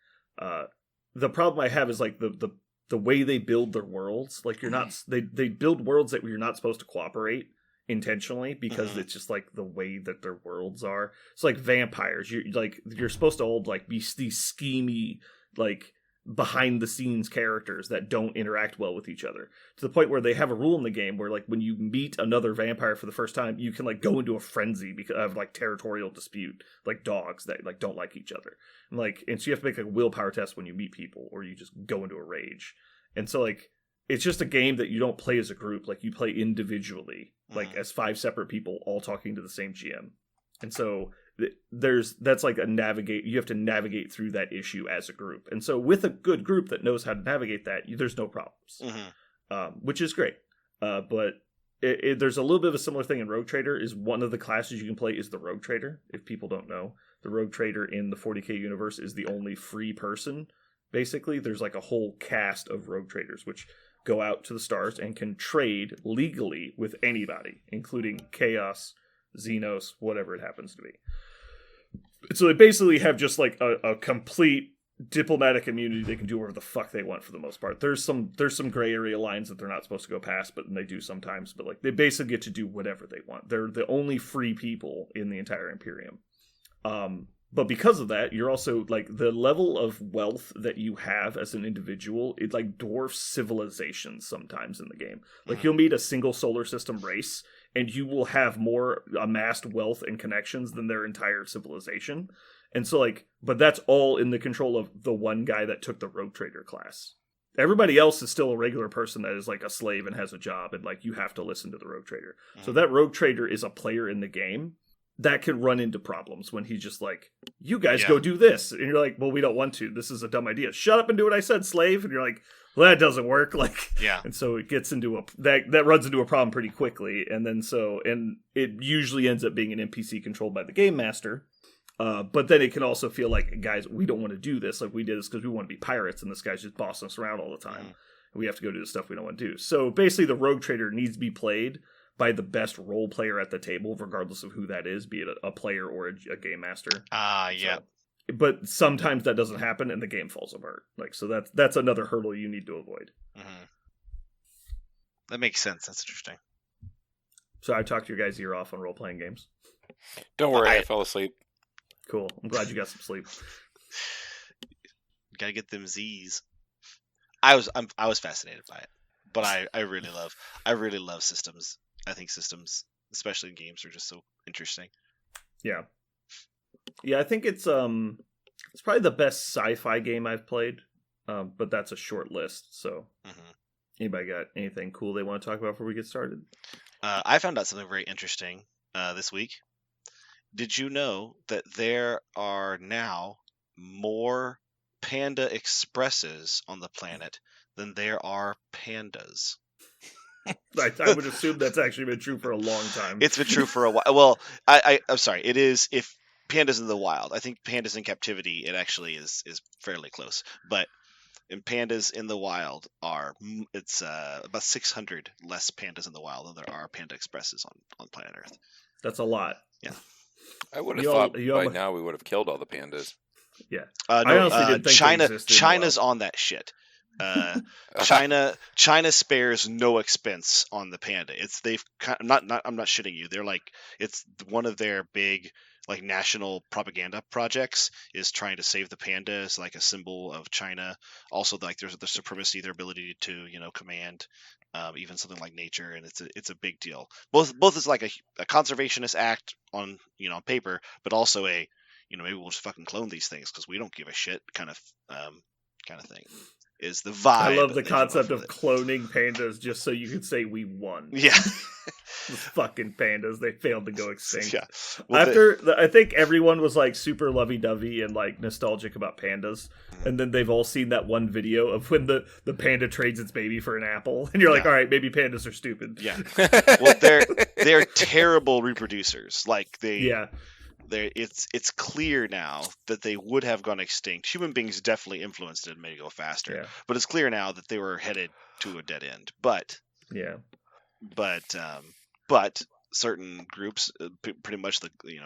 [SPEAKER 1] The problem I have is like the way they build their worlds. Like you're not, they build worlds that you're not supposed to cooperate intentionally because it's just like the way that their worlds are. It's like vampires. You're supposed to all like be these schemy, like behind the scenes characters that don't interact well with each other, to the point where they have a rule in the game where like when you meet another vampire for the first time, you can like go into a frenzy because of like territorial dispute, like dogs that like don't like each other, and so you have to make a willpower test when you meet people, or you just go into a rage. And so like it's just a game that you don't play as a group, like you play individually, like as 5 separate people all talking to the same GM. And so that's like you have to navigate through that issue as a group. And so with a good group that knows how to navigate that, there's no problems, which is great. But there's a little bit of a similar thing in Rogue Trader. Is one of the classes you can play is the Rogue Trader. If people don't know, the Rogue Trader in the 40k universe is the only free person. Basically, there's like a whole cast of Rogue Traders which go out to the stars and can trade legally with anybody, including Chaos, Xenos, whatever it happens to be. So they basically have just like a complete diplomatic immunity. They can do whatever the fuck they want for the most part. There's some gray area lines that they're not supposed to go past, but they do sometimes. But like they basically get to do whatever they want. They're the only free people in the entire Imperium. But because of that, you're also like the level of wealth that you have as an individual, it like dwarfs civilizations sometimes in the game. Like you'll meet a single solar system race and you will have more amassed wealth and connections than their entire civilization. And so like, but that's all in the control of the one guy that took the Rogue Trader class. Everybody else is still a regular person that is like a slave and has a job, and like you have to listen to the Rogue Trader. So that Rogue Trader is a player in the game that can run into problems when he's just like, you guys go do this. And you're like, well, we don't want to. This is a dumb idea. Shut up and do what I said, slave. And you're like, well, that doesn't work. Like, and so it gets into that runs into a problem pretty quickly. And then and it usually ends up being an NPC controlled by the game master. But then it can also feel like, guys, we don't want to do this. Like we did this because we want to be pirates, and this guy's just bossing us around all the time. We have to go do the stuff we don't want to do. So basically, the rogue trader needs to be played by the best role player at the table, regardless of who that is, be it a player or a game master.
[SPEAKER 2] Yeah.
[SPEAKER 1] So, but sometimes that doesn't happen, and the game falls apart. Like, so that's another hurdle you need to avoid.
[SPEAKER 2] Mm-hmm. That makes sense. That's interesting.
[SPEAKER 1] So I talked your guys' ear off on role playing games.
[SPEAKER 3] Don't worry, I fell asleep.
[SPEAKER 1] Cool. I'm glad you got some sleep.
[SPEAKER 2] Gotta get them Z's. I was fascinated by it, but I really love systems. I think systems, especially in games, are just so interesting.
[SPEAKER 1] Yeah. I think it's probably the best sci-fi game I've played, but that's a short list. So, Anybody got anything cool they want to talk about before we get started?
[SPEAKER 2] I found out something very interesting this week. Did you know that there are now more Panda Expresses on the planet than there are pandas?
[SPEAKER 1] I would assume that's actually been true for a long time.
[SPEAKER 2] It's been true for a while. Well, I'm sorry. It is if pandas in the wild. I think pandas in captivity, it actually is fairly close. But in pandas in the wild it's about 600 less pandas in the wild than there are Panda Expresses on planet Earth.
[SPEAKER 1] That's a lot.
[SPEAKER 2] Yeah.
[SPEAKER 3] I would have thought by now we would have killed all the pandas.
[SPEAKER 1] Yeah.
[SPEAKER 2] No,
[SPEAKER 1] I honestly didn't think they existed in the
[SPEAKER 2] China's
[SPEAKER 1] wild.
[SPEAKER 2] on that shit. China spares no expense on the panda. I'm not shitting you. They're like, it's one of their big like national propaganda projects is trying to save the panda as like a symbol of China. Also, like there's the supremacy, their ability to command even something like nature, and it's a big deal. Both is like a conservationist act on on paper, but also a maybe we'll just fucking clone these things because we don't give a shit kind of thing. Is the vibe.
[SPEAKER 1] I love the
[SPEAKER 2] that
[SPEAKER 1] concept
[SPEAKER 2] you
[SPEAKER 1] of
[SPEAKER 2] want
[SPEAKER 1] cloning pandas just so you could say we won.
[SPEAKER 2] from it. Yeah.
[SPEAKER 1] Those fucking pandas, they failed to go extinct.
[SPEAKER 2] Yeah. Well,
[SPEAKER 1] I think everyone was like super lovey-dovey and like nostalgic about pandas, and then they've all seen that one video of when the panda trades its baby for an apple, and you're like,
[SPEAKER 2] Yeah.
[SPEAKER 1] all right, maybe pandas are stupid.
[SPEAKER 2] Yeah. Well, they're terrible reproducers. Like it's clear now that they would have gone extinct. Human beings definitely influenced it and made it go faster.
[SPEAKER 1] Yeah.
[SPEAKER 2] But it's clear now that they were headed to a dead end. But certain groups, pretty much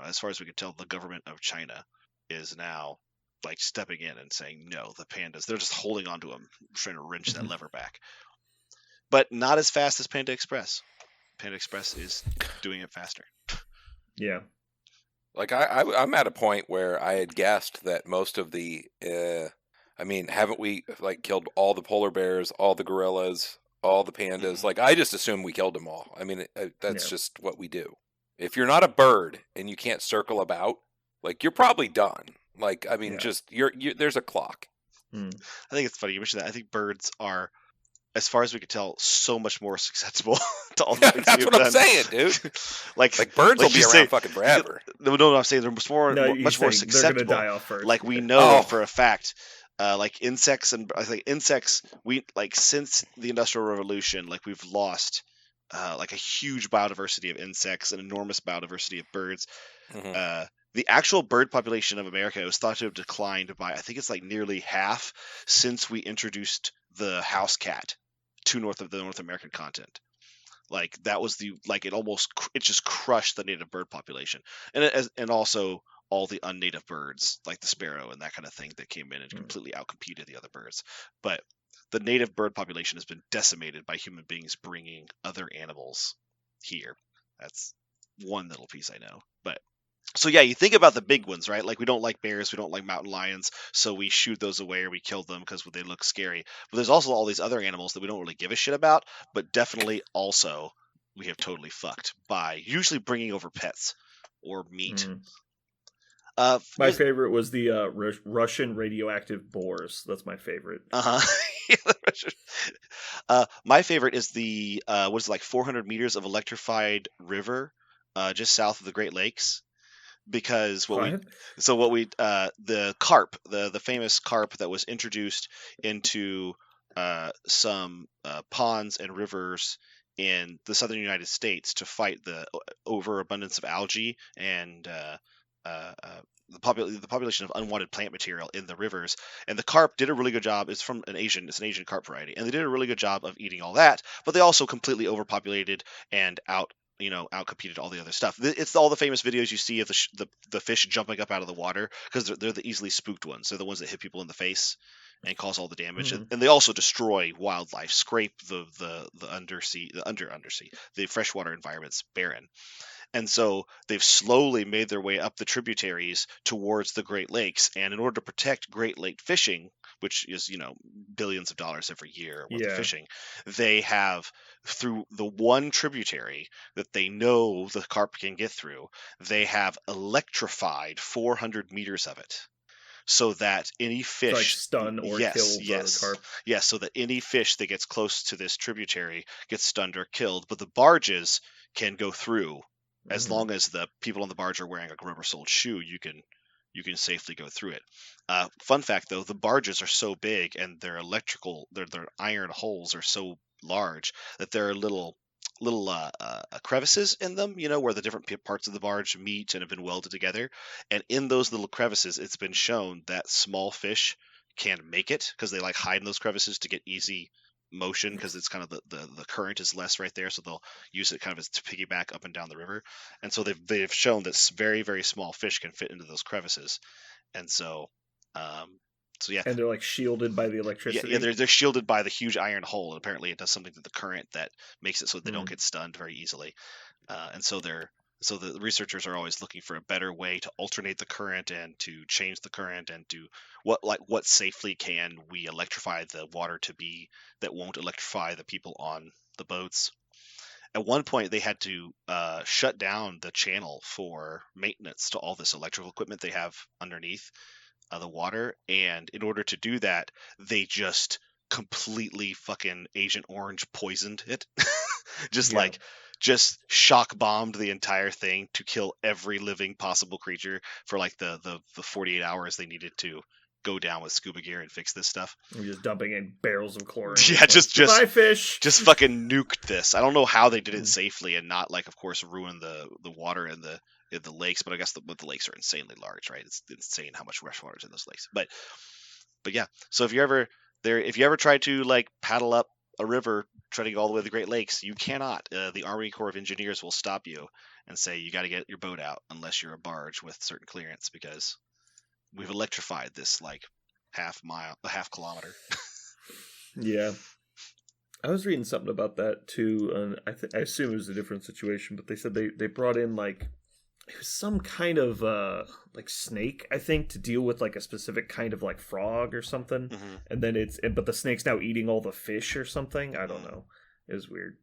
[SPEAKER 2] as far as we can tell, the government of China is now like stepping in and saying no. The pandas, they're just holding on to them, trying to wrench that lever back. But not as fast as Panda Express. Panda Express is doing it faster.
[SPEAKER 1] Yeah.
[SPEAKER 3] Like I'm at a point where I had guessed that most of the, haven't we like killed all the polar bears, all the gorillas, all the pandas? Like I just assume we killed them all. I mean, that's just what we do. If you're not a bird and you can't circle about, like you're probably done. Like I mean, just you're there's a clock.
[SPEAKER 2] I think it's funny you mentioned that. I think birds are, as far as we can tell, so much more susceptible to all the things
[SPEAKER 3] That's
[SPEAKER 2] we've
[SPEAKER 3] what I'm
[SPEAKER 2] done.
[SPEAKER 3] saying, dude.
[SPEAKER 2] like
[SPEAKER 3] birds will be
[SPEAKER 2] you
[SPEAKER 3] around
[SPEAKER 2] say,
[SPEAKER 3] fucking forever.
[SPEAKER 2] No, I'm saying they're much more
[SPEAKER 1] You're saying
[SPEAKER 2] susceptible.
[SPEAKER 1] They're gonna die off first.
[SPEAKER 2] Like we know
[SPEAKER 3] Oh.
[SPEAKER 2] for a fact, like insects and I think insects, we like since the Industrial Revolution, like we've lost like a huge biodiversity of insects, an enormous biodiversity of birds.
[SPEAKER 3] Mhm.
[SPEAKER 2] The actual bird population of America was thought to have declined by I think it's like nearly half since we introduced the house cat to the North American continent. Like that was it just crushed the native bird population, and also all the unnative birds like the sparrow and that kind of thing that came in and completely outcompeted the other birds. But the native bird population has been decimated by human beings bringing other animals here. That's one little piece I know. But so yeah, you think about the big ones, right? Like we don't like bears, we don't like mountain lions, so we shoot those away or we kill them because they look scary. But there's also all these other animals that we don't really give a shit about, but definitely also we have totally fucked by usually bringing over pets or meat.
[SPEAKER 1] My favorite was the Russian radioactive boars. That's my favorite.
[SPEAKER 2] My favorite is the 400 meters of electrified river just south of the Great Lakes. Because the carp, the famous carp that was introduced into some ponds and rivers in the southern United States to fight the overabundance of algae and the population of unwanted plant material in the rivers, and the carp did a really good job. It's an Asian carp variety, and they did a really good job of eating all that. But they also completely overpopulated and outcompeted all the other stuff. It's all the famous videos you see of the fish jumping up out of the water because they're the easily spooked ones. They're the ones that hit people in the face and cause all the damage, and they also destroy wildlife, scrape the undersea, the freshwater environments barren. And so they've slowly made their way up the tributaries towards the Great Lakes. And in order to protect Great Lake fishing, which is, billions of dollars every year worth of fishing, they have, through the one tributary that they know the carp can get through, they have electrified 400 meters of it. So that any fish,
[SPEAKER 1] like stun or kill the carp.
[SPEAKER 2] Yes, so that any fish that gets close to this tributary gets stunned or killed. But the barges can go through. As long as the people on the barge are wearing a rubber-soled shoe, you can safely go through it. Fun fact, though, the barges are so big and their iron holes are so large that there are little crevices in them, where the different parts of the barge meet and have been welded together. And in those little crevices, it's been shown that small fish can make it because they hide in those crevices to get easy motion, because it's kind of the current is less right there, so they'll use it kind of as to piggyback up and down the river. And so they've shown that very, very small fish can fit into those crevices. And so yeah,
[SPEAKER 1] and they're shielded by the electricity.
[SPEAKER 2] Yeah, they're shielded by the huge iron hole, and apparently it does something to the current that makes it so they don't get stunned very easily. And so the researchers are always looking for a better way to alternate the current and to change the current and to what safely can we electrify the water to be that won't electrify the people on the boats. At one point, they had to shut down the channel for maintenance to all this electrical equipment they have underneath the water, and in order to do that, they just completely fucking Agent Orange poisoned it. Just shock bombed the entire thing to kill every living possible creature for the 48 hours they needed to go down with scuba gear and fix this stuff.
[SPEAKER 1] We're just dumping in barrels of chlorine.
[SPEAKER 2] Yeah, just
[SPEAKER 1] fish.
[SPEAKER 2] Just fucking nuked this. I don't know how they did it safely and not of course ruin the water and the lakes, but I guess the lakes are insanely large, right? It's insane how much fresh water is in those lakes. But yeah, so if you ever try to paddle up a river trying to go all the way to the Great Lakes, you cannot. The Army Corps of Engineers will stop you and say you got to get your boat out unless you're a barge with certain clearance, because we've electrified this half kilometer.
[SPEAKER 1] Yeah, I was reading something about that too, and I assume it was a different situation, but they said they brought in it was some kind of snake, I think, to deal with a specific kind of frog or something. And then but the snake's now eating all the fish or something. I don't know. It was weird.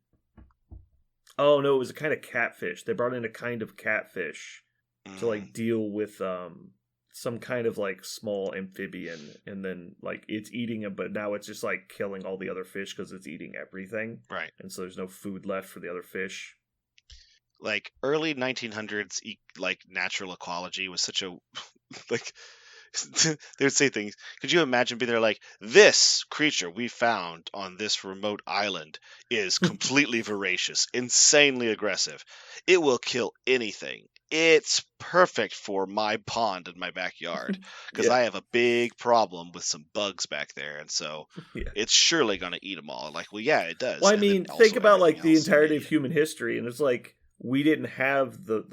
[SPEAKER 1] Oh no, it was a kind of catfish. They brought in a kind of catfish to deal with some kind of small amphibian, and then it's eating it, but now it's just killing all the other fish because it's eating everything.
[SPEAKER 2] Right. And
[SPEAKER 1] so there's no food left for the other fish.
[SPEAKER 2] Early 1900s natural ecology was such a they would say things. Could you imagine being there this creature we found on this remote island is completely voracious, insanely aggressive. It will kill anything. It's perfect for my pond in my backyard because I have a big problem with some bugs back there, and so it's surely going to eat them all. Well, yeah, it does.
[SPEAKER 1] Well, I mean, think about the entirety of human history, and it's we didn't have the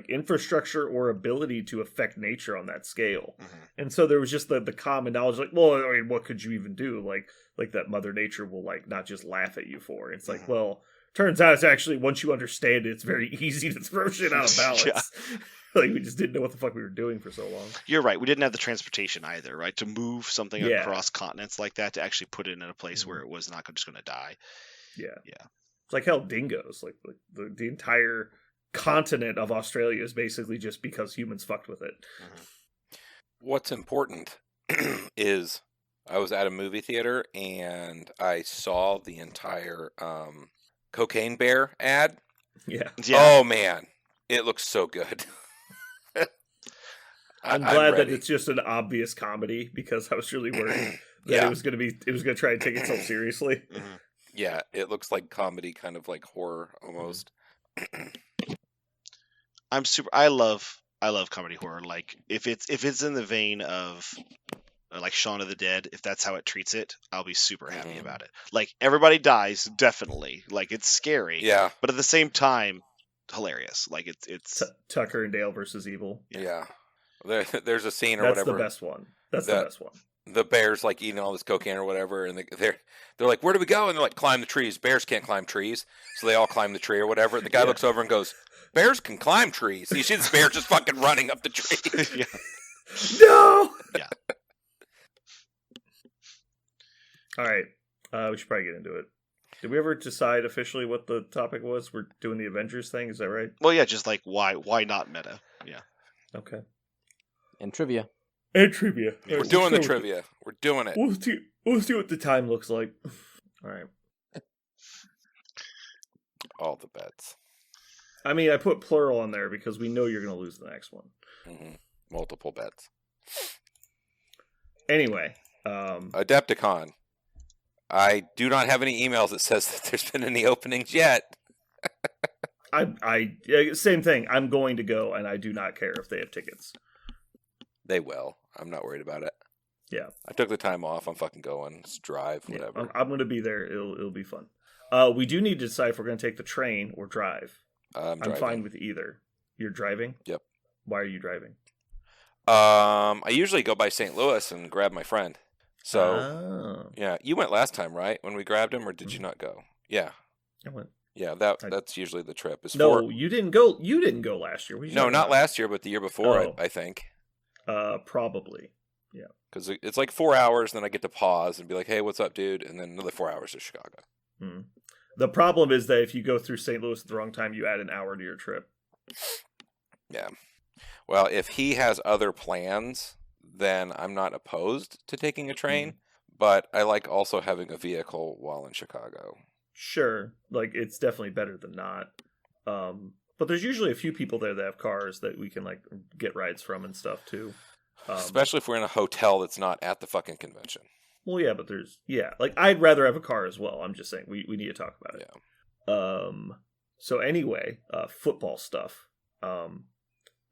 [SPEAKER 1] infrastructure or ability to affect nature on that scale. And so there was just the common knowledge, well, I mean, what could you even do? That Mother Nature will not just laugh at you for. It's well, turns out it's actually, once you understand it, it's very easy to throw shit out of balance. We just didn't know what the fuck we were doing for so long.
[SPEAKER 2] You're right. We didn't have the transportation either, right? To move something across continents like that, to actually put it in a place where it was not just going to die.
[SPEAKER 1] Yeah. It's hell, dingoes. The entire continent of Australia is basically just because humans fucked with it.
[SPEAKER 3] What's important is I was at a movie theater and I saw the entire Cocaine Bear ad.
[SPEAKER 1] Yeah.
[SPEAKER 3] Oh man, it looks so good.
[SPEAKER 1] I'm glad that it's just an obvious comedy, because I was really worried that it was going to try and take itself seriously.
[SPEAKER 3] Yeah, it looks like comedy, kind of like horror almost.
[SPEAKER 2] I love I love comedy horror. Like if it's in the vein of like Shaun of the Dead, if that's how it treats it, I'll be super happy
[SPEAKER 3] Mhm.
[SPEAKER 2] about it. Like everybody dies, definitely. Like it's scary,
[SPEAKER 3] Yeah,
[SPEAKER 2] but at the same time, hilarious. Like it's
[SPEAKER 1] Tucker and Dale versus Evil.
[SPEAKER 3] yeah. There's a scene or
[SPEAKER 1] That's
[SPEAKER 3] whatever.
[SPEAKER 1] the best one. That's the
[SPEAKER 3] That-
[SPEAKER 1] best one.
[SPEAKER 3] The bear's like eating all this cocaine or whatever, and they're like, "Where do we go?" And they're like, "Climb the trees." Bears can't climb trees, so they all climb the tree or whatever. The guy
[SPEAKER 1] Yeah.
[SPEAKER 3] looks over and goes, "Bears can climb trees." And you see this bear just fucking running up the tree.
[SPEAKER 2] yeah.
[SPEAKER 1] No.
[SPEAKER 2] Yeah.
[SPEAKER 1] All right. We should probably get into it. Did we ever decide officially what the topic was? We're doing the Avengers thing. Is that right?
[SPEAKER 2] Well, yeah, just like why not meta? Yeah.
[SPEAKER 1] Okay.
[SPEAKER 4] And trivia.
[SPEAKER 1] And trivia.
[SPEAKER 3] We're doing the trivia. We're doing it.
[SPEAKER 1] We'll see what the time looks like. All right.
[SPEAKER 3] All the bets.
[SPEAKER 1] I mean, I put plural on there because we know you're going to lose the next one.
[SPEAKER 3] Multiple bets.
[SPEAKER 1] Anyway,
[SPEAKER 3] Adepticon. I do not have any emails that says that there's been any openings yet.
[SPEAKER 1] same thing. I'm going to go, and I do not care if they have tickets.
[SPEAKER 3] They will. I'm not worried about it.
[SPEAKER 1] Yeah.
[SPEAKER 3] I took the time off. I'm fucking going. Let's drive,
[SPEAKER 1] Yeah,
[SPEAKER 3] whatever.
[SPEAKER 1] I'm going to be there. It'll be fun. We do need to decide if we're going to take the train or drive.
[SPEAKER 3] I'm
[SPEAKER 1] I'm
[SPEAKER 3] driving.
[SPEAKER 1] fine with either. You're driving?
[SPEAKER 3] Yep.
[SPEAKER 1] Why are you driving?
[SPEAKER 3] I usually go by St. Louis and grab my friend. So,
[SPEAKER 1] Oh.
[SPEAKER 3] yeah. You went last time, right? When we grabbed him, or did you not go? Yeah.
[SPEAKER 1] I went.
[SPEAKER 3] Yeah,
[SPEAKER 1] I-
[SPEAKER 3] that's usually the trip. It's
[SPEAKER 1] No, you didn't go. You didn't go last year. What are you
[SPEAKER 3] No,
[SPEAKER 1] talking
[SPEAKER 3] not
[SPEAKER 1] about?
[SPEAKER 3] last year, but the year before,
[SPEAKER 1] Oh.
[SPEAKER 3] I think.
[SPEAKER 1] Probably.
[SPEAKER 3] Because it's like 4 hours, then I get to pause and be like, hey, what's up, dude? And then another 4 hours to Chicago.
[SPEAKER 1] Hmm. The problem is that if you go through St. Louis at the wrong time, you add an hour to your trip.
[SPEAKER 3] Yeah. Well, if he has other plans, then I'm not opposed to taking a train, but I like also having a vehicle while in Chicago.
[SPEAKER 1] Sure, like it's definitely better than not. But there's usually a few people there that have cars that we can like get rides from and stuff too.
[SPEAKER 3] Especially if we're in a hotel that's not at the fucking convention.
[SPEAKER 1] Well, yeah, but like I'd rather have a car as well. I'm just saying we need to talk about it.
[SPEAKER 3] Yeah.
[SPEAKER 1] So anyway, football stuff.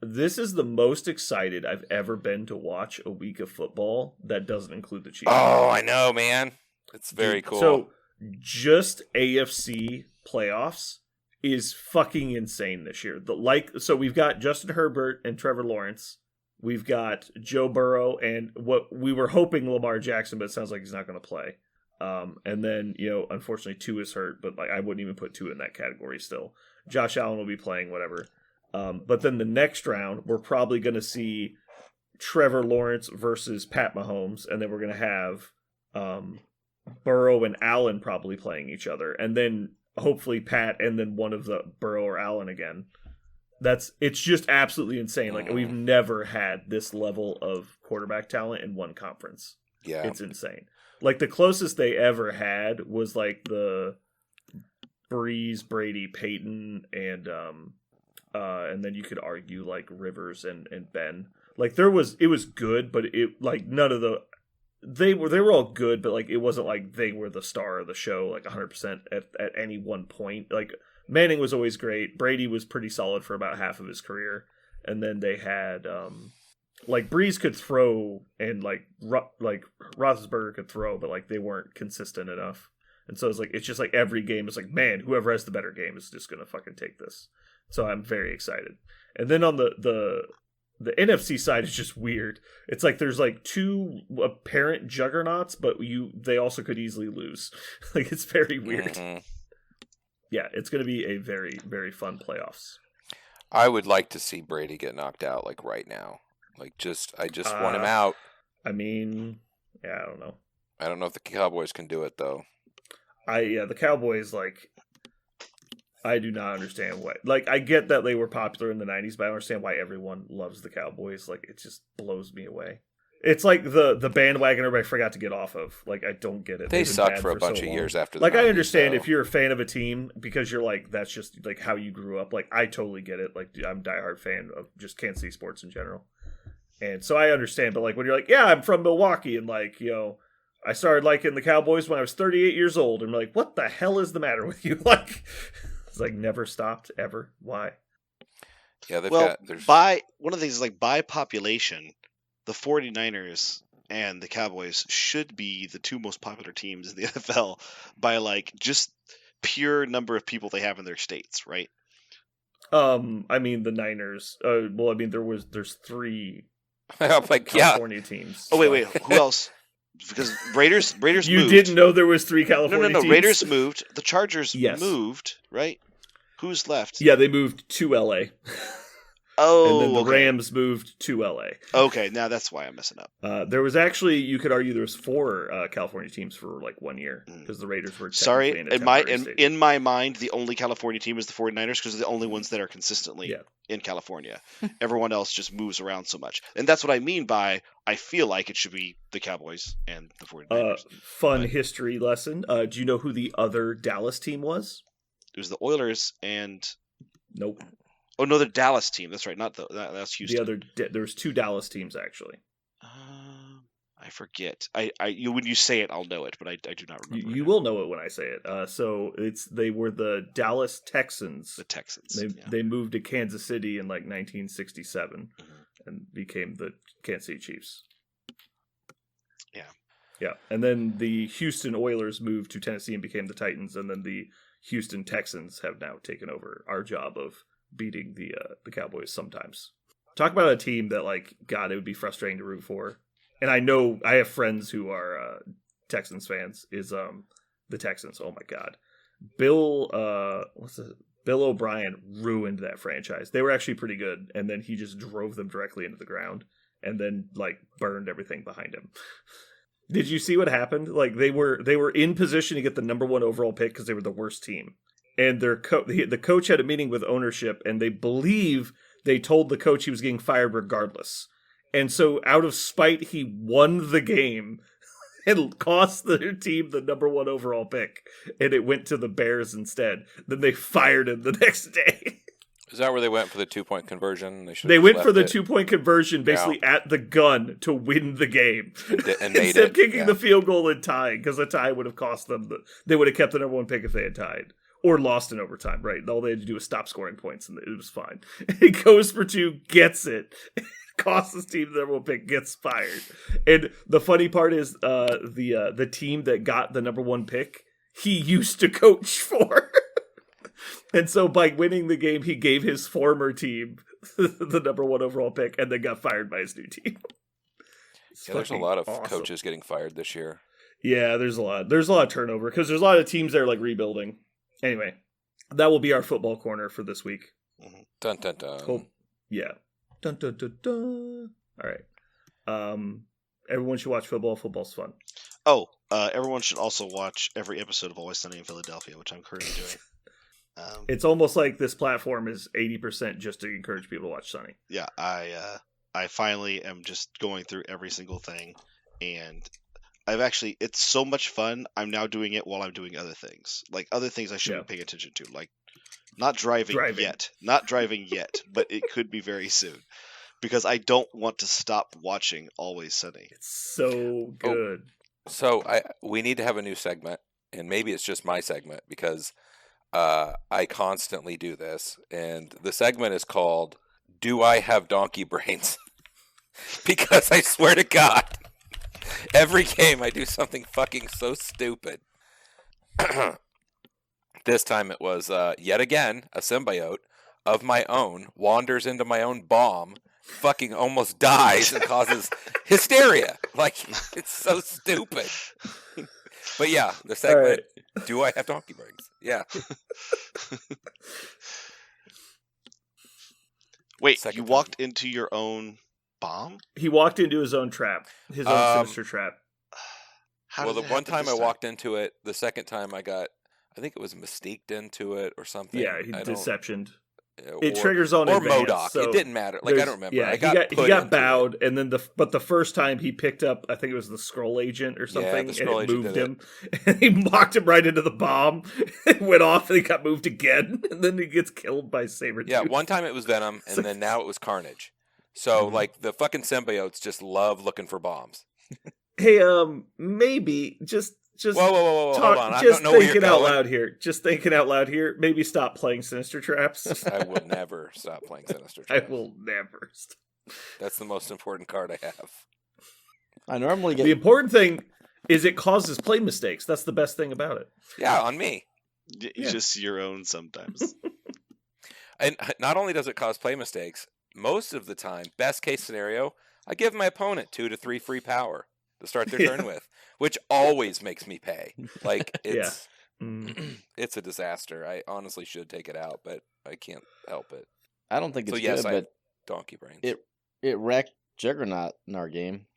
[SPEAKER 1] This is the most excited I've ever been to watch a week of football that doesn't include the Chiefs.
[SPEAKER 3] Oh, I know, man. It's very cool.
[SPEAKER 1] So just AFC playoffs is fucking insane this year. So we've got Justin Herbert and Trevor Lawrence. We've got Joe Burrow and what we were hoping Lamar Jackson, but it sounds like he's not going to play. And then, unfortunately, Tua is hurt, but like I wouldn't even put Tua in that category still. Josh Allen will be playing, whatever. But then the next round, we're probably going to see Trevor Lawrence versus Pat Mahomes, and then we're going to have Burrow and Allen probably playing each other, and then hopefully Pat and then one of the Burrow or Allen again. It's just absolutely insane. Like we've never had this level of quarterback talent in one conference.
[SPEAKER 3] Yeah.
[SPEAKER 1] It's insane. Like the closest they ever had was like the Breeze, Brady, Peyton, and then you could argue like Rivers and Ben. Like it was good, but it like none of they were all good, but like it wasn't like they were the star of the show like 100% at any one point. Like Manning was always great. Brady was pretty solid for about half of his career, and then they had like Breeze could throw and like Roethlisberger could throw, but like they weren't consistent enough. And so it's just like every game is like, man, whoever has the better game is just gonna fucking take this. So I'm very excited. And then on the NFC side is just weird. It's like there's like two apparent juggernauts, but they also could easily lose. Like it's very weird.
[SPEAKER 3] Mm-hmm.
[SPEAKER 1] Yeah, it's going to be a very, very fun playoffs.
[SPEAKER 3] I would like to see Brady get knocked out like right now. Like I just want him out.
[SPEAKER 1] I mean, yeah, I don't know.
[SPEAKER 3] I don't know if the Cowboys can do it though.
[SPEAKER 1] The Cowboys, like, I do not understand why. Like, I get that they were popular in the 90s, but I don't understand why everyone loves the Cowboys. Like, it just blows me away. It's like the bandwagon everybody forgot to get off of. Like, I don't get it.
[SPEAKER 3] They
[SPEAKER 1] They've been
[SPEAKER 3] sucked
[SPEAKER 1] bad
[SPEAKER 3] for a bunch
[SPEAKER 1] so
[SPEAKER 3] of
[SPEAKER 1] long.
[SPEAKER 3] years after the
[SPEAKER 1] Like, I
[SPEAKER 3] 90s,
[SPEAKER 1] understand
[SPEAKER 3] though.
[SPEAKER 1] if you're a fan of a team because you're like, that's just like how you grew up. Like, I totally get it. Like, I'm a diehard fan of just Kansas City sports in general. And so I understand, but like when you're like, yeah, I'm from Milwaukee, and like, I started liking the Cowboys when I was 38 years old, and I'm like, what the hell is the matter with you? Like, it's like never stopped ever. Why?
[SPEAKER 3] Yeah, they've
[SPEAKER 2] Well,
[SPEAKER 3] got there's
[SPEAKER 2] one of the things is like by population, the 49ers and the Cowboys should be the two most popular teams in the NFL by like just pure number of people they have in their states, right?
[SPEAKER 1] I mean the Niners. Well, I mean there's 3
[SPEAKER 3] I'm like, yeah,
[SPEAKER 1] California teams.
[SPEAKER 2] Oh wait, who else? Because Raiders
[SPEAKER 1] You
[SPEAKER 2] moved.
[SPEAKER 1] didn't know there was 3 California
[SPEAKER 2] No.
[SPEAKER 1] teams?
[SPEAKER 2] Raiders moved. The Chargers
[SPEAKER 1] Yes.
[SPEAKER 2] moved, right? Who's left?
[SPEAKER 1] Yeah, they moved to LA.
[SPEAKER 2] Oh,
[SPEAKER 1] and then the
[SPEAKER 2] okay.
[SPEAKER 1] Rams moved to LA.
[SPEAKER 2] Okay, now that's why I'm messing up.
[SPEAKER 1] There was actually, you could argue, there was 4 California teams for like 1 year because the Raiders were
[SPEAKER 2] Sorry,
[SPEAKER 1] technically in a temporary stadium.
[SPEAKER 2] in my mind, the only California team is the 49ers because they're the only ones that are consistently in California. Everyone else just moves around so much. And that's what I mean by I feel like it should be the Cowboys and the 49ers.
[SPEAKER 1] Fun history lesson. Do you know who the other Dallas team was?
[SPEAKER 2] It was the Oilers and...
[SPEAKER 1] Nope.
[SPEAKER 2] Oh, no, the Dallas team. That's right. That's Houston.
[SPEAKER 1] There's 2 Dallas teams, actually.
[SPEAKER 2] I forget. When you say it, I'll know it, but I do not remember.
[SPEAKER 1] You will know it when I say it. So they were the Dallas Texans.
[SPEAKER 2] The Texans.
[SPEAKER 1] They moved to Kansas City in like 1967 and became the Kansas City Chiefs. Yeah. And then the Houston Oilers moved to Tennessee and became the Titans, and then the Houston Texans have now taken over our job of beating the Cowboys sometimes. Talk about a team that, like, God, it would be frustrating to root for. And I know I have friends who are Texans fans. Is the Texans? Oh my God, Bill O'Brien ruined that franchise. They were actually pretty good, and then he just drove them directly into the ground, and then like burned everything behind him. Did you see what happened? Like they were in position to get the number 1 overall pick because they were the worst team, and the coach had a meeting with ownership, and they believe they told the coach he was getting fired regardless. And so, out of spite, he won the game and cost their team the number 1 overall pick. And it went to the Bears instead. Then they fired him the next day.
[SPEAKER 3] Is that where they went for the 2-point conversion?
[SPEAKER 1] They went for the 2-point conversion, basically at the gun to win the game,
[SPEAKER 3] and made
[SPEAKER 1] instead of
[SPEAKER 3] it.
[SPEAKER 1] kicking the field goal and tying, because a tie would have cost them. They would have kept the number 1 pick if they had tied. Or lost in overtime, right? All they had to do was stop scoring points, and it was fine. He goes for 2, gets it. Costs his team the number 1 pick, gets fired. And the funny part is the team that got the number 1 pick, he used to coach for. And so by winning the game, he gave his former team the number 1 overall pick and then got fired by his new team.
[SPEAKER 3] There's a lot of coaches getting fired this year.
[SPEAKER 1] Yeah, there's a lot of turnover because there's a lot of teams that are like rebuilding. Anyway, that will be our football corner for this week.
[SPEAKER 3] Dun dun dun.
[SPEAKER 1] Cool. Yeah. Dun, dun, dun, dun. All right. Everyone should watch football. Football's fun.
[SPEAKER 2] Oh, everyone should also watch every episode of Always Sunny in Philadelphia, which I'm currently doing.
[SPEAKER 1] It's almost like this platform is 80% just to encourage people to watch Sunny.
[SPEAKER 2] Yeah, I finally am just going through every single thing, and it's so much fun. I'm now doing it while I'm doing other things, like other things I should be paying attention to, like not driving yet, but it could be very soon because I don't want to stop watching Always Sunny.
[SPEAKER 1] It's so good.
[SPEAKER 3] So we need to have a new segment, and maybe it's just my segment because I constantly do this, and the segment is called "Do I Have Donkey Brains?" Because I swear to God, every game I do something fucking so stupid. This time it was, yet again, a symbiote of my own wanders into my own bomb, fucking almost dies and causes hysteria. Like, it's so stupid. But yeah, the segment, Do I Have Donkey Brains? Yeah.
[SPEAKER 2] Wait, you walked into your own bomb?
[SPEAKER 1] He walked into his own trap. His own sinister trap.
[SPEAKER 3] Well, the one time I walked into it, the second time I think it was mystique into it or something.
[SPEAKER 1] Yeah, he deceptioned.
[SPEAKER 3] It
[SPEAKER 1] triggers on
[SPEAKER 3] or
[SPEAKER 1] advance,
[SPEAKER 3] MODOK.
[SPEAKER 1] So
[SPEAKER 3] it didn't matter. Like I don't remember.
[SPEAKER 1] Yeah, he got bowed, and then the first time he picked up, I think it was the Scroll Agent or something, and it moved him, and he locked him right into the bomb. It went off, and he got moved again, and then he gets killed by Sabretooth.
[SPEAKER 3] Yeah, one time it was Venom, and then now it was Carnage. So like the fucking symbiotes just love looking for bombs.
[SPEAKER 1] Hey, maybe just just
[SPEAKER 3] Whoa, hold on. I
[SPEAKER 1] just
[SPEAKER 3] don't know where you're
[SPEAKER 1] thinking out
[SPEAKER 3] going.
[SPEAKER 1] loud here. Just thinking out loud here. Maybe stop playing Sinister Traps.
[SPEAKER 3] I will never stop playing Sinister
[SPEAKER 1] I
[SPEAKER 3] Traps.
[SPEAKER 1] will never.
[SPEAKER 3] That's the most important card I have.
[SPEAKER 4] I normally
[SPEAKER 1] The
[SPEAKER 4] get
[SPEAKER 1] important thing is it causes play mistakes. That's the best thing about it.
[SPEAKER 3] Yeah, on me.
[SPEAKER 1] Yeah.
[SPEAKER 2] Just your own sometimes.
[SPEAKER 3] And not only does it cause play mistakes, most of the time, best case scenario, I give my opponent 2 to 3 free power to start their turn with, which always makes me pay. Like it's it's a disaster. I honestly should take it out, but I can't help it.
[SPEAKER 4] I don't think it's
[SPEAKER 3] So yes,
[SPEAKER 4] good,
[SPEAKER 3] I have
[SPEAKER 4] but
[SPEAKER 3] donkey brains.
[SPEAKER 4] it wrecked Juggernaut in our game.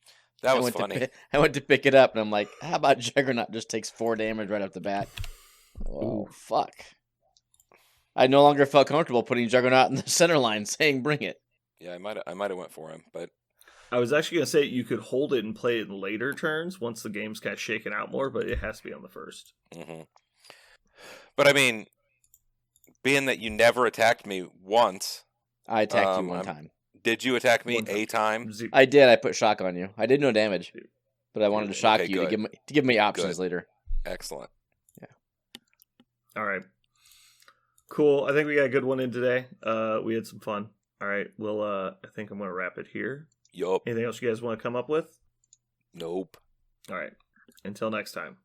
[SPEAKER 3] That
[SPEAKER 4] I
[SPEAKER 3] was
[SPEAKER 4] went
[SPEAKER 3] funny.
[SPEAKER 4] I went to pick it up, and I'm like, how about Juggernaut just takes 4 damage right off the bat? Oh, fuck. I no longer felt comfortable putting Juggernaut in the center line saying, bring it.
[SPEAKER 3] Yeah, I might have went for him, but
[SPEAKER 1] I was actually going to say you could hold it and play it in later turns once the game's kind of shaken out more, but it has to be on the first.
[SPEAKER 3] But I mean, being that you never attacked me once,
[SPEAKER 4] I attacked you one
[SPEAKER 3] I'm-
[SPEAKER 4] time.
[SPEAKER 3] did you attack me
[SPEAKER 1] One time.
[SPEAKER 3] a time?
[SPEAKER 4] I did. I put shock on you. I did no damage, but I wanted to shock
[SPEAKER 3] Okay,
[SPEAKER 4] you to
[SPEAKER 3] good.
[SPEAKER 4] give me options
[SPEAKER 3] Good.
[SPEAKER 4] later.
[SPEAKER 3] Excellent.
[SPEAKER 1] All right. Cool. I think we got a good one in today. We had some fun. All right. Well, I think I'm going to wrap it here.
[SPEAKER 3] Yup.
[SPEAKER 1] Anything else you guys want to come up with?
[SPEAKER 3] Nope.
[SPEAKER 1] All right. Until next time.